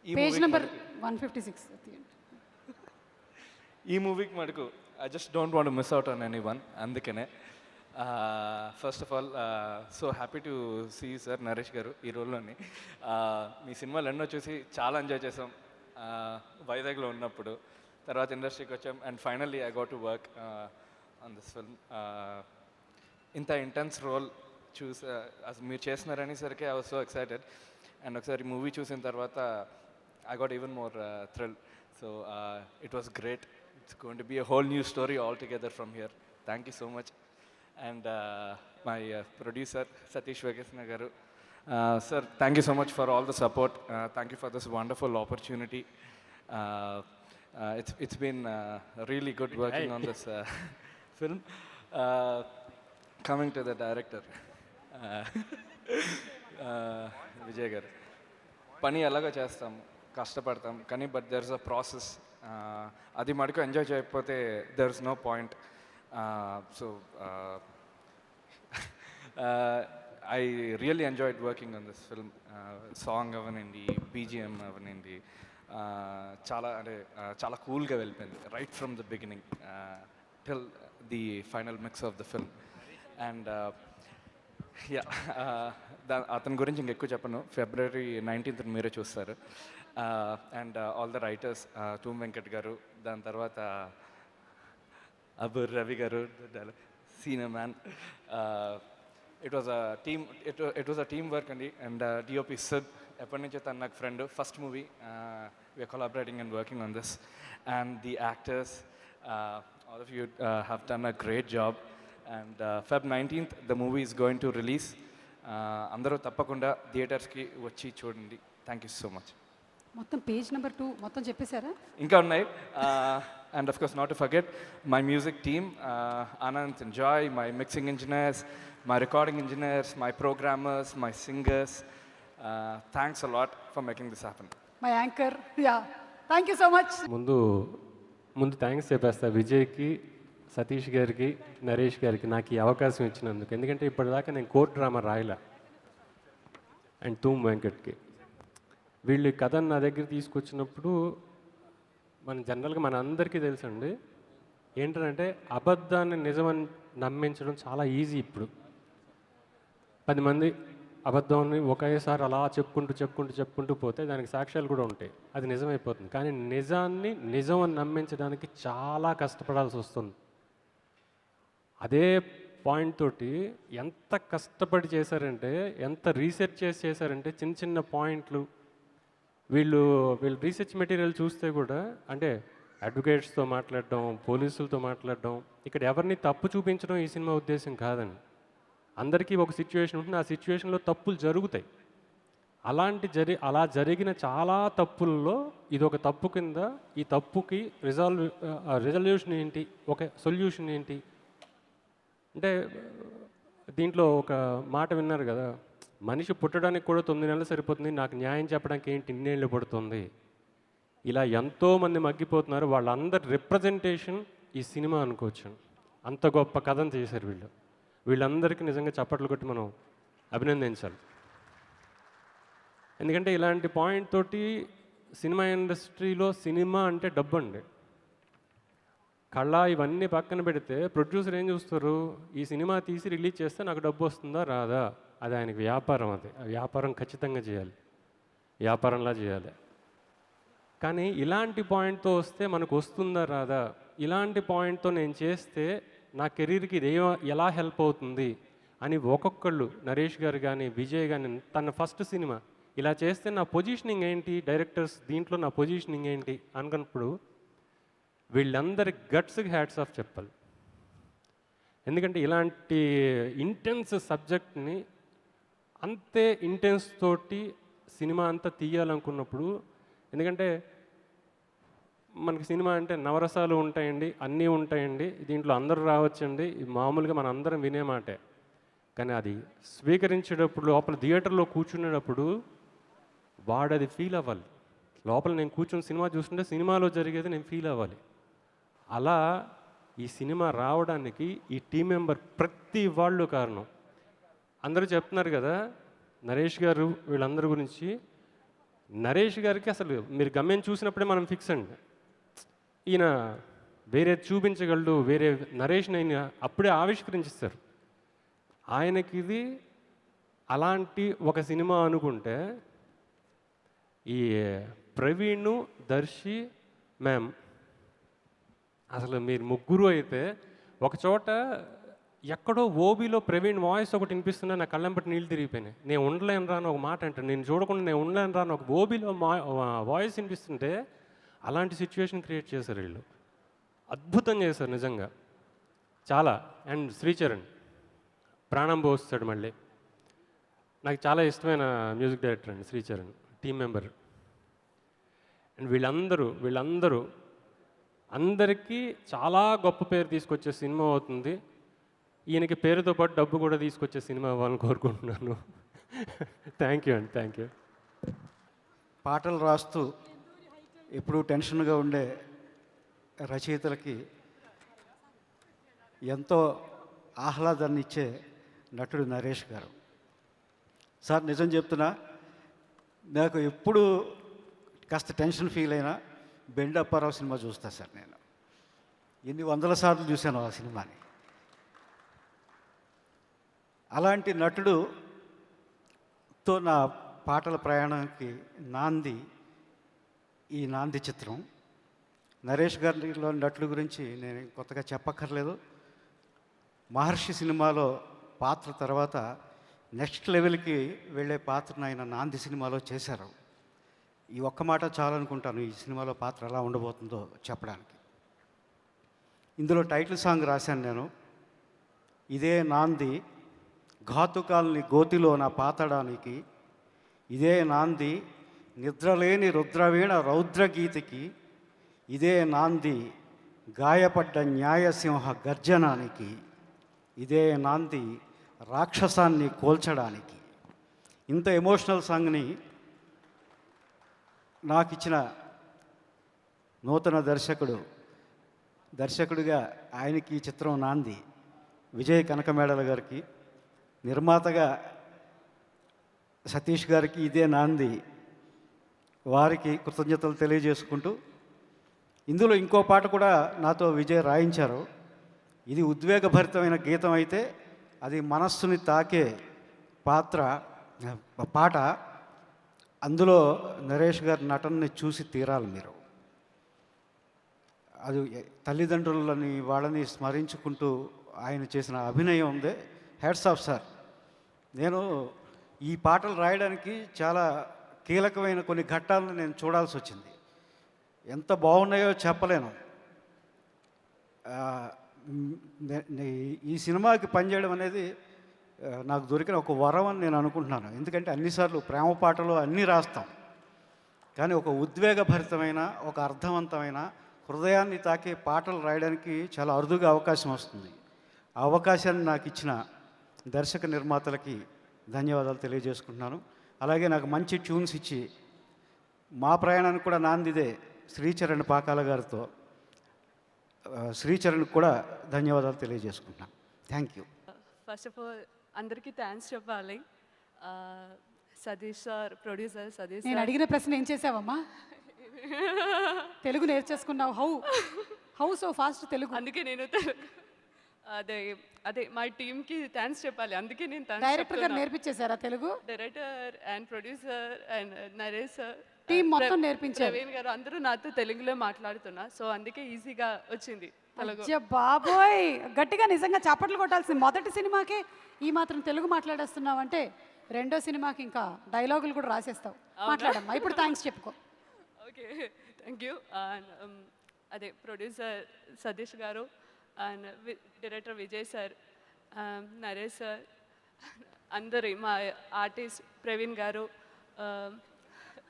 Page number 156. ఈ మూవీకి మటుకు I just don't want miss out on anyone. అందుకనే first of all so happy to see sir Naresh garu ఈ రోల్లోని. మీ సినిమాలు ఎన్నో చూసి చాలా ఎంజాయ్ చేసాం వైజాగ్లో ఉన్నప్పుడు. తర్వాత ఇండస్ట్రీకి వచ్చాం and finally I got to work on this film. ఇంత ఇంటెన్స్ రోల్ అసలు మీరు చేస్తున్నారని సరికి I was so excited. And ఒకసారి మూవీ చూసిన తర్వాత I got even more thrill. So it was great. It's going to be a whole new story all together from here. Thank you so much. And my producer Satish Vegasna garu, sir, thank you so much for all the support. Thank you for this wonderful opportunity. It's been really good working on this film. Coming to the director, Vijay garu, pani alaga chestam, kashtapadtam kani, but there's a process. Adi madku enjoy cheyapothe there's no point. So I really enjoyed working on this film. Song avanindi, BGM avanindi, చాలా కూల్గా వెళ్ళిపోయింది right from the beginning till the final mix of the film. And yeah, అతని గురించి ఇంకెక్కువ చెప్పను. February 19th మీరే చూస్తారు. And all the writers, tomb Venkat గారు, దాని తర్వాత Abur Ravi garu, senior man. It was a team. It was a teamwork and DOP Sid, eppadi nunchi tanu nak friend. First movie, we are collaborating and working on this. And the actors, all of you have done a great job. And Feb 19th, the movie is going to release. Andaru tappakunda theaters ki vachi chudandi. Thank you so much. మొత్తం page number 2 మొత్తం చెప్పేశారా? ఇంకా ఉన్నాయి. And of course, not to forget my music team, Anand and Joy, my mixing engineers, my recording engineers, my programmers, my singers. Thanks a lot for making this happen. My anchor, yeah, thank you so much. ముందు thanks చెప్పేస్తా విజయ్కి, సతీష్ గారికి, నరేష్ గారికి నాకు ఈ అవకాశం ఇచ్చినందుకు. ఎందుకంటే ఇప్పటిదాకా నేను కోర్ట్ డ్రామా రాయలే. అండ్ తూమ్ వెంకట్కి, వీళ్ళు ఈ కథను నా దగ్గర తీసుకొచ్చినప్పుడు జనరల్గా మన అందరికీ తెలుసండి ఏంటంటే అబద్ధాన్ని నిజమని నమ్మించడం చాలా ఈజీ. ఇప్పుడు 10 మంది అబద్ధాన్ని ఒకేసారి అలా చెప్పుకుంటూ పోతే దానికి సాక్ష్యాలు కూడా ఉంటాయి, అది నిజమైపోతుంది. కానీ నిజాన్ని నిజం అని నమ్మించడానికి చాలా కష్టపడాల్సి వస్తుంది. అదే పాయింట్ తోటి ఎంత కష్టపడి చేశారంటే, ఎంత రీసెర్చ్ చేశారంటే, చిన్న పాయింట్లు వీళ్ళు రీసెర్చ్ మెటీరియల్ చూస్తే కూడా, అంటే అడ్వకేట్స్తో మాట్లాడడం, పోలీసులతో మాట్లాడడం, ఇక్కడ ఎవరిని తప్పు చూపించడం ఈ సినిమా ఉద్దేశం కాదండి. అందరికీ ఒక సిచ్యువేషన్ ఉంటుంది, ఆ సిచ్యువేషన్లో తప్పులు జరుగుతాయి. అలా జరిగిన చాలా తప్పుల్లో ఇది ఒక తప్పు కింద, ఈ తప్పుకి రిజల్యూషన్ ఏంటి, ఒక సొల్యూషన్ ఏంటి అంటే, దీంట్లో ఒక మాట విన్నారు కదా, మనిషి పుట్టడానికి కూడా 9 నెలలు సరిపోతుంది, నాకు న్యాయం చెప్పడానికి ఏంటి ఇన్నేళ్ళు పడుతుంది. ఇలా ఎంతోమంది మగ్గిపోతున్నారు, వాళ్ళందరి రిప్రజెంటేషన్ ఈ సినిమా అనుకోవచ్చు. అంత గొప్ప కథను చేశారు వీళ్ళందరికీ నిజంగా చప్పట్లు కొట్టి మనం అభినందించాలి. ఎందుకంటే ఇలాంటి పాయింట్ తోటి సినిమా ఇండస్ట్రీలో సినిమా అంటే డబ్బు అండి. కళ ఇవన్నీ పక్కన పెడితే ప్రొడ్యూసర్ ఏం చూస్తారు, ఈ సినిమా తీసి రిలీజ్ చేస్తే నాకు డబ్బు వస్తుందా రాదా, అది ఆయనకి వ్యాపారం. అది ఆ వ్యాపారం ఖచ్చితంగా చేయాలి, వ్యాపారంలా చేయాలి. కానీ ఇలాంటి పాయింట్తో వస్తే మనకు వస్తుందా రాదా, ఇలాంటి పాయింట్తో నేను చేస్తే నా కెరీర్కి ఇది ఎలా హెల్ప్ అవుతుంది అని ఒక్కొక్కళ్ళు, నరేష్ గారు కానీ విజయ్ కానీ, తన ఫస్ట్ సినిమా ఇలా చేస్తే నా పొజిషనింగ్ ఏంటి, డైరెక్టర్స్ దీంట్లో నా పొజిషనింగ్ ఏంటి అనుకున్నప్పుడు వీళ్ళందరి గట్స్కి హ్యాట్స్ ఆఫ్ చెప్పాలి. ఎందుకంటే ఇలాంటి ఇంటెన్స్ సబ్జెక్ట్ని అంతే ఇంటెన్స్ తోటి సినిమా అంతా తీయాలనుకున్నప్పుడు, ఎందుకంటే మనకి సినిమా అంటే నవరసాలు ఉంటాయండి, అన్నీ ఉంటాయండి, దీంట్లో అందరూ రావచ్చండి, మామూలుగా మన అందరం వినే మాటే. కానీ అది స్వీకరించేటప్పుడు, లోపల థియేటర్లో కూర్చునేటప్పుడు వాడు అది ఫీల్ అవ్వాలి. లోపల నేను కూర్చొని సినిమా చూస్తుంటే సినిమాలో జరిగేది నేను ఫీల్ అవ్వాలి. అలా ఈ సినిమా రావడానికి ఈ టీం మెంబర్ ప్రతి వాళ్ళు కారణం. అందరూ చెప్తున్నారు కదా నరేష్ గారు వీళ్ళందరి గురించి. నరేష్ గారికి అసలు మీరు గమ్యం చూసినప్పుడే మనం ఫిక్స్ అండి, ఈయన వేరే చూపించగలడు, వేరే నరేష్ని ఆయన అప్పుడే ఆవిష్కరించేస్తారు. ఆయనకి ఇది అలాంటి ఒక సినిమా అనుకుంటే ఈ ప్రవీణ్, దర్శి, మ్యామ్ అసలు మీరు ముగ్గురు అయితే ఒక చోట ఎక్కడో ఓబీలో ప్రవీణ్ వాయిస్ ఒకటి వినిపిస్తున్నా నా కళ్ళంపటి నీళ్ళు తిరిగిపోయినాయి. నేను ఉండలేను రా అని ఒక మాట అంటాను, నేను చూడకుండా నేను ఉండలేను రా అని ఒక ఓబీలో వాయిస్ వినిపిస్తుంటే అలాంటి సిచ్యువేషన్ క్రియేట్ చేశారు వీళ్ళు. అద్భుతం చేశారు నిజంగా చాలా. అండ్ శ్రీచరణ్ ప్రాణం పోస్తాడు మళ్ళీ. నాకు చాలా ఇష్టమైన మ్యూజిక్ డైరెక్టర్ అండి శ్రీచరణ్, టీం మెంబర్. అండ్ వీళ్ళందరూ అందరికీ చాలా గొప్ప పేరు తీసుకొచ్చే సినిమా అవుతుంది. ఈయనకి పేరుతో పాటు డబ్బు కూడా తీసుకొచ్చే సినిమా అవ్వాలని కోరుకుంటున్నాను. థ్యాంక్ యూ అండి, థ్యాంక్ యూ. పాటలు రాస్తూ ఎప్పుడూ టెన్షన్గా ఉండే రచయితలకి ఎంతో ఆహ్లాదాన్ని ఇచ్చే నటుడు నరేష్ గారు. సార్ నిజం చెప్తున్నా, నాకు ఎప్పుడు కాస్త టెన్షన్ ఫీల్ అయినా బెండ్ అప్పారావు సినిమా చూస్తా సార్. నేను ఎన్ని వందల సార్లు చూశాను ఆ సినిమాని. అలాంటి నటుడుతో నా పాటల ప్రయాణానికి నాంది ఈ నాంది చిత్రం. నరేష్ గారిలో నటుల గురించి నేను కొత్తగా చెప్పక్కర్లేదు. మహర్షి సినిమాలో పాత్ర తర్వాత నెక్స్ట్ లెవెల్కి వెళ్ళే పాత్రను ఆయన నాంది సినిమాలో చేశారు. ఈ ఒక్క మాట చాలనుకుంటాను ఈ సినిమాలో పాత్ర ఎలా ఉండబోతుందో చెప్పడానికి. ఇందులో టైటిల్ సాంగ్ రాశాను నేను. ఇదే నాంది ఘాతుకాల్ని గోతిలో నా పాతడానికి, ఇదే నాంది నిద్రలేని రుద్రవీణ రౌద్రగీతికి, ఇదే నాంది గాయపడ్డ న్యాయసింహ గర్జనానికి, ఇదే నాంది రాక్షసాన్ని కోల్చడానికి. ఇంత ఎమోషనల్ సాంగ్ని నాకు ఇచ్చిన నూతన దర్శకుడిగా ఆయనకి ఈ చిత్రం నాంది విజయ్ కనకమేడల గారికి, నిర్మాతగా సతీష్ గారికి ఇదే నాంది, వారికి కృతజ్ఞతలు తెలియజేసుకుంటూ, ఇందులో ఇంకో పాట కూడా నాతో విజయ్ రాయించారు. ఇది ఉద్వేగభరితమైన గీతం అయితే అది మనస్సుని తాకే పాట. అందులో నరేష్ గారి నటనని చూసి తీరాలి మీరు. అది తల్లిదండ్రులని వాళ్ళని స్మరించుకుంటూ ఆయన చేసిన అభినయం ఉంది. Hats off sir. నేను ఈ పాటలు రాయడానికి చాలా కీలకమైన కొన్ని ఘట్టాలను నేను చూడాల్సి వచ్చింది. ఎంత బాగున్నాయో చెప్పలేను. ఈ సినిమాకి పనిచేయడం అనేది నాకు దొరికిన ఒక వరం అని నేను అనుకుంటున్నాను. ఎందుకంటే అన్నిసార్లు ప్రేమ పాటలు అన్నీ రాస్తాం, కానీ ఒక ఉద్వేగభరితమైన, ఒక అర్థవంతమైన, హృదయాన్ని తాకే పాటలు రాయడానికి చాలా అరుదుగా అవకాశం వస్తుంది. ఆ అవకాశాన్ని నాకు ఇచ్చిన దర్శక నిర్మాతలకి ధన్యవాదాలు తెలియజేసుకుంటున్నాను. అలాగే నాకు మంచి ట్యూన్స్ ఇచ్చి మా ప్రయాణానికి కూడా నాందిదే శ్రీచరణ్ పాకాల గారితో, శ్రీచరణ్ కూడా ధన్యవాదాలు తెలియజేసుకుంటున్నాను. Thank you. First of all అందరికీ థ్యాంక్స్ చెప్పాలి. Satish sir, producer Satish. నేను అడిగిన ప్రశ్న ఏం చేసావమ్మా? తెలుగు నేర్చేసుకున్నావు. How so fast Telugu? అందుకే నేను అదే మా టీమ్కి థ్యాంక్స్ చెప్పాలి. అందుకే నేను డైరెక్టర్ గారు నేర్పించేశారా Telugu? Director and producer and Naresh sir, team మొత్తం నేర్పించారు. ప్రవీణ్ గారు అందరూ నాతో తెలుగులో మాట్లాడుతున్నా, సో అందుకే ఈజీగా వచ్చింది తెలుగు. బాబోయ్, గట్టిగా నిజంగా చప్పట్లు కొట్టాల్సింది. మొదటి సినిమాకి ఈ మాత్రం తెలుగు మాట్లాడేస్తున్నావు అంటే రెండో సినిమాకి ఇంకా డైలాగులు కూడా రాసేస్తావు. మాట్లాడమ్మా ఇప్పుడు. థ్యాంక్స్ చెప్పుకో. Okay, thank you. అదే ప్రొడ్యూసర్ సతీష్ గారు and director Vijay sir, Naresh sir, అందరి మా ఆర్టిస్ట్ ప్రవీణ్ గారు,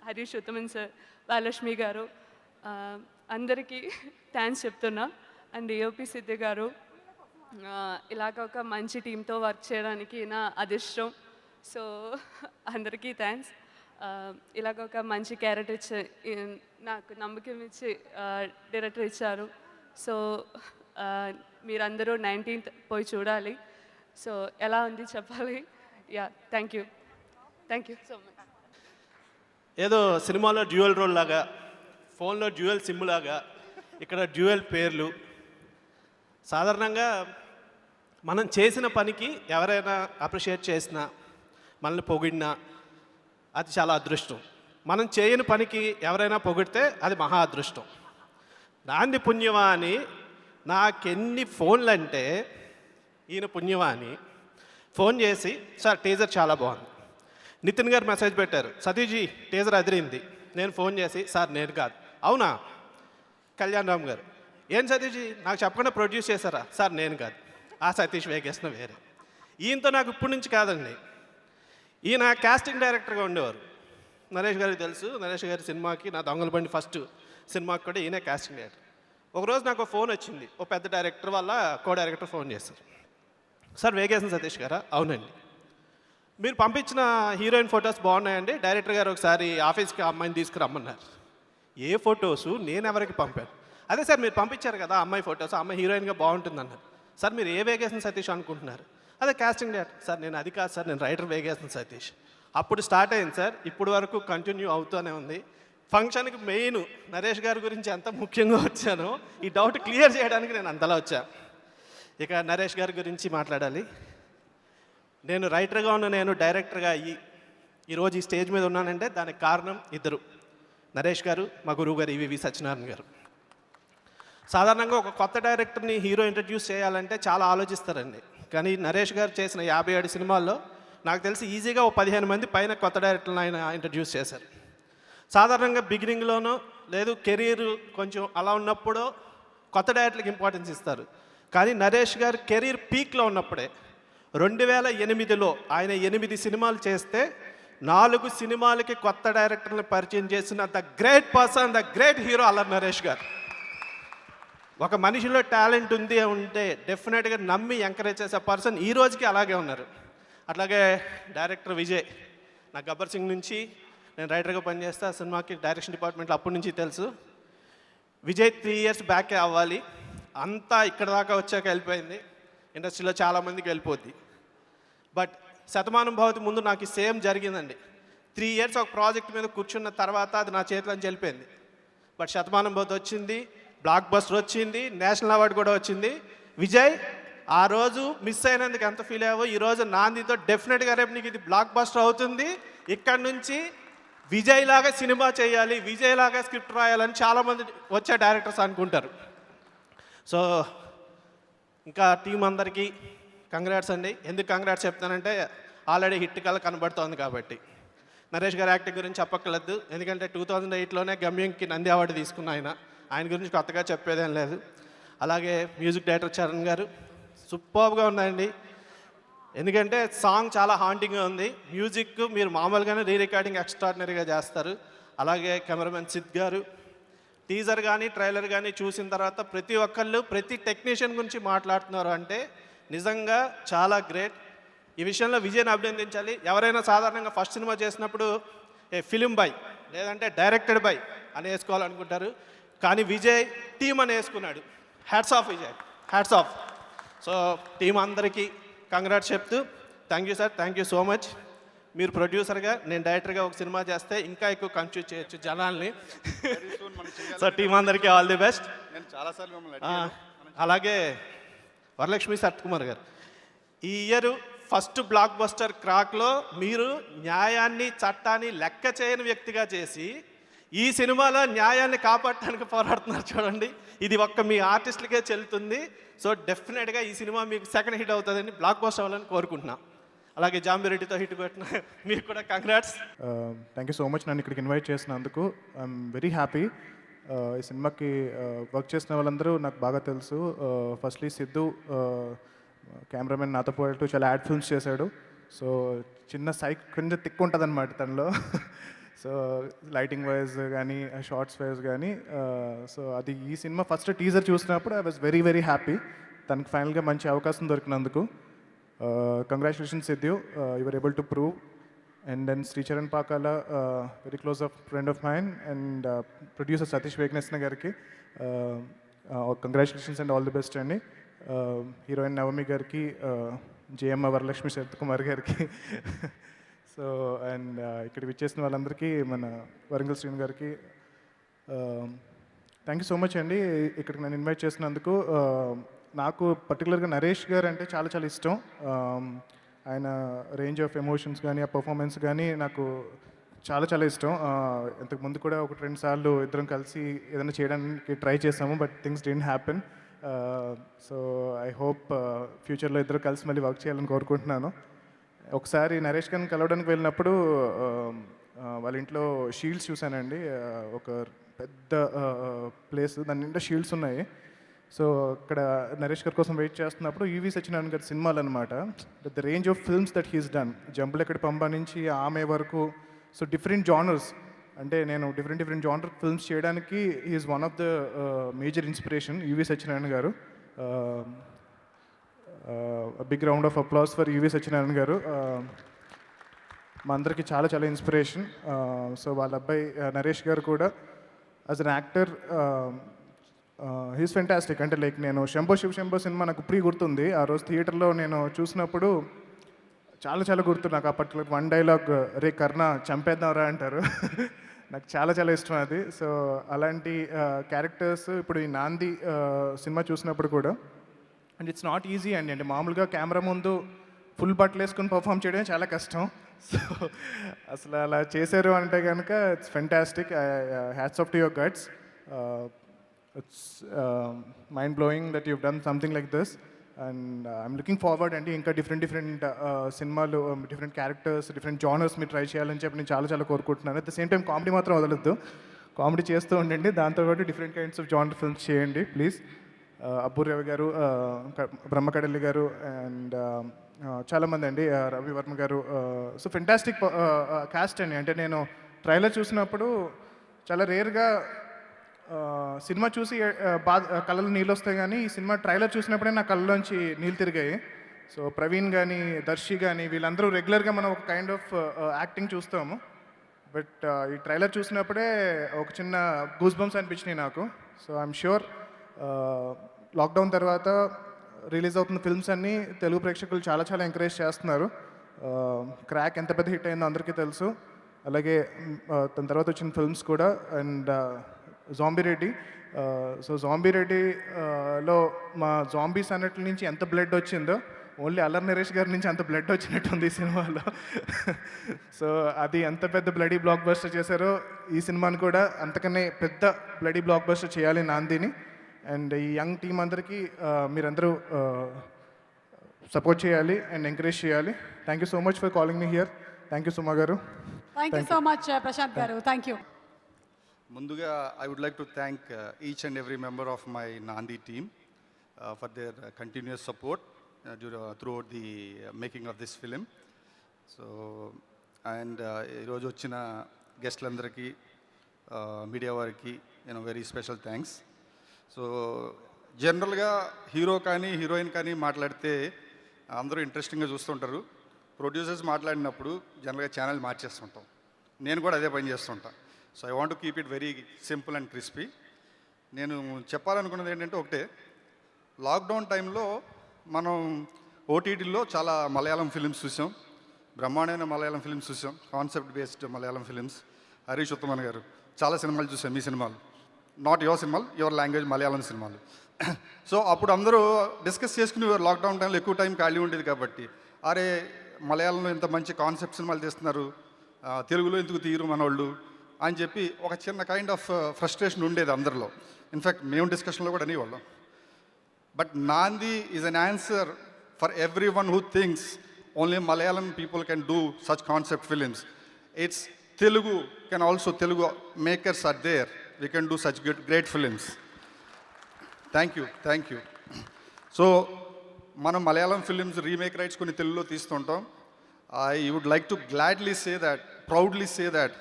హరీష్ ఉత్తమన్ సార్, బాలలక్ష్మి గారు, అందరికీ థ్యాంక్స్ చెప్తున్నా. అండ్ డిఓపి సిద్ధి గారు, ఇలాగ ఒక మంచి టీంతో వర్క్ చేయడానికి నా అదృష్టం. సో అందరికీ థ్యాంక్స్. ఇలాగ ఒక మంచి క్యారెక్టర్ ఇచ్చి నాకు నమ్మకం ఇచ్చి డైరెక్టర్ ఇచ్చారు. సో మీరందరూ 19th పోయి చూడాలి. సో ఎలా ఉంది చెప్పాలి. Yeah, thank you so much. ఏదో సినిమాలో డ్యూయల్ రోల్ లాగా, ఫోన్లో డ్యూయల్ సిమ్ లాగా ఇక్కడ డ్యూయల్ పేర్లు. సాధారణంగా మనం చేసిన పనికి ఎవరైనా అప్రిషియేట్ చేసినా మనల్ని పొగిడినా అది చాలా అదృష్టం. మనం చేయని పనికి ఎవరైనా పొగిడితే అది మహా అదృష్టం. దాన్ని పుణ్యమా అని నాకెన్ని ఫోన్లు అంటే ఈయన పుణ్యమా అని ఫోన్ చేసి, సార్ టీజర్ చాలా బాగుంది. నితిన్ గారు మెసేజ్ పెట్టారు, సతీజీ టీజర్ అదిరింది. నేను ఫోన్ చేసి, సార్ నేను కాదు. అవునా? కళ్యాణ్ రామ్ గారు, ఏం సతీజీ నాకు చెప్పకుండా ప్రొడ్యూస్ చేశారా? సార్ నేను కాదు, ఆ సతీష్ వేగేసిన వేరే. ఈయనతో నాకు ఇప్పటి నుంచి కాదండి, ఈయన కాస్టింగ్ డైరెక్టర్గా ఉండేవారు. నరేష్ గారికి తెలుసు, నరేష్ గారి సినిమాకి నా దొంగల బండి ఫస్ట్ సినిమాకి కూడా ఈయనే కాస్టింగ్ డైరెక్టర్. ఒకరోజు నాకు ఫోన్ వచ్చింది, ఓ పెద్ద డైరెక్టర్ వల్ల కో డైరెక్టర్ ఫోన్ చేశారు. సార్ వేగేసిన సతీష్ గారా? అవునండి. మీరు పంపించిన హీరోయిన్ ఫొటోస్ బాగున్నాయండి, డైరెక్టర్ గారు ఒకసారి ఆఫీస్కి అమ్మాయిని తీసుకురమ్మన్నారు. ఏ ఫొటోసు నేను ఎవరికి పంపాను? అదే సార్ మీరు పంపించారు కదా అమ్మాయి ఫొటోస్, అమ్మాయి హీరోయిన్గా బాగుంటుంది అన్నారు. సార్ మీరు ఏ వేగేసిన సతీష్ అనుకుంటున్నారు? అదే కాస్టింగ్ డైరెక్టర్. సార్ నేను అది కాదు సార్, నేను రైటర్ వేగేసిన సతీష్. అప్పుడు స్టార్ట్ అయింది సార్, ఇప్పుడు వరకు కంటిన్యూ అవుతూనే ఉంది. ఫంక్షన్కి మెయిన్ నరేష్ గారి గురించి ఎంత ముఖ్యంగా వచ్చానో ఈ డౌట్ క్లియర్ చేయడానికి నేను అంతలా వచ్చాను. ఇక నరేష్ గారి గురించి మాట్లాడాలి. నేను రైటర్గా ఉన్న నేను డైరెక్టర్గా అయ్యి ఈరోజు ఈ స్టేజ్ మీద ఉన్నానంటే దానికి కారణం ఇద్దరు, నరేష్ గారు, మా గురువు గారు ఈవీవి సత్యనారాయణ గారు. సాధారణంగా ఒక కొత్త డైరెక్టర్ని హీరో ఇంట్రడ్యూస్ చేయాలంటే చాలా ఆలోచిస్తారండి. కానీ నరేష్ గారు చేసిన 57 సినిమాల్లో నాకు తెలిసి ఈజీగా ఓ 15 మంది పైన కొత్త డైరెక్టర్లను ఆయన ఇంట్రడ్యూస్ చేశారు. సాధారణంగా బిగినింగ్లోనో లేదు కెరీర్ కొంచెం అలా ఉన్నప్పుడు కొత్త డైరెక్టర్లకు ఇంపార్టెన్స్ ఇస్తారు. కానీ నరేష్ గారు కెరీర్ పీక్లో ఉన్నప్పుడే 2008లో ఆయన 8 సినిమాలు చేస్తే 4 సినిమాలకి కొత్త డైరెక్టర్ని పరిచయం చేసిన the great person, the great hero Allari Naresh గారు. ఒక మనిషిలో టాలెంట్ ఉంది ఉంటే డెఫినెట్గా నమ్మి ఎంకరేజ్ చేసే పర్సన్ ఈ రోజుకి అలాగే ఉన్నారు. అట్లాగే డైరెక్టర్ విజయ్, నాకు గబ్బర్ సింగ్ నుంచి నేను రైటర్గా పనిచేస్తా, సినిమాకి డైరెక్షన్ డిపార్ట్మెంట్లో అప్పటి నుంచి తెలుసు. విజయ్ 3 ఇయర్స్ బ్యాకే అవ్వాలి, అంతా ఇక్కడ దాకా వచ్చాక వెళ్ళిపోయింది. ఇండస్ట్రీలో చాలామందికి వెళ్ళిపోద్ది. బట్ శతమానం భవతి ముందు నాకు సేమ్ జరిగిందండి. 3 ఇయర్స్ ఒక ప్రాజెక్ట్ మీద కూర్చున్న తర్వాత అది నా చేతిలోంచి వెళ్ళిపోయింది. బట్ శతమానం భవతి వచ్చింది, బ్లాక్ బస్టర్ వచ్చింది, నేషనల్ అవార్డు కూడా వచ్చింది. విజయ్ ఆ రోజు మిస్ అయినందుకు ఎంత ఫీల్ అయ్యావో ఈరోజు నాందితో డెఫినెట్గా రేపు నీకు ఇది బ్లాక్ బస్టర్ అవుతుంది, ఇక్కడ నుంచి విజయ్ లాగా సినిమా చేయాలి, విజయ్ లాగా స్క్రిప్ట్ రాయాలని చాలామంది వచ్చే డైరెక్టర్స్ అనుకుంటారు. సో ఇంకా టీం అందరికీ కంగ్రాట్స్ అండి. ఎందుకు కంగ్రాట్స్ చెప్తానంటే ఆల్రెడీ హిట్ కల కనబడుతోంది కాబట్టి. నరేష్ గారి యాక్టింగ్ గురించి చెప్పక్కర్లేదు, ఎందుకంటే 2008లోనే గమ్యంకి నంది అవార్డు తీసుకున్న ఆయన గురించి కొత్తగా చెప్పేదేం లేదు. అలాగే మ్యూజిక్ డైరెక్టర్ చరణ్ గారు సూపర్గా ఉన్నాయండి, ఎందుకంటే సాంగ్ చాలా హాంటింగ్గా ఉంది. మ్యూజిక్ మీరు మామూలుగానే రీ రికార్డింగ్ ఎక్స్ట్రాడినరీగా చేస్తారు. అలాగే కెమెరామెన్ సిద్ గారు టీజర్ కానీ ట్రైలర్ కానీ చూసిన తర్వాత ప్రతి ఒక్కళ్ళు ప్రతి టెక్నీషియన్ గురించి మాట్లాడుతున్నారు అంటే నిజంగా చాలా గ్రేట్. ఈ విషయంలో విజయ్ని అభినందించాలి. ఎవరైనా సాధారణంగా ఫస్ట్ సినిమా చేసినప్పుడు ఫిలిం బై లేదంటే డైరెక్టెడ్ బై అని వేసుకోవాలనుకుంటారు, కానీ విజయ్ టీమ్ అని వేసుకున్నాడు. Hats off Vijay, hats off. So team అందరికీ కంగ్రాట్స్ చెప్తూ thank you sir, thank you so much. మీరు ప్రొడ్యూసర్గా నేను డైరెక్టర్గా ఒక సినిమా చేస్తే ఇంకా ఎక్కువ కన్ఫ్యూజ్ చేయొచ్చు జనాల్ని. సో టీం అందరికీ ఆల్ ది బెస్ట్. అలాగే వరలక్ష్మి సత్కుమార్ గారు, ఈ ఇయర్ ఫస్ట్ బ్లాక్ బస్టర్ క్రాక్లో మీరు న్యాయాన్ని చట్టాన్ని లెక్క చేయని వ్యక్తిగా చేసి ఈ సినిమాలో న్యాయాన్ని కాపాడటానికి పోరాడుతున్నారు చూడండి. ఇది ఒక్క మీ ఆర్టిస్టులకే చెల్లుతుంది. సో డెఫినెట్గా ఈ సినిమా మీకు సెకండ్ హిట్ అవుతుందని, బ్లాక్ బస్టర్ అవ్వాలని కోరుకుంటున్నాం. అలాగే జాంబిరెడ్డితో హిట్ కొట్టిన మీకు కూడా congrats. Thank you so much నన్ను ఇక్కడికి ఇన్వైట్ చేసినందుకు. I'm very happy. ఈ సినిమాకి వర్క్ చేసిన వాళ్ళందరూ నాకు బాగా తెలుసు. ఫస్ట్లీ సిద్ధు కెమెరామెన్ నాతో పాటు చాలా యాడ్ ఫిల్మ్స్ చేశాడు. సో చిన్న కొంచెం తిక్కు ఉంటుంది అనమాట తనలో. సో లైటింగ్ వైజ్ కానీ షార్ట్స్ వైజ్ కానీ. సో అది ఈ సినిమా ఫస్ట్ టీజర్ చూసినప్పుడు I was very very happy. తనకి ఫైనల్గా మంచి అవకాశం దొరికినందుకు. Congratulations Siddhu, you were able to prove. And then Sricharan Pakala, very close of friend of mine, and producer Satish Vegesna గారికి congratulations and all the best అండి. హీరోయిన్ నవమి గారికి, జేఎమ్మ వరలక్ష్మి శరత్కుమార్ గారికి, సో అండ్ ఇక్కడ విచ్చేసిన వాళ్ళందరికీ, మన వరంగల్ శ్రీను గారికి థ్యాంక్ యూ సో మచ్ అండి ఇక్కడికి నన్ను ఇన్వైట్ చేసినందుకు. నాకు పర్టికులర్గా నరేష్ గారు అంటే చాలా చాలా ఇష్టం. ఆయన రేంజ్ ఆఫ్ ఎమోషన్స్ కానీ ఆ పర్ఫార్మెన్స్ కానీ నాకు చాలా చాలా ఇష్టం. ఇంతకు ముందు కూడా 1-2 సార్లు ఇద్దరం కలిసి ఏదైనా చేయడానికి ట్రై చేసాము, but things didn't happen. So I hope ఫ్యూచర్లో ఇద్దరు కలిసి మళ్ళీ వర్క్ చేయాలని కోరుకుంటున్నాను. ఒకసారి నరేష్ గారిని కలవడానికి వెళ్ళినప్పుడు వాళ్ళ ఇంట్లో షీల్డ్స్ చూశానండి. ఒక పెద్ద ప్లేస్, దాని నిండా షీల్డ్స్ ఉన్నాయి. సో అక్కడ నరేష్ గారి కోసం వెయిట్ చేస్తున్నప్పుడు ఈవి సత్యనారాయణ గారి సినిమాలు అనమాట. The range of films that he's done, Jambalakidi Pamba నుంచి ఆమె వరకు, సో డిఫరెంట్ జానర్స్, అంటే నేను డిఫరెంట్ జానర్ ఫిల్మ్స్ చేయడానికి he's one of the major inspiration EV Satyanarayana garu. Big round of applause for EV Satyanarayana garu. మా అందరికీ చాలా చాలా ఇన్స్పిరేషన్. సో వాళ్ళ అబ్బాయి నరేష్ గారు కూడా as an actor he's fantastic. అంటే లైక్ నేను శంభో శివ శంభో సినిమా నాకు ప్రీ గుర్తుంది. ఆ రోజు థియేటర్లో నేను చూసినప్పుడు చాలా చాలా గుర్తు నాకు. ఆ పర్టికులర్ వన్ డైలాగ్, రే కర్ణ చంపేద్దాంరా అంటారు. నాకు చాలా చాలా ఇష్టం అది. సో అలాంటి క్యారెక్టర్స్ ఇప్పుడు ఈ నాంది సినిమా చూసినప్పుడు కూడా, అండ్ ఇట్స్ నాట్ ఈజీ అండి. అంటే మామూలుగా కెమెరా ముందు ఫుల్ బట్టలు వేసుకొని పర్ఫామ్ చేయడం చాలా కష్టం. సో అసలు అలా చేశారు అంటే కనుక it's fantastic. Hats off to your guts. It's mind blowing that you've done something like this. And I'm looking forward అండి, ఇంకా డిఫరెంట్ సినిమాలు, డిఫరెంట్ క్యారెక్టర్స్, డిఫరెంట్ జానర్స్ మీరు ట్రై చేయాలని చెప్పి నేను చాలా చాలా కోరుకుంటున్నాను. At the same time comedy మాత్రం వదలొద్దు, కామెడీ చేస్తూ ఉండండి. దాంతోపాటు different kinds of genre films చేయండి ప్లీజ్. అబ్బూర్ రవి గారు, బ్రహ్మకడల్లి గారు, అండ్ చాలామంది అండి, రవి వర్మ గారు. సో ఫెంటాస్టిక్ కాస్ట్ అండి. అంటే నేను ట్రైలర్ చూసినప్పుడు చాలా రేర్గా సినిమా చూసి కళ్ళలో నీళ్ళు వస్తాయి, కానీ ఈ సినిమా ట్రైలర్ చూసినప్పుడే నా కళ్ళలోంచి నీళ్ళు తిరిగాయి. సో ప్రవీణ్ కానీ, దర్శి కానీ, వీళ్ళందరూ రెగ్యులర్గా మనం ఒక కైండ్ ఆఫ్ యాక్టింగ్ చూస్తాము, బట్ ఈ ట్రైలర్ చూసినప్పుడే ఒక చిన్న గూస్ బంప్స్ అనిపించినాయి నాకు. సో ఐఎమ్ ష్యూర్ లాక్డౌన్ తర్వాత రిలీజ్ అవుతున్న ఫిల్మ్స్ అన్నీ తెలుగు ప్రేక్షకులు చాలా చాలా ఎంకరేజ్ చేస్తున్నారు. క్రాక్ ఎంత పెద్ద హిట్ అయిందో అందరికీ తెలుసు. అలాగే దాని తర్వాత వచ్చిన ఫిల్మ్స్ కూడా. And Zombie Reddy, so Zombie రెడ్డిలో మా జాంబీస్ అన్నట్ల నుంచి ఎంత బ్లడ్ వచ్చిందో, ఓన్లీ అల్లరి నరేష్ గారి నుంచి అంత బ్లడ్ వచ్చినట్టుంది ఈ సినిమాలో. సో అది ఎంత పెద్ద బ్లడీ బ్లాక్ బస్టర్ చేశారో, ఈ సినిమాని కూడా అంతకన్నా పెద్ద బ్లడీ బ్లాక్ బస్టర్ చేయాలి నాందిని. అండ్ ఈ యంగ్ టీం అందరికీ మీరందరూ సపోర్ట్ చేయాలి అండ్ ఎంకరేజ్ చేయాలి. Thank you so much for calling me here. Thank you Suma garu. Thank you so much Prashanth garu. Thank you. ముందుగా I would like to thank each and every member of my Naandhi team for their continuous support throughout the making of this film. So and ఈరోజు వచ్చిన గెస్ట్లందరికీ, media వారికి very special thanks. So జనరల్గా hero కానీ heroine కానీ మాట్లాడితే అందరూ ఇంట్రెస్టింగ్గా చూస్తుంటారు. ప్రొడ్యూసర్స్ మాట్లాడినప్పుడు జనరల్గా ఛానల్ మార్చేస్తుంటాం. నేను కూడా అదే పని చేస్తుంటాను. So I want to keep it very simple and crispy. నేను చెప్పాలనుకున్నది ఏంటంటే ఒకటే, లాక్డౌన్ టైంలో మనం ఓటీటీలో చాలా మలయాళం ఫిలిమ్స్ చూసాం, బ్రహ్మాండమైన మలయాళం ఫిలిమ్స్ చూసాం, concept based Malayalam films. Harish Uthaman గారు చాలా సినిమాలు చూసాం. మీ సినిమాలు, నాట్ యువర్ సినిమాలు, యువర్ లాంగ్వేజ్ మలయాళం సినిమాలు. సో అప్పుడు అందరూ డిస్కస్ చేసుకుని లాక్డౌన్ టైంలో ఎక్కువ టైం ఖాళీ ఉండేది కాబట్టి, అరే మలయాళంలో ఇంత మంచి కాన్సెప్ట్ సినిమాలు తీస్తున్నారు, తెలుగులో ఎందుకు తీయరు మనోళ్ళు అని చెప్పి ఒక చిన్న కైండ్ ఆఫ్ ఫ్రస్ట్రేషన్ ఉండేది అందరిలో. ఇన్ఫ్యాక్ట్ మేము డిస్కషన్లో కూడా అనేవాళ్ళం. But Naandhi is an answer for everyone who thinks only Malayalam people can do such concept films. It's Telugu can also, Telugu makers are there, we can do such great films. Thank you. So మనం Malayalam films remake rights కొన్ని తెలుగులో తీస్తుంటాం. I would like to gladly say that, proudly say that,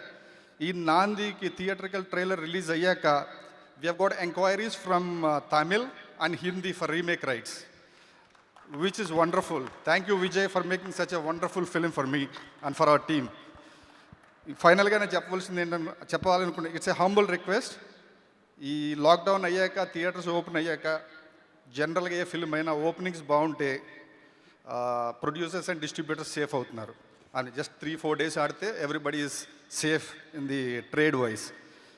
ఈ నాందికి theatrical trailer release అయ్యాక we have got enquiries from Tamil and Hindi for remake rights, which is wonderful. Thank you Vijay for making such a wonderful film for me and for our team. ఫైనల్గా నేను చెప్పాలనుకుంటే it's a humble request. ఈ lockdown అయ్యాక, theatres open అయ్యాక, జనరల్గా a film అయినా openings బాగుంటే producers and distributors safe అవుతున్నారు. అని జస్ట్ 3-4 days ఆడితే everybody is safe in the trade wise.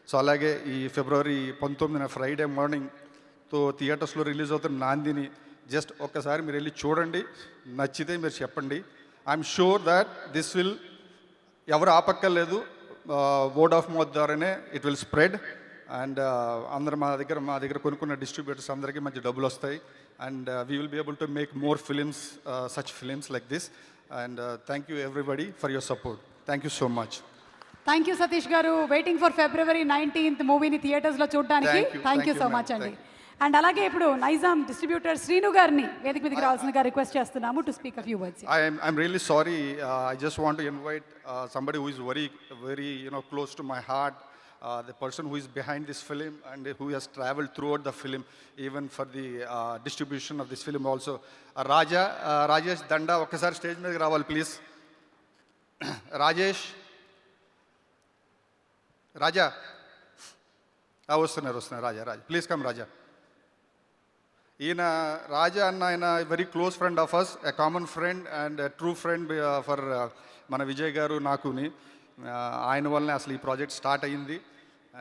So అలాగే ఈ February 19 ఫ్రైడే మార్నింగ్తో థియేటర్స్లో రిలీజ్ అవుతున్న నాందిని జస్ట్ ఒక్కసారి మీరు వెళ్ళి చూడండి, నచ్చితే మీరు చెప్పండి. I'm sure that this will ఎవరు ఆపక్కర్లేదు, వర్డ్ ఆఫ్ మౌత్ ద్వారానే ఇట్ విల్ స్ప్రెడ్. అండ్ అందరు మా దగ్గర కొనుక్కున్న డిస్ట్రిబ్యూటర్స్ అందరికీ మంచి డబ్బులు వస్తాయి. And we will be able to make more films, such films like this. And thank you everybody for your support. Thank you so much. Thank you Satish garu. Waiting for February 19th మూవీని థియేటర్స్లో చూడడానికి. Thank you so much అండి. And అలాగే ఇప్పుడు Nizam distributor Srinu గారిని వేదిక మీదకి రావాల్సిందిగా రిక్వెస్ట్ చేస్తున్నాము to speak a few words. I'm really sorry. I just want to invite somebody who is very, very, close to my heart. The person who is behind this film and who has traveled throughout the film, even for the distribution of this film also. Rajesh Danda, ఒక్కసారి stage మీదకి రావాలి please. రాజా వస్తున్నారు రాజా please come రాజా. ఈయన రాజా అన్న, ఆయన very close friend of us, a common friend and true friend for మన విజయ్ గారు నాకుని. ఆయన వల్లనే అసలు ఈ ప్రాజెక్ట్ స్టార్ట్ అయ్యింది.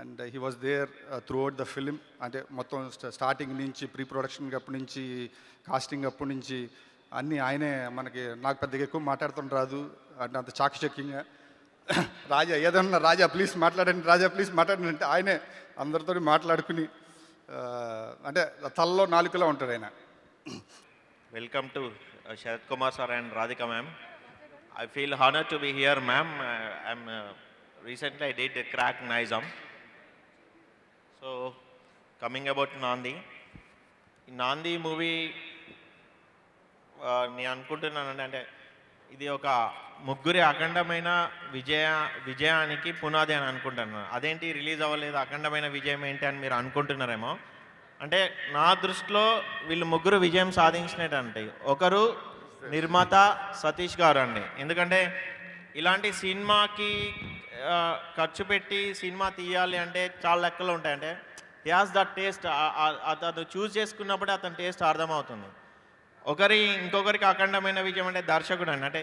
And he was there throughout the film. అంటే మొత్తం స్టార్టింగ్ నుంచి, ప్రీ ప్రొడక్షన్ అప్పటి నుంచి, కాస్టింగ్ అప్పటి నుంచి అన్నీ ఆయనే. నాకు పెద్దగా ఎక్కువ మాట్లాడుతున్న రాదు, అంటే అంత చాకచక్యంగా. రాజా ఏదన్నా, రాజా ప్లీజ్ మాట్లాడండి అంటే ఆయనే అందరితో మాట్లాడుకుని, అంటే తలలో నాలుకలో ఉంటాడు ఆయన. Welcome to Sharath Kumar sir and Radhika ma'am. I feel honored to be here, ma'am. Recently I did Crack Nizam. So, coming about Nandi. In Nandi movie, నేను అనుకుంటున్నానండి, అంటే ఇది ఒక ముగ్గురి అఖండమైన విజయానికి పునాది అని అనుకుంటున్నాను. అదేంటి రిలీజ్ అవ్వలేదు, అఖండమైన విజయం ఏంటి అని మీరు అనుకుంటున్నారేమో. అంటే నా దృష్టిలో వీళ్ళు ముగ్గురు విజయం సాధించినట్టు. ఒకరు నిర్మాత సతీష్ గారు అండి. ఎందుకంటే ఇలాంటి సినిమాకి ఖర్చు పెట్టి సినిమా తీయాలి అంటే చాలా లెక్కలు ఉంటాయి. అంటే హీ హాస్ ద టేస్ట్, అతను చూస్ చేసుకున్నప్పుడే అతని టేస్ట్ అర్థమవుతుంది. ఇంకొకరికి అఖండమైన విజయం అంటే దర్శకుడు అండి. అంటే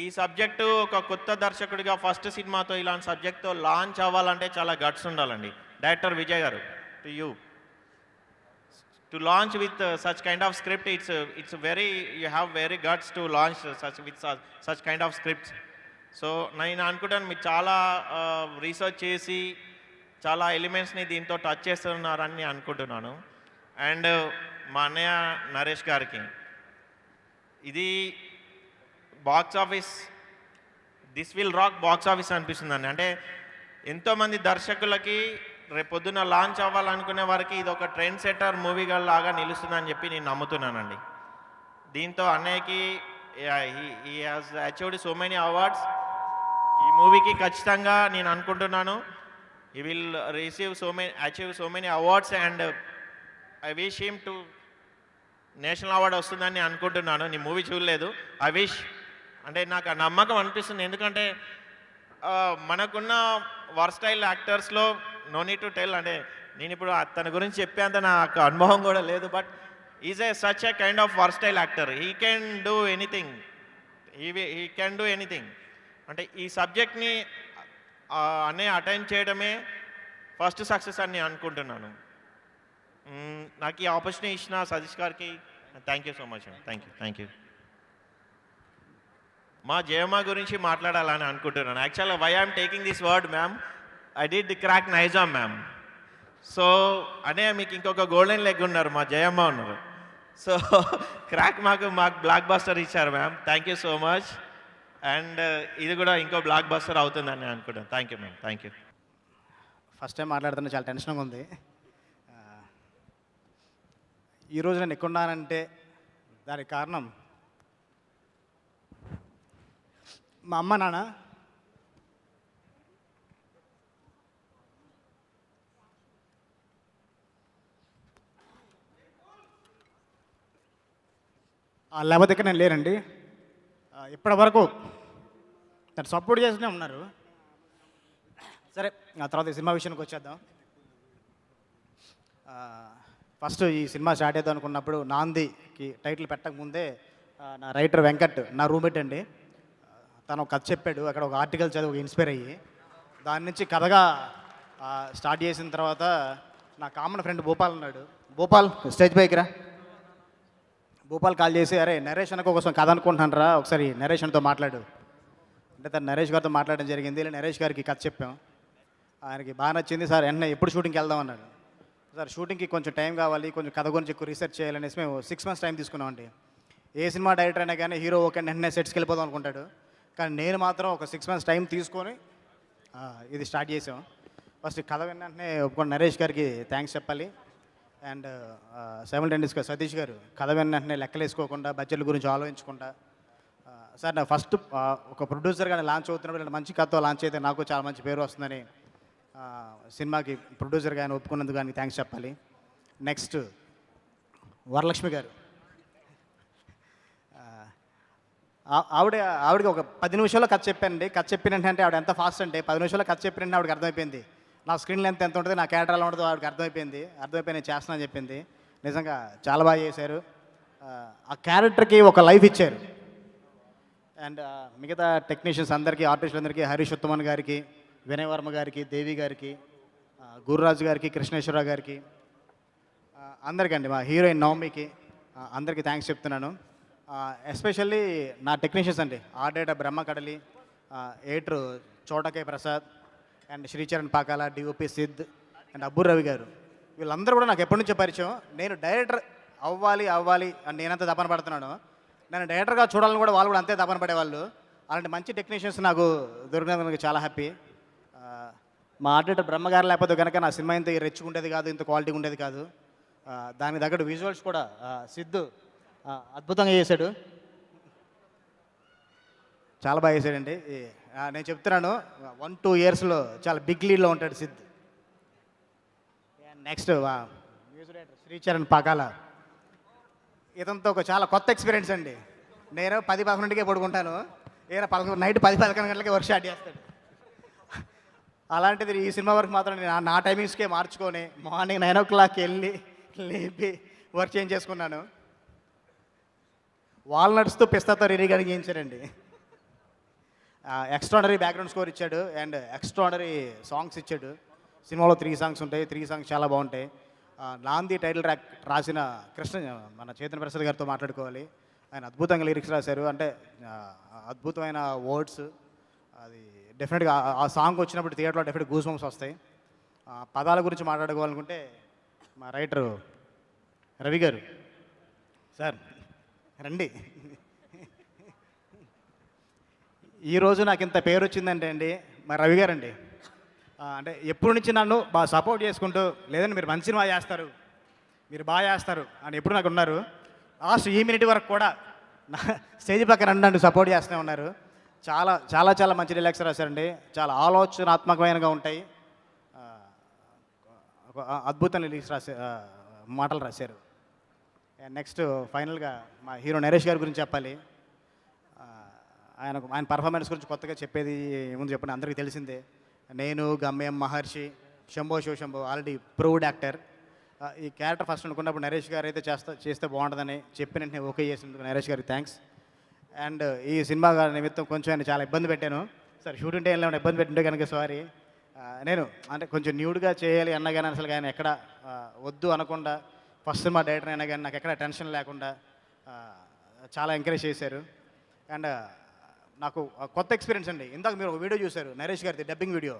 ఈ సబ్జెక్టు ఒక కొత్త దర్శకుడిగా ఫస్ట్ సినిమాతో ఇలాంటి సబ్జెక్ట్తో లాంచ్ అవ్వాలంటే చాలా గట్స్ ఉండాలండి. డైరెక్టర్ విజయ్ గారు, to you to launch with such kind of script, it's very, you have very guts to launch such kind of scripts. So నేను అనుకుంటాను మీరు చాలా రీసెర్చ్ చేసి చాలా ఎలిమెంట్స్ని దీంతో టచ్ చేస్తున్నారని అనుకుంటున్నాను. అండ్ మా అన్నయ్య నరేష్ గారికి ఇది box office, this will rock box office అనిపిస్తుందండి. అంటే ఎంతోమంది దర్శకులకి రేపొద్దున లాంచ్ అవ్వాలనుకునే వారికి ఇది ఒక ట్రెండ్ సెటర్ మూవీగా లాగా నిలుస్తుందని చెప్పి నేను నమ్ముతున్నానండి. దీంతో అన్నయ్యకి he has achieved so many awards. ఈ మూవీకి ఖచ్చితంగా నేను అనుకుంటున్నాను he will achieve so many awards. And I wish him to national award వస్తుందని అనుకుంటున్నాను. నీ మూవీ చూడలేదు, ఐ విష్, అంటే నాకు ఆ నమ్మకం అనిపిస్తుంది. ఎందుకంటే మనకున్న వర్స్టైల్ యాక్టర్స్లో నో నీడ్ టు టెల్, అంటే నేను ఇప్పుడు తన గురించి చెప్పేంత నాకు అనుభవం కూడా లేదు. But is such a kind of versatile actor. He can do anything, he can do anything. అంటే ఈ సబ్జెక్ట్ని అనే అటెండ్ చేయడమే ఫస్ట్ సక్సెస్ అని అనుకుంటున్నాను. నాకు ఈ ఆపర్చునిటీ ఇచ్చిన సతీష్ గారికి thank you so much. Thank you. మా జయమ్మ గురించి మాట్లాడాలని అనుకుంటున్నాను. యాక్చువల్గా why I'm taking this word ma'am, I did the crack Nizam ma'am. So అనే మీకు ఇంకొక గోల్డెన్ లెగ్ ఉన్నారు, మా జయమ్మ ఉన్నారు. సో క్రాక్ మాకు బ్లాక్ బస్టర్ ఇచ్చారు ma'am. Thank you so much. And ఇది కూడా ఇంకో బ్లాక్ బస్టర్ అవుతుందని అనుకుంటాను. Thank you ma'am. Thank you. First time మాట్లాడుతున్నా, చాలా టెన్షన్గా ఉంది. ఈరోజు నేను ఎక్కున్నానంటే దానికి కారణం మా అమ్మ నాన్న. లేకపోతే ఇక్కడ నేను లేనండి. ఇప్పటి వరకు తను సపోర్ట్ చేస్తూనే ఉన్నారు. సరే, ఆ తర్వాత ఈ సినిమా విషయానికి వచ్చేద్దాం. ఫస్ట్ ఈ సినిమా స్టార్ట్ చేద్దాం అనుకున్నప్పుడు నాందికి టైటిల్ పెట్టకముందే నా రైటర్ వెంకట్, నా రూమ్మేట్ అండి, తను ఒక కథ చెప్పాడు. అక్కడ ఒక ఆర్టికల్ చదివి ఒక ఇన్స్పైర్ అయ్యి దాని నుంచి కథగా స్టార్ట్ చేసిన తర్వాత నా కామన్ ఫ్రెండ్ భూపాల్ ఉన్నాడు. భూపాల్ స్టేజ్ పైకి రా. భూపాల్ కాల్ చేసి, అరే నరేష్ అన్నకు కోసం కథ అనుకుంటున్నాను రా, ఒకసారి నరేష్ అన్నతో మాట్లాడు అంటే తను నరేష్ గారితో మాట్లాడడం జరిగింది. ఇలా నరేష్ గారికి కథ చెప్పాం, ఆయనకి బాగా నచ్చింది. సార్ వెంటనే ఎప్పుడు షూటింగ్కి వెళ్దాం అన్నాడు. సార్ షూటింగ్కి కొంచెం టైం కావాలి, కొంచెం కథ గురించి ఎక్కువ రీసెర్చ్ చేయాలనేసి మేము 6 months టైం తీసుకున్నామండి. ఏ సినిమా డైరెక్టర్ అయినా కానీ హీరో ఓకే వెంటనే సెట్స్కి వెళ్ళిపోదాం అనుకుంటాడు, కానీ నేను మాత్రం ఒక 6 months టైం తీసుకొని ఇది స్టార్ట్ చేసాం. ఫస్ట్ కథ వెంటనే ఒప్పుకొని నరేష్ గారికి థ్యాంక్స్ చెప్పాలి. అండ్ సైమల్టేనియస్గా సతీష్ గారు కథ వెంటనే లెక్కలేసుకోకుండా బడ్జెట్ల గురించి ఆలోచించకుండా, సార్ నాకు ఫస్ట్ ఒక ప్రొడ్యూసర్గా లాంచ్ అవుతున్నప్పుడు ఇలాంటి మంచి కథతో లాంచ్ అయితే నాకు చాలా మంచి పేరు వస్తుందని సినిమాకి ప్రొడ్యూసర్గా ఆయన ఒప్పుకున్నందుకు ఆయనకి థ్యాంక్స్ చెప్పాలి. నెక్స్ట్ వరలక్ష్మి గారు, ఆవిడకి ఒక 10 నిమిషాల్లో కథ చెప్పానండి. కథ చెప్పినంటే ఆవిడ ఎంత ఫాస్ట్ అంటే 10 నిమిషాల్లో కథ చెప్పినంటే ఆవిడకి అర్థమైపోయింది. నా స్క్రీన్ లెంత్ ఎంత ఉంటుంది, నా క్యారెక్టర్ ఎలా ఉంటుందో ఆవిడకి అర్థమైపోయి నేను చేస్తున్నాను చెప్పింది. నిజంగా చాలా బాగా చేశారు. ఆ క్యారెక్టర్కి ఒక లైఫ్ ఇచ్చారు. అండ్ మిగతా టెక్నీషియన్స్ అందరికీ, ఆర్టిస్టులందరికీ, హరీష్ ఉత్తమన్ గారికి, వినయ్ వర్మ గారికి, దేవి గారికి, గురురాజు గారికి, కృష్ణేశ్వరరావు గారికి, అందరికండి, మా హీరోయిన్ నవమికి, అందరికీ థ్యాంక్స్ చెప్తున్నాను. ఎస్పెషల్లీ నా టెక్నీషియన్స్ అండి, ఆర్డేట Brahma Kadali, editor Chota K Prasad, and Sricharan Pakala, DOP Sid, and Abburi Ravi garu. వీళ్ళందరూ కూడా నాకు ఎప్పటి నుంచో పరిచయం. నేను డైరెక్టర్ అవ్వాలి అని నేనంత తపన పడుతున్నాను, నేను డైరెక్టర్గా చూడాలని కూడా వాళ్ళు కూడా అంతే తపన పడేవాళ్ళు. అలాంటి మంచి టెక్నీషియన్స్ నాకు దొరికినందుకు చాలా హ్యాపీ. మా ఆర్డేటర్ బ్రహ్మగారు లేకపోతే కనుక నా సినిమా ఇంత రెచ్చుకుంటేది కాదు, ఇంత క్వాలిటీ ఉండేది కాదు. దానికి తగ్గట్టు విజువల్స్ కూడా సిద్ధు అద్భుతంగా చేశాడు, చాలా బాగా చేశాడండి. నేను చెప్తున్నాను 1-2 yearsలో చాలా బిగ్ లీడ్లో ఉంటాడు Siddhu. Next music director Sricharan Pakala, ఇదంతా ఒక చాలా కొత్త ఎక్స్పీరియన్స్ అండి. నేను 10-11కే పడుకుంటాను, ఈయన నైట్ 10-11 గంటలకే వర్క్ స్టార్ట్ చేస్తాడు. అలాంటిది ఈ సినిమా వరకు మాత్రం నేను నా టైమింగ్స్కే మార్చుకొని మార్నింగ్ 9 o'clockకి వెళ్ళి లేపి వర్క్ చేంజ్ చేసుకున్నాను. వాల్నట్స్తో పిస్తాతో రెడీగా చేయించారండి. ఎక్స్ట్రాడనరీ బ్యాక్గ్రౌండ్ స్కోర్ ఇచ్చాడు అండ్ ఎక్స్ట్రాడనరీ సాంగ్స్ ఇచ్చాడు. సినిమాలో 3 songs ఉంటాయి, 3 songs చాలా బాగుంటాయి. నాంది టైటిల్ ట్రాక్ రాసిన మన చేతన్ ప్రసాద్ గారితో మాట్లాడుకోవాలి. ఆయన అద్భుతంగా లిరిక్స్ రాశారు, అంటే అద్భుతమైన వర్డ్స్. అది డెఫినెట్గా ఆ సాంగ్ వచ్చినప్పుడు థియేటర్లో డెఫినెట్ గూస్ బంప్స్ వస్తాయి. పదాల గురించి మాట్లాడుకోవాలనుకుంటే మా రైటరు రవి గారు, సార్ రండి. ఈరోజు నాకు ఇంత పేరు వచ్చిందంటే అండి మా రవి గారు అండి. అంటే ఎప్పటి నుంచి నన్ను బాగా సపోర్ట్ చేసుకుంటూ, లేదంటే మీరు మంచి సినిమా చేస్తారు, మీరు బాగా చేస్తారు అని ఎప్పుడు నాకు ఉన్నారు. లాస్ట్ ఈ మినిట్ వరకు కూడా నా స్టేజ్ పక్కన నన్ను సపోర్ట్ చేస్తూనే ఉన్నారు. చాలా చాలా చాలా మంచి రిలాక్స్ రాశారండి, చాలా ఆలోచనాత్మకమైనగా ఉంటాయి. ఒక అద్భుతమైన రిలీక్స్ మాటలు రాశారు. నెక్స్ట్ ఫైనల్గా మా హీరో నరేష్ గారి గురించి చెప్పాలి. ఆయన పర్ఫార్మెన్స్ గురించి కొత్తగా చెప్పేది ఏముంది చెప్పండి, అందరికీ తెలిసిందే. Nenu, Gamyam, Maharshi, Shambho Shiva Shambho already proved actor. ఈ క్యారెక్టర్ ఫస్ట్ అనుకున్నప్పుడు నరేష్ గారు అయితే చేస్తే బాగుంటుందని చెప్పి నేను ఓకే చేసినందుకు నరేష్ గారికి థ్యాంక్స్. అండ్ ఈ సినిమా నిమిత్తం కొంచెం ఆయన చాలా ఇబ్బంది పెట్టాను. సరే షూటింగ్ టైంలో ఏమైనా ఇబ్బంది పెట్టింటే కనుక సారీ. నేను అంటే కొంచెం న్యూడ్గా చేయాలి అన్నా కానీ అసలు ఆయన ఎక్కడ వద్దు అనకుండా, ఫస్ట్ సినిమా డైరెక్టర్ అయినా కానీ నాకు ఎక్కడ టెన్షన్ లేకుండా చాలా ఎంకరేజ్ చేశారు. అండ్ నాకు కొత్త ఎక్స్పీరియన్స్ అండి. ఇందాక మీరు ఒక వీడియో చూశారు నరేష్ గారిది, డబ్బింగ్ వీడియో.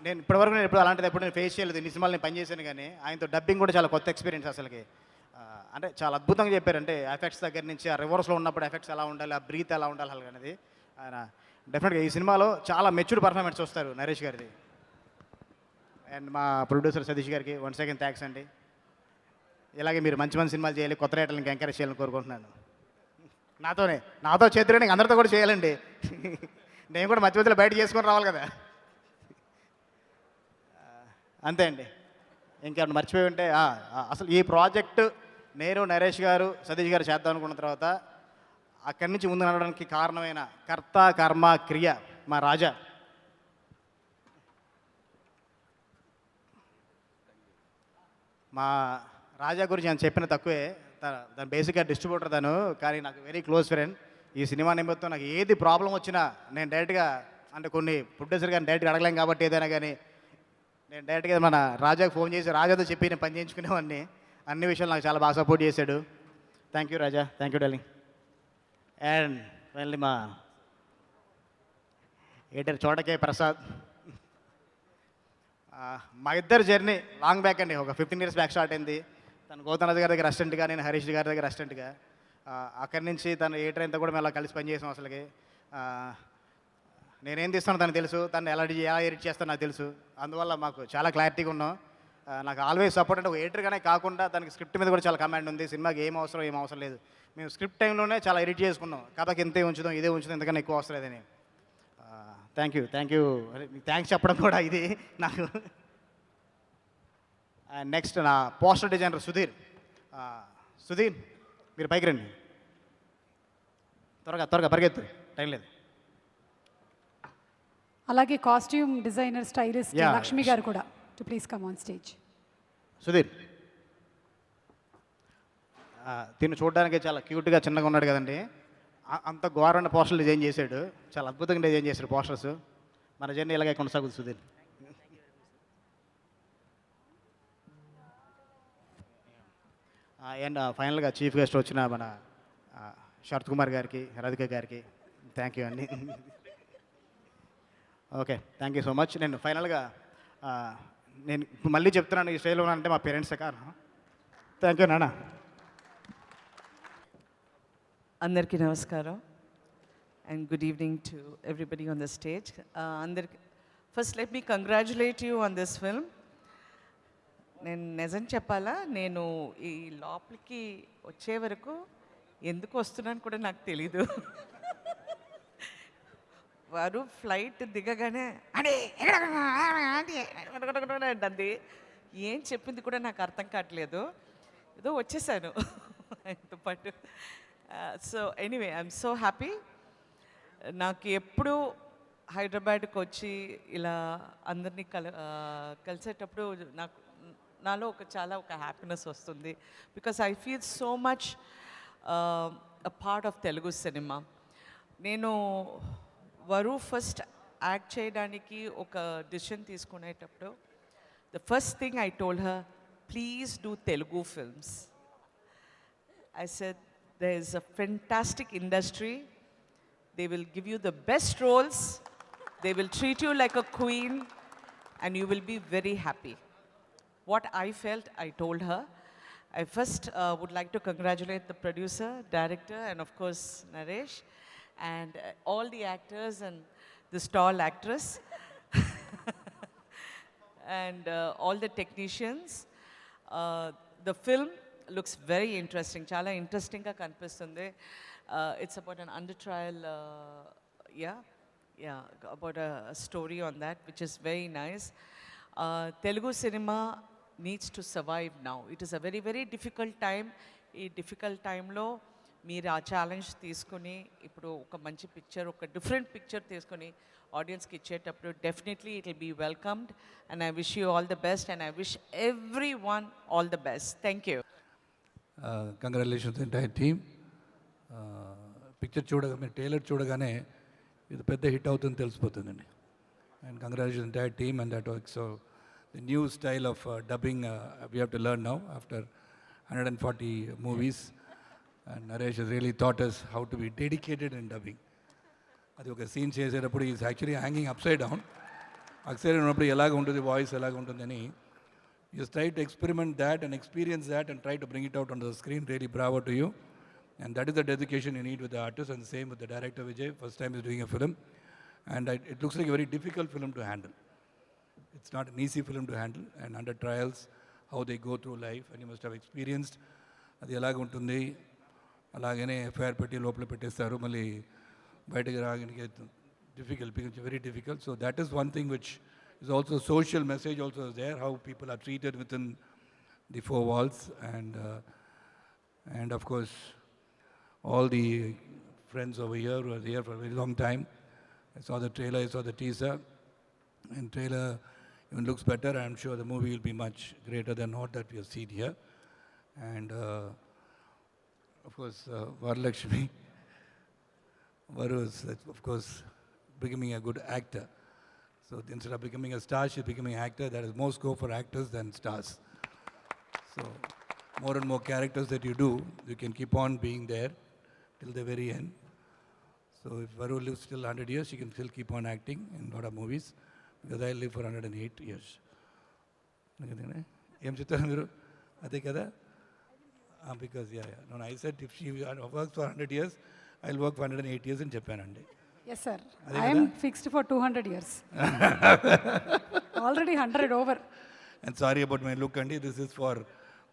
నేను ఇప్పటివరకు ఎప్పుడు అలాంటిది ఎప్పుడు నేను ఫేస్ చేయలేదు. ఇన్ని సినిమాలు నేను పనిచేశాను, కానీ ఆయనతో డబ్బింగ్ కూడా చాలా కొత్త ఎక్స్పీరియన్స్ అసలుకి. అంటే చాలా అద్భుతంగా చెప్పారు. అంటే ఎఫెక్ట్స్ దగ్గర నుంచి, ఆ రివర్స్లో ఉన్నప్పుడు ఎఫెక్ట్స్ ఎలా ఉండాలి, ఆ బ్రీత్ ఎలా ఉండాలి అసలు అనేది. ఆయన డెఫినెట్గా ఈ సినిమాలో చాలా మెచ్యూర్డ్ పర్ఫార్మెన్స్ వస్తారు నరేష్ గారిది. అండ్ మా ప్రొడ్యూసర్ సతీష్ గారికి వన్స్ అగైన్ థ్యాంక్స్ అండి. ఇలాగే మీరు మంచి మంచి సినిమాలు చేయాలి, కొత్త రైటర్లను ఎంకరేజ్ చేయాలని కోరుకుంటున్నాను. నాతో చేతులు అందరితో కూడా చేయాలండి. నేను కూడా మధ్య మధ్యలో బయట చేసుకొని రావాలి కదా, అంతే అండి. ఇంకేమన్నా మర్చిపోయి ఉంటే, అసలు ఈ ప్రాజెక్టు నేను, నరేష్ గారు, సతీష్ గారు చేద్దాం అనుకున్న తర్వాత అక్కడి నుంచి ముందు నడవడానికి కారణమైన కర్త కర్మ క్రియ మా రాజా. మా రాజా గురించి నేను చెప్పిన తక్కువే. దాని బేసిక్గా డిస్ట్రిబ్యూటర్ తను, కానీ నాకు వెరీ క్లోజ్ ఫ్రెండ్. ఈ సినిమా నిమిత్తం నాకు ఏది ప్రాబ్లం వచ్చినా నేను డైరెక్ట్గా, అంటే కొన్ని ప్రొడ్యూసర్ కానీ డైరెక్ట్గా అడగలేం కాబట్టి ఏదైనా కానీ నేను డైరెక్ట్గా మన రాజాకి ఫోన్ చేసి రాజాతో చెప్పి నేను పని చేయించుకునేవాడిని. అన్ని విషయాలు నాకు చాలా బాగా సపోర్ట్ చేశాడు. Thank you Raja, thank you darling. And finally మా ఎడిటర్ చోటకే ప్రసాద్. మా ఇద్దరు జర్నీ లాంగ్ బ్యాక్ అండి, ఒక 15 years బ్యాక్ స్టార్ట్ అయింది. తను గౌతమ్ గారి దగ్గర అసిస్టెంట్గా, నేను హరీష్ గారి దగ్గర అసిస్టెంట్గా. అక్కడి నుంచి తను ఎడిటర్ అంతా కూడా మేము అలా కలిసి పనిచేసాం. అసలుకి నేనేం తీస్తానో తనకు తెలుసు, తను ఎలా ఎడిట్ చేస్తానో నాకు తెలుసు. అందువల్ల మాకు చాలా క్లారిటీగా ఉన్నాం. నాకు ఆల్వేస్ సపోర్ట్ అంటే ఒక ఎడిటర్గానే కాకుండా తనకి స్క్రిప్ట్ మీద కూడా చాలా కమాండ్ ఉంది. సినిమాకి ఏం అవసరం లేదు. మేము స్క్రిప్ట్ టైంలోనే చాలా ఎడిట్ చేసుకున్నాం. కథకి ఇంతే ఉంచుదాం, ఇదే ఉంచుదాం, ఎందుకన్నా ఎక్కువ అవసరం లేదని. Thank you. థ్యాంక్స్ చెప్పడం కూడా ఇది నాకు. నెక్స్ట్ నా పోస్టర్ డిజైనర్ సుధీర్. సుధీర్ మీరు పైకి రండి, త్వరగా పరిగెత్తు, టైం లేదు. అలాగే costume designer stylist Yeah. Lakshmi గారు కూడా to please come on stage. Sudheer తిను చూడడానికి చాలా క్యూట్గా చిన్నగా ఉన్నాడు కదండి. అంత ఘోరమైన పోస్టర్లు డిజైన్ చేశాడు, చాలా అద్భుతంగా డిజైన్ చేశాడు పోస్టర్స్. మన జర్నీ ఇలాగే కొనసాగుతుంది సుధీర్. అండ్ ఫైనల్గా చీఫ్ గెస్ట్ వచ్చిన మన శరత్ కుమార్ గారికి, రాధిక గారికి థ్యాంక్ యూ అండి. Okay, thank you so much. నేను ఫైనల్గా నేను ఇప్పుడు మళ్ళీ చెప్తున్నాను, ఈ స్టైల్లో అంటే మా పేరెంట్సే కారణం. థ్యాంక్ యూ నాన్న. అందరికీ నమస్కారం and good evening to everybody on the stage. అందరికి first let me congratulate you on this film. నేను నిజం చెప్పాలా, నేను ఈ లోపలికి వచ్చే వరకు ఎందుకు వస్తున్నాను కూడా నాకు తెలీదు. వారు ఫ్లైట్ దిగగానే అండి అంది, ఏం చెప్పింది కూడా నాకు అర్థం కావట్లేదు, ఏదో వచ్చేసాను ఆయనతో పాటు. So anyway I'm so happy. నాకు ఎప్పుడు హైదరాబాద్కి వచ్చి ఇలా అందరినీ కలిసేటప్పుడు నాలో చాలా హ్యాపీనెస్ వస్తుంది. Because I feel so much a part of Telugu cinema. నేను వరు ఫస్ట్ యాక్ట్ చేయడానికి ఒక డిసిషన్ తీసుకునేటప్పుడు the first thing I told her, please do Telugu films. I said, there is a fantastic industry. They will give you the best roles. They will treat you like a queen and you will be very happy. What I felt, I told her. I first would like to congratulate the producer, director, and of course, Naresh, and all the actors and the tall actress, and all the technicians. The film looks very interesting. Chala interesting ga kanipistundi. It's about an under trial, about a story on that, which is very nice. Telugu cinema needs to survive now. It is a very, very difficult time. ఈ difficult టైంలో మీరు ఆ challenge తీసుకుని ఇప్పుడు ఒక మంచి picture, ఒక different picture తీసుకొని ఆడియన్స్కి ఇచ్చేటప్పుడు definitely it will be welcomed. And I wish you all the best and I wish every one all the best. Thank you. Congratulations entire team. Picture మీరు ట్రైలర్ చూడగానే ఇది పెద్ద హిట్ అవుతుందని తెలిసిపోతుందండి. And congratulations entire team and that work. So the new style of dubbing we have to learn now after 140 movies. And Naresh has really taught us how to be dedicated in dubbing. అది ఒక scene చేసేటప్పుడు is actually hanging upside down. Upside ఉన్నప్పుడు ఎలాగ ఉంటుంది, voice ఎలాగ ఉంటుందని you try to experiment that and experience that and try to bring it out on the screen. Really bravo to you. And that is the dedication you need with the artist, and the same with the director Vijay. First time he's doing a film. And it looks like a very difficult film to handle. It's not an easy film to handle. And under trials, how they go through life, and you must have experienced. అది ఎలాగ ఉంటుంది, అలాగనే FIR పెట్టి లోపల పెట్టేస్తారు, మళ్ళీ బయటకు రాగడానికి difficult, very difficult. So that is one thing which is also social message also is there, how people are treated within the four walls. And of course all the friends over here who are here for a very long time. I saw the trailer, I saw the teaser, and trailer even looks better. I'm sure the movie will be much greater than what that we have seen here. And of course Varalakshmi, Varu is of course becoming a good actor. So instead of becoming a star, she's becoming an actor. There is more scope for actors than stars. So more and more characters that you do, you can keep on being there till the very end. So if Varu lives till 100 years, she can still keep on acting in a lot of movies, because I live for 108 years. ఏం చెప్తారు మీరు అదే కదా? Because no, I said if she works for 100 years, I'll work for 108 years అని చెప్పానండి. Yes, sir. I am fixed for 200 years. Already 100 over. And sorry about my look, Andy. This is for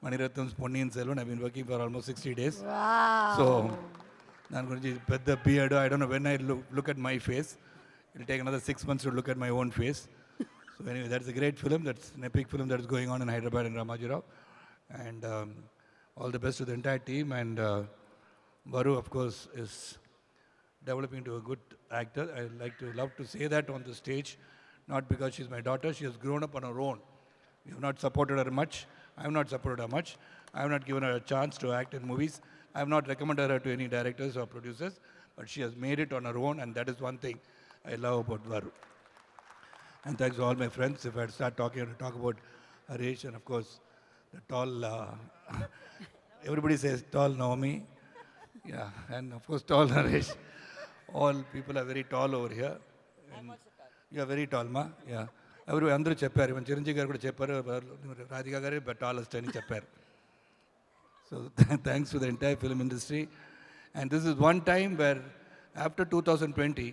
Maniratnam's Ponniyin Selvan. I've been working for almost 60 days. Wow. So, I'm going to put the beard. I don't know when I look at my face. It'll take another 6 months to look at my own face. So anyway, that's a great film. That's an epic film that is going on in Hyderabad and Ramajirao. And all the best to the entire team. And Varu, of course, is developing into a good actor. I love to say that on the stage, not because she's my daughter. She has grown up on her own. We have not supported her much. I have not supported her much. I have not given her a chance to act in movies. I have not recommended her to any directors or producers, but she has made it on her own, and that is one thing I love about Varu. And thanks to all my friends. If I start talking, I have to talk about Harish and, of course, the tall, everybody says tall Naomi. Yeah, and of course, tall Harish. All people are very tall over here. You are very tall, ma. Yeah. అందరూ చెప్పారు, even Chiranjeevi గారు కూడా చెప్పారు, రాధికా గారే tallest అని చెప్పారు. So thanks to the entire film industry. And this is one time where after 2020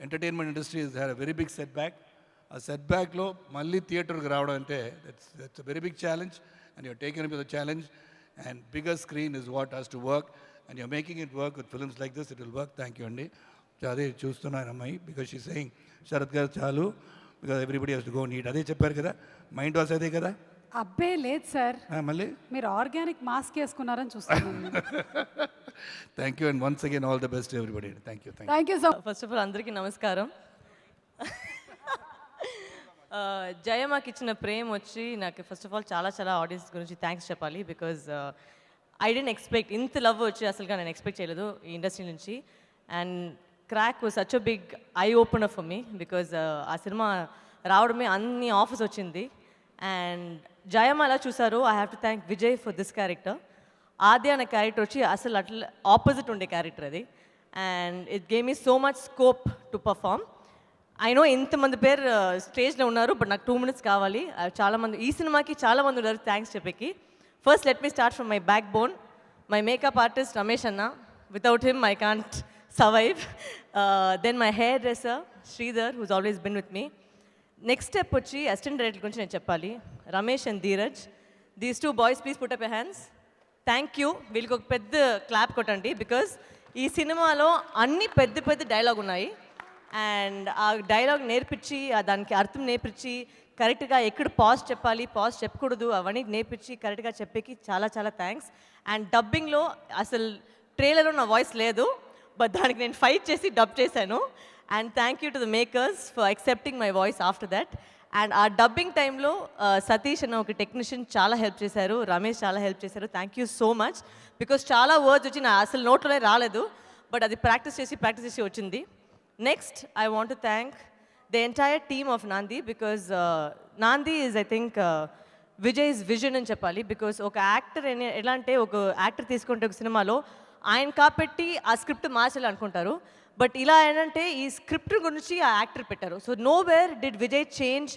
entertainment industry had a very big setback. ఆ సెట్ బ్యాక్లో మళ్ళీ థియేటర్కి రావడం అంటే that's a very big challenge, and you're taking up the challenge. And bigger screen is what has to work, and you're making it work with films like this. It will work. Thank you అండి. అదే చూస్తున్నాను అమ్మాయి, because she saying Sharath garu చాలు, because everybody has to go neat. అదే చెప్పారు కదా, mind was అదే కదా. అబ్బే లేదు సార్, మళ్ళీ మీరు ఆర్గానిక్ మాస్క్ వేసుకున్నారని చూస్తున్నాను. Thank you and once again all the best everybody. Thank you. Thank you so. First of all అందరికీ నమస్కారం. జయమాకి ఇచ్చిన ప్రేమ వచ్చి నాకు ఫస్ట్ ఆఫ్ ఆల్ చాలా చాలా ఆడియన్స్ గురించి థ్యాంక్స్ చెప్పాలి. బికాజ్ ఐ డెంట్ ఎక్స్పెక్ట్ ఇంత లవ్ వచ్చి అసలుగా నేను ఎక్స్పెక్ట్ చేయలేదు ఈ ఇండస్ట్రీ నుంచి. And Krack was such a big eye opener for me, because ఆ సినిమా రావడమే అన్ని ఆఫర్స్ వచ్చింది. అండ్ జయమ్మ ఎలా చూసారో, I have to thank Vijay for this character. Aadya అనే క్యారెక్టర్ వచ్చి అసలు అట్లా ఆపోజిట్ ఉండే క్యారెక్టర్ అది. And it gave me so much scope to perform. I know ఇంతమంది పేరు స్టేజ్లో ఉన్నారు, బట్ నాకు 2 minutes కావాలి. చాలామంది ఈ సినిమాకి చాలామంది ఉన్నారు థ్యాంక్స్ చెప్పేకి. First let me start from my backbone, my makeup artist Ramesh అన్న. Without him I can't survive. Then my hairdresser Sridhar, who's always been with me. Next step వచ్చి అసిస్టెంట్ డైరెక్టర్ గురించి నేను చెప్పాలి, Ramesh and Dheeraj. These 2 boys, please put up your hands. Thank you. వీళ్ళకి ఒక పెద్ద clap కొట్టండి, because ఈ సినిమాలో అన్ని పెద్ద పెద్ద డైలాగ్ ఉన్నాయి. అండ్ ఆ డైలాగ్ నేర్పించి, దానికి అర్థం నేర్పించి, కరెక్ట్గా ఎక్కడ పాజ్ చెప్పాలి, పాజ్ చెప్పకూడదు అవన్నీ నేర్పించి కరెక్ట్గా చెప్పేకి చాలా చాలా థ్యాంక్స్. అండ్ డబ్బింగ్లో అసలు ట్రైలర్లో నా వాయిస్ లేదు, బట్ దానికి నేను ఫైట్ చేసి డబ్ చేశాను. And thank you to the makers for accepting my voice after that. And ఆ డబ్బింగ్ టైంలో సతీష్ అన్న ఒక టెక్నీషియన్ చాలా హెల్ప్ చేశారు, రమేష్ చాలా హెల్ప్ చేశారు. Thank you so much, because చాలా వర్డ్స్ వచ్చి నా అసలు నోట్లోనే రాలేదు, బట్ అది ప్రాక్టీస్ చేసి వచ్చింది. Next I want to thank the entire team of నాంది, బికాజ్ నాంది is I think Vijay's vision అని చెప్పాలి. బికాజ్ ఒక యాక్టర్ ఎలా అంటే, ఒక యాక్టర్ తీసుకుంటే ఒక సినిమాలో ఆయన కాబట్టి ఆ స్క్రిప్ట్ మార్చాలి అనుకుంటారు, బట్ ఇలా ఏంటంటే ఈ స్క్రిప్ట్ గురించి ఆ యాక్టర్ పెట్టారు. So nowhere did Vijay change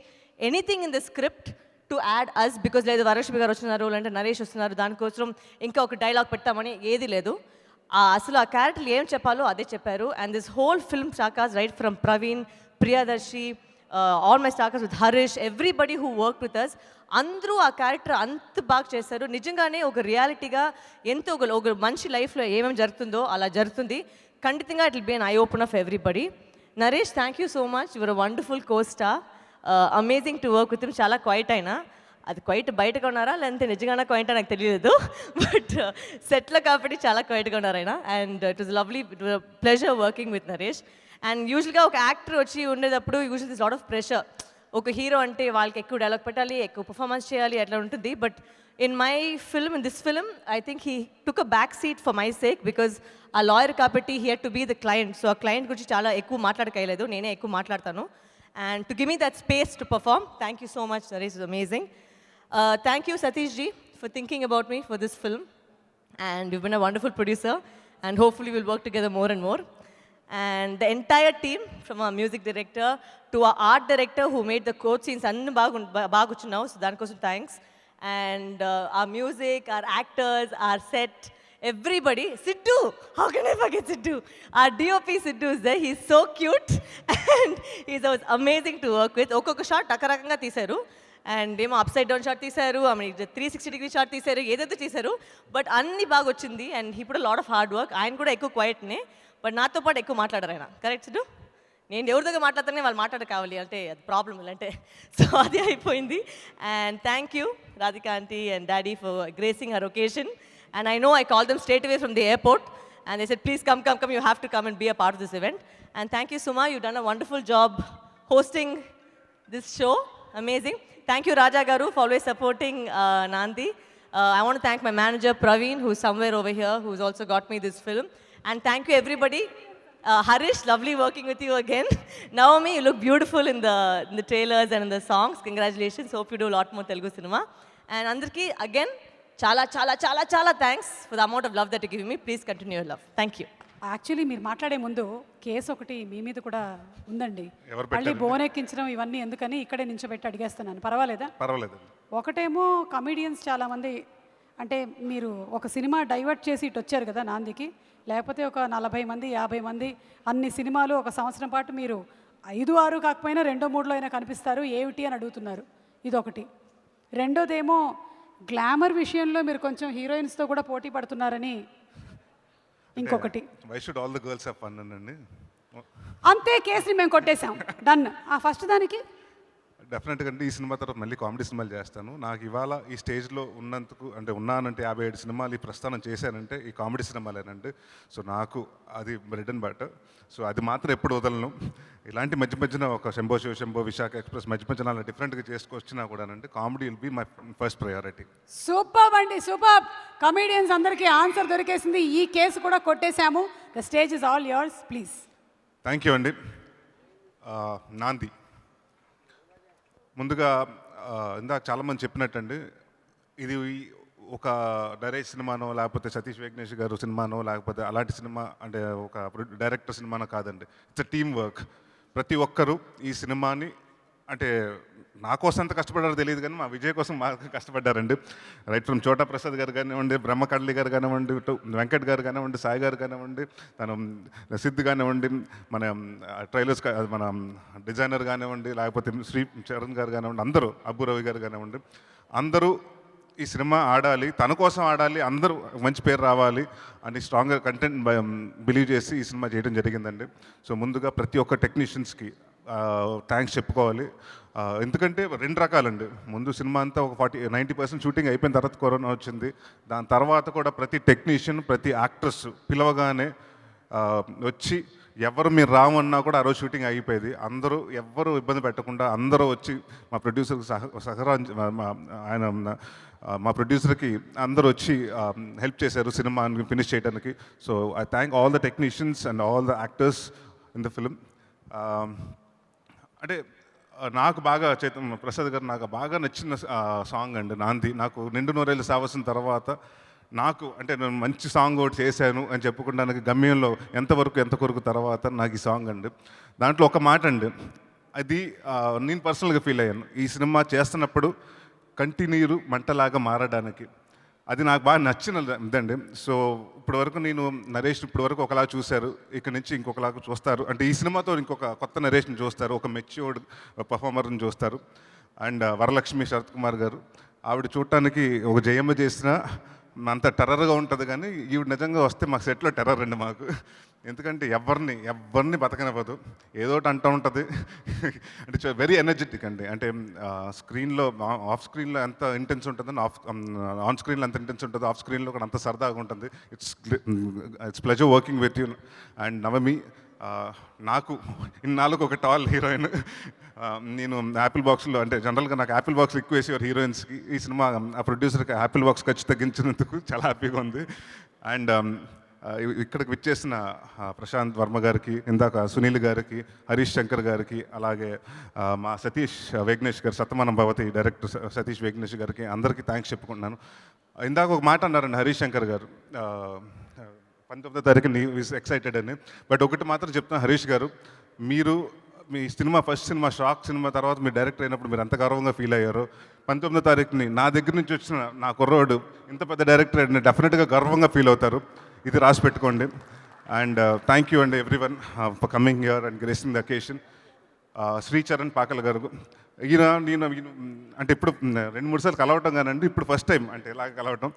anything in the script to add us, because లేదు వరలక్ష్మి గారు వస్తున్నారు, లేదంటే నరేష్ వస్తున్నారు, దానికోసం ఇంకా ఒక డైలాగ్ పెట్టామని ఏది లేదు. అసలు ఆ క్యారెక్టర్లు ఏం చెప్పాలో అదే చెప్పారు. And this whole film star cast right from Praveen, Priyadarshi, all my star cast with Harish, everybody who work with us, అందరూ ఆ క్యారెక్టర్ అంత బాగా చేశారు. నిజంగానే ఒక రియాలిటీగా ఎంతో ఒక మనిషి లైఫ్లో ఏమేమి జరుగుతుందో అలా జరుగుతుంది. ఖండితంగా it will be an eye opener for everybody. Naresh, thank you so much, your a wonderful costar, amazing to work with him. చాలా క్వైట్ అయినా, అది క్వైట్ బయటగా ఉన్నారా లేదంటే నిజంగానే క్వైట్ నాకు తెలియదు, బట్ సెట్లో కాబట్టి చాలా క్వైట్గా ఉన్నారు ఆయన. And it was lovely, pleasure working with Naresh. And యూజువల్గా ఒక యాక్టర్ వచ్చి ఉండేటప్పుడు usual this lot of pressure. ఒక హీరో అంటే వాళ్ళకి ఎక్కువ డైలాగ్ పెట్టాలి, ఎక్కువ పర్ఫార్మెన్స్ చేయాలి, అట్లా ఉంటుంది. But in my film, in this film, I think he took a back seat for my sake, because ఆ లాయర్ కాబట్టి he had to be the client. So ఆ క్లయింట్ గురించి చాలా ఎక్కువ మాట్లాడకలేదు, నేనే ఎక్కువ మాట్లాడతాను. And to give me that space to perform, thank you so much, Naresh, is amazing. Thank you, Satish ji, for thinking about me for this film. And you've been a wonderful producer, and hopefully we'll work together more and more. And the entire team, from our music director to our art director who made the quote scenes అన్ని బాగున్నావు, so దానికోసం thanks. And our music, our actors, our set, everybody. Siddu, how can I forget Siddu? Our DOP Siddu is there. He's so cute and he's amazing to work with. ఒక్కొక్క shot రకరకంగా తీశారు, and ఏమో upside down shot తీశారు, 360-degree shot తీశారు, ఏదైతే తీశారు, but అన్ని బాగా వచ్చింది. And he put lot of hard work. ఆయన కూడా ఎక్కువ క్వైట్నే, బట్ నాతో పాటు ఎక్కువ మాట్లాడారు ఆయన. కరెక్ట్ సిడ్డు? నేను ఎవరి దగ్గర మాట్లాడితేనే వాళ్ళు మాట్లాడ కావాలి అంటే అది ప్రాబ్లం అంటే, సో అది అయిపోయింది. And thank you Radhika aunty and daddy for gracing her occasion. And I know I call them straight away from the airport and they said, please come, you have to come and be a part of this event. And thank you, Suma, you've done a wonderful job hosting this show. Amazing. Thank you, Raja Garu, for always supporting Nandi. I want to thank my manager, Praveen, who's somewhere over here, who's also got me this film. And thank you, everybody. Harish, lovely working with you again. Naomi, you look beautiful in the trailers and in the songs. Congratulations. Hope you do a lot more Telugu cinema. And Andarki, again, చాలా thanks for the amount of love that you give me. Please continue your love. Thank you. Actually మీరు మాట్లాడే ముందు case ఒకటి మీ మీద కూడా ఉందండి. మళ్ళీ bone ఎక్కించడం ఇవన్నీ ఎందుకని ఇక్కడే నించోబెట్టి అడిగేస్తున్నాను. పర్వాలేదా? పర్వాలేదు. ఒకటేమో కమెడియన్స్ చాలామంది, అంటే మీరు ఒక సినిమా డైవర్ట్ చేసి ఇటు వచ్చారు కదా నాందికి, లేకపోతే ఒక 40 మంది 50 మంది అన్ని సినిమాలు ఒక సంవత్సరం పాటు మీరు 5-6 కాకపోయినా 2-3లో అయినా కనిపిస్తారు, ఏమిటి అని అడుగుతున్నారు. ఇదొకటి. రెండోదేమో గ్లామర్ విషయంలో మీరు కొంచెం హీరోయిన్స్తో కూడా పోటీ పడుతున్నారని ఇంకొకటి. Why should all the girls have fun అండి. అంతే, కేసుని మేము కొట్టేశాం. డన్. ఆ ఫస్ట్ దానికి డెఫినెట్గా అండి ఈ సినిమా తర్వాత మళ్ళీ కామెడీ సినిమాలు చేస్తాను. నాకు ఇవాళ ఈ స్టేజ్లో ఉన్నందుకు అంటే ఉన్నానంటే 57 సినిమాలు ఈ ప్రస్థానం చేశానంటే ఈ కామెడీ సినిమాలేనండి. సో నాకు అది బ్రెడ్ అండ్ బటర్. సో అది మాత్రం ఎప్పుడు వదలను. ఇలాంటి మధ్యన ఒక శంభో శివశంభో, విశాఖ ఎక్స్ప్రెస్ మధ్యన అలా డిఫరెంట్గా చేసుకొచ్చినా కూడానండి comedy will be my first priority. Super అండి, సూపర్. కమెడియన్స్ అందరికీ ఆన్సర్ దొరికేసింది. ఈ కేసు కూడా కొట్టేశాము. The stage is all yours, please. Thank you అండి. నాంది, ముందుగా ఇందాక చాలామంది చెప్పినట్టండి, ఇది ఒక నరేష్ సినిమానో లేకపోతే సతీష్ వేగ్నేష్ గారు సినిమానో లేకపోతే అలాంటి సినిమా అంటే ఒక డైరెక్టర్ సినిమానో కాదండి. It's a team work. ప్రతి ఒక్కరూ ఈ సినిమాని అంటే నా కోసం ఎంత కష్టపడ్డారో తెలియదు కానీ మా విజయ్ కోసం బాగా కష్టపడ్డారండి. రైట్ ఫ్రమ్ చోటా ప్రసాద్ గారు కానివ్వండి, బ్రహ్మకడ్లి గారు కానివ్వండి, వెంకట్ గారు కానివ్వండి, సాయి గారు కానివ్వండి, తను సిద్ధు కానివ్వండి, మన ట్రైలర్స్ మన డిజైనర్ కానివ్వండి, లేకపోతే శ్రీ చరణ్ గారు కానివ్వండి, అందరూ అబ్బు రవి గారు కానివ్వండి, అందరూ ఈ సినిమా ఆడాలి, తన కోసం ఆడాలి, అందరూ మంచి పేరు రావాలి అని స్ట్రాంగ్గా కంటెంట్ బిలీవ్ చేసి ఈ సినిమా చేయడం జరిగిందండి. సో ముందుగా ప్రతి ఒక్క టెక్నీషియన్స్కి థ్యాంక్స్ చెప్పుకోవాలి. ఎందుకంటే 2 రకాలండి. ముందు సినిమా అంతా ఒక 90% షూటింగ్ అయిపోయిన తర్వాత కరోనా వచ్చింది. దాని తర్వాత కూడా ప్రతి టెక్నీషియన్, ప్రతి యాక్ట్రెస్ పిలవగానే వచ్చి ఎవరు మీరు రామన్నా కూడా ఆ రోజు షూటింగ్ అయిపోయేది. అందరూ ఎవ్వరూ ఇబ్బంది పెట్టకుండా అందరూ వచ్చి మా ప్రొడ్యూసర్కి ఆయన మా ప్రొడ్యూసర్కి అందరూ వచ్చి హెల్ప్ చేశారు సినిమాని ఫినిష్ చేయడానికి. So I thank all the technicians and all the actors in the film. అంటే నాకు బాగా ప్రసాద్ గారు నాకు బాగా నచ్చిన సాంగ్ అండి నాంది. నాకు నిండు నూరేళ్ళు సావసిన తర్వాత నాకు అంటే నేను మంచి సాంగ్ ఒకటి చేశాను అని చెప్పుకోవడానికి గమ్యంలో ఎంత కొరకు తర్వాత నాకు ఈ సాంగ్ అండి. దాంట్లో ఒక మాట అండి, అది నేను పర్సనల్గా ఫీల్ అయ్యాను. ఈ సినిమా చేస్తున్నప్పుడు కంటిన్యూరు మంటలాగా మారడానికి అది నాకు బాగా నచ్చిన ఇదండి. సో ఇప్పటివరకు నేను నరేష్ ఇప్పటివరకు ఒకలా చూశారు, ఇక్కడ నుంచి ఇంకొకలాగా చూస్తారు. అంటే ఈ సినిమాతో ఇంకొక కొత్త నరేష్ని చూస్తారు, ఒక మెచ్యూర్డ్ పర్ఫార్మర్ని చూస్తారు. అండ్ వరలక్ష్మి శరత్ కుమార్ గారు, ఆవిడ చూడటానికి ఒక జయమ్మ చేసిన అంత టెర్రర్గా ఉంటుంది కానీ ఈవిడ నిజంగా వస్తే మాకు సెట్లో టెర్రర్ అండి మాకు. ఎందుకంటే ఎవరిని బతకనివ్వదు, ఏదో ఒకటి అంటూ ఉంటుంది. అంటే వెరీ ఎనర్జెటిక్ అండి. అంటే స్క్రీన్లో ఆఫ్ స్క్రీన్లో ఎంత ఇంటెన్స్ ఉంటుందని ఆన్ స్క్రీన్లో ఎంత ఇంటెన్స్ ఉంటుంది, ఆఫ్ స్క్రీన్లో కూడా అంత సరదాగా ఉంటుంది. It's pleasure working with you. And Navami, నాకు ఇన్నాళ్ళకు ఒక టాల్ హీరోయిన్. నేను యాపిల్ బాక్స్లో అంటే జనరల్గా నాకు యాపిల్ బాక్స్ ఎక్కువ వేసేవారు హీరోయిన్స్కి. ఈ సినిమా ఆ ప్రొడ్యూసర్కి యాపిల్ బాక్స్ ఖర్చు తగ్గించినందుకు చాలా హ్యాపీగా ఉంది. అండ్ ఇక్కడికి విచ్చేసిన ప్రశాంత్ వర్మ గారికి, ఇందాక సునీల్ గారికి, హరీష్ శంకర్ గారికి, అలాగే మా సతీష్ వేగ్నేష్ గారు, సతమానం భవతి డైరెక్టర్ సతీష్ వేగ్నేష్ గారికి అందరికీ థ్యాంక్స్ చెప్పుకుంటున్నాను. ఇందాక ఒక మాట అన్నారండి హరీష్ శంకర్ గారు, 19వ తారీఖు ఎక్సైటెడ్ అని. బట్ ఒకటి మాత్రం చెప్తాను హరీష్ గారు, మీరు మీ సినిమా ఫస్ట్ సినిమా షాక్ సినిమా తర్వాత మీరు డైరెక్టర్ అయినప్పుడు మీరు ఎంత గర్వంగా ఫీల్ అయ్యారో, 19వ తారీఖుని నా దగ్గర నుంచి వచ్చిన నా కుర్రోడు ఇంత పెద్ద డైరెక్టర్ అయిన డెఫినెట్గా గర్వంగా ఫీల్ అవుతారు. ఇది రాసి పెట్టుకోండి. అండ్ థ్యాంక్ యూ అండి everyone for coming here and gracing the occasion. Sricharan Pakala garu, నేను అంటే ఇప్పుడు 2-3 సార్లు కలవటం కానండి, ఇప్పుడు ఫస్ట్ టైం అంటే ఇలాగ కలవటం.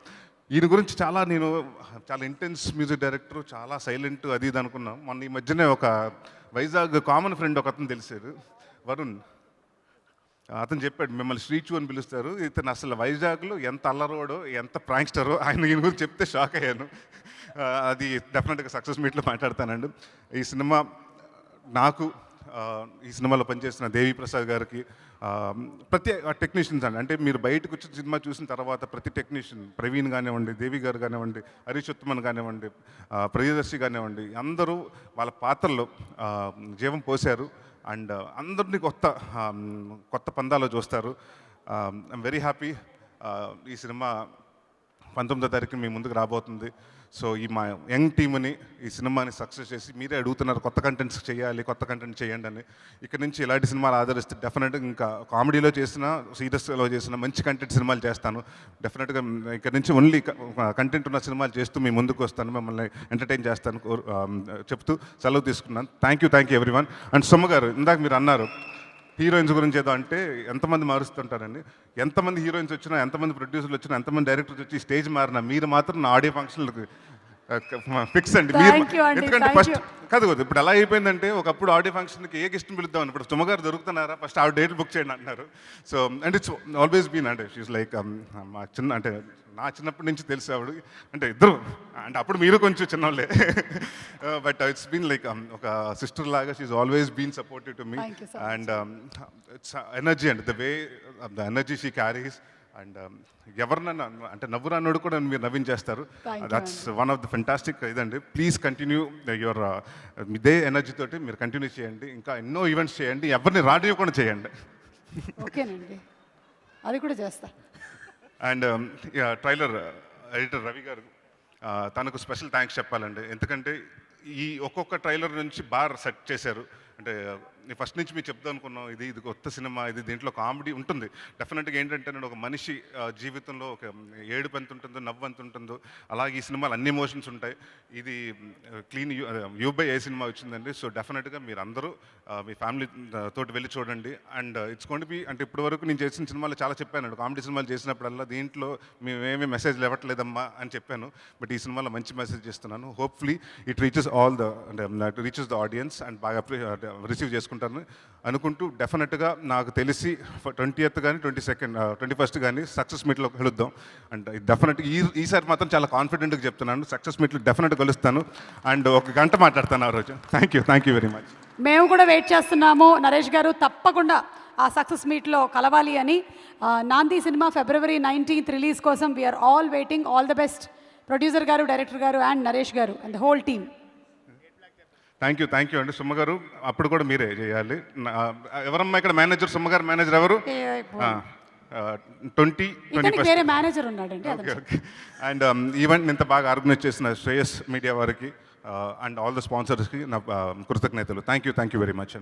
ఈయన గురించి నేను చాలా ఇంటెన్స్ మ్యూజిక్ డైరెక్టర్, చాలా సైలెంట్ అది ఇది అనుకున్నాం. మొన్న ఈ మధ్యనే ఒక వైజాగ్ కామన్ ఫ్రెండ్ ఒక అతను తెలిసారు, వరుణ్. అతను చెప్పాడు మిమ్మల్ని శ్రీచు అని పిలుస్తారు, ఇతను అసలు వైజాగ్లో ఎంత అల్లరోడో ఎంత ప్రాంక్స్టరో ఈయన గురించి చెప్తే షాక్ అయ్యాను. అది డెఫినెట్గా సక్సెస్ మీట్లో మాట్లాడతానండి. ఈ సినిమా నాకు ఈ సినిమాలో పనిచేసిన దేవి ప్రసాద్ గారికి, ప్రతి టెక్నీషియన్స్ అంటే మీరు బయటకు వచ్చి సినిమా చూసిన తర్వాత ప్రతి టెక్నీషియన్, ప్రవీణ్ కానివ్వండి, దేవి గారు కానివ్వండి, హరీష్ ఉత్తమన్ కానివ్వండి, ప్రియదర్శి కానివ్వండి, అందరూ వాళ్ళ పాత్రలో జీవం పోశారు. అండ్ అందరినీ కొత్త పందాలో చూస్తారు. I'm very happy. ఈ సినిమా 19వ తారీఖు మీ ముందుకు రాబోతుంది. సో ఈ మా యంగ్ టీమ్ని ఈ సినిమాని సక్సెస్ చేసి, మీరే అడుగుతున్నారు కొత్త కంటెంట్స్ చేయాలి, కొత్త కంటెంట్ చేయండి అని. ఇక్కడ నుంచి ఇలాంటి సినిమాలు ఆదరిస్తే డెఫినెట్గా ఇంకా కామెడీలో చేసిన, సీరియస్లో చేసిన మంచి కంటెంట్ సినిమాలు చేస్తాను. డెఫినెట్గా ఇక్కడ నుంచి ఓన్లీ కంటెంట్ ఉన్న సినిమాలు చేస్తూ మీ ముందుకు వస్తాను, మిమ్మల్ని ఎంటర్టైన్ చేస్తాను చెప్తూ సెలవు తీసుకున్నాను. Thank you everyone. అండ్ సొమ్మ గారు, ఇందాక మీరు అన్నారు హీరోయిన్స్ గురించి ఏదో అంటే ఎంతమంది మారుస్తుంటారండి. ఎంతమంది హీరోయిన్స్ వచ్చినా, ఎంతమంది ప్రొడ్యూసర్లు వచ్చినా, ఎంతమంది డైరెక్టర్స్ వచ్చి స్టేజ్ మారినా, మీరు మాత్రం నా ఆడియో ఫంక్షన్లకు ఫిక్స్ అండి. ఎందుకంటే ఫస్ట్ కాదు ఇప్పుడు ఎలా అయిపోయిందంటే, ఒకప్పుడు ఆడియో ఫంక్షన్కి ఏ గెస్ట్ని పిలుద్దామని, ఇప్పుడు సుమగారు దొరుకుతున్నారా, ఫస్ట్ ఆ డేట్లు బుక్ చేయండి అంటున్నారు. So and it's always been అంటే షీఈస్ లైక్ మా అంటే నా చిన్నప్పటి నుంచి తెలిసి ఆవిడ అంటే ఇద్దరు అంటే అప్పుడు మీరు కొంచెం చిన్నవాళ్ళే, బట్ ఇట్స్ బీన్ లైక్ ఒక సిస్టర్ లాగా she's always been supportive to me. And it's energy and the way the energy she carries. అండ్ ఎవరినన్నా అంటే నవ్వురా అన్నోడు కూడా మీరు నవ్వించేస్తారు. That's one of the fantastic ఇదండి. ప్లీజ్ కంటిన్యూ యువర్ ఇదే ఎనర్జీ తోటి మీరు కంటిన్యూ చేయండి, ఇంకా ఎన్నో ఈవెంట్స్ చేయండి, ఎవరిని రానివ్వకుండా చేయండి. ఓకేనండి, అది కూడా చేస్తా. అండ్ ట్రైలర్ ఎడిటర్ రవి గారు, తనకు స్పెషల్ థ్యాంక్స్ చెప్పాలండి. ఎందుకంటే ఈ ఒక్కొక్క ట్రైలర్ నుంచి బాగా సెట్ చేశారు. అంటే ఫస్ట్ నుంచి మీరు చెప్దాం అనుకున్నాం, ఇది కొత్త సినిమా, ఇది దీంట్లో కామెడీ ఉంటుంది. డెఫినెట్గా ఏంటంటే నేను ఒక మనిషి జీవితంలో ఒక ఏడుపు ఎంత ఉంటుందో, నవ్వు ఎంత ఉంటుందో, అలాగే ఈ సినిమాలో అన్ని ఎమోషన్స్ ఉంటాయి. ఇది clean you by A cinema వచ్చిందండి. సో డెఫినెట్గా మీరు అందరూ మీ ఫ్యామిలీ తోటి వెళ్ళి చూడండి. And it's going to B అంటే ఇప్పటి వరకు నేను చేసిన సినిమాలో చాలా చెప్పాను, కామెడీ సినిమాలు చేసినప్పుడల్లా దీంట్లో మేమేమీ మెసేజ్లు ఇవ్వట్లేదమ్మా అని చెప్పాను. బట్ ఈ సినిమాలో మంచి మెసేజ్ ఇస్తున్నాను. Hopefully it reaches all the అంటే రీచెస్ ద ఆడియన్స్ అండ్ బాగా రిసీవ్ చేసుకుంటాను అనుకుంటూ, డెఫినెట్గా నాకు తెలిసి 20th కానీ 21st కానీ సక్సెస్ మీట్లో కలుద్దాం. అండ్ డెఫినెట్గా ఈసారి మాత్రం చాలా కాన్ఫిడెంట్గా చెప్తున్నాను, సక్సెస్ మీట్లో డెఫినెట్గా కలుస్తాను. అండ్ 1 గంట మాట్లాడతాను ఆ రోజు. Thank you very much. మేము కూడా వెయిట్ చేస్తున్నాము. నరేష్ గారు తప్పకుండా ఆ సక్సెస్ మీట్లో కలవాలి అని. నాంది సినిమా February 19th రిలీజ్ కోసం we're all waiting. All the best producer garu, director garu and Naresh garu and the whole team. Thank you అండి. సుమ్మ గారు అప్పుడు కూడా మీరే చేయాలి. ఎవరమ్మా ఇక్కడ మేనేజర్? సుమ్మ గారు మేనేజర్ ఎవరు? 2021 వేరే మేనేజర్ ఉన్నాడండి. ఓకే. అండ్ ఈవెంట్ ఇంత బాగా ఆర్గనైజ్ చేసిన శ్రేయస్ మీడియా వారికి అండ్ ఆల్ ద స్పాన్సర్స్కి నా కృతజ్ఞతలు. Thank you very much.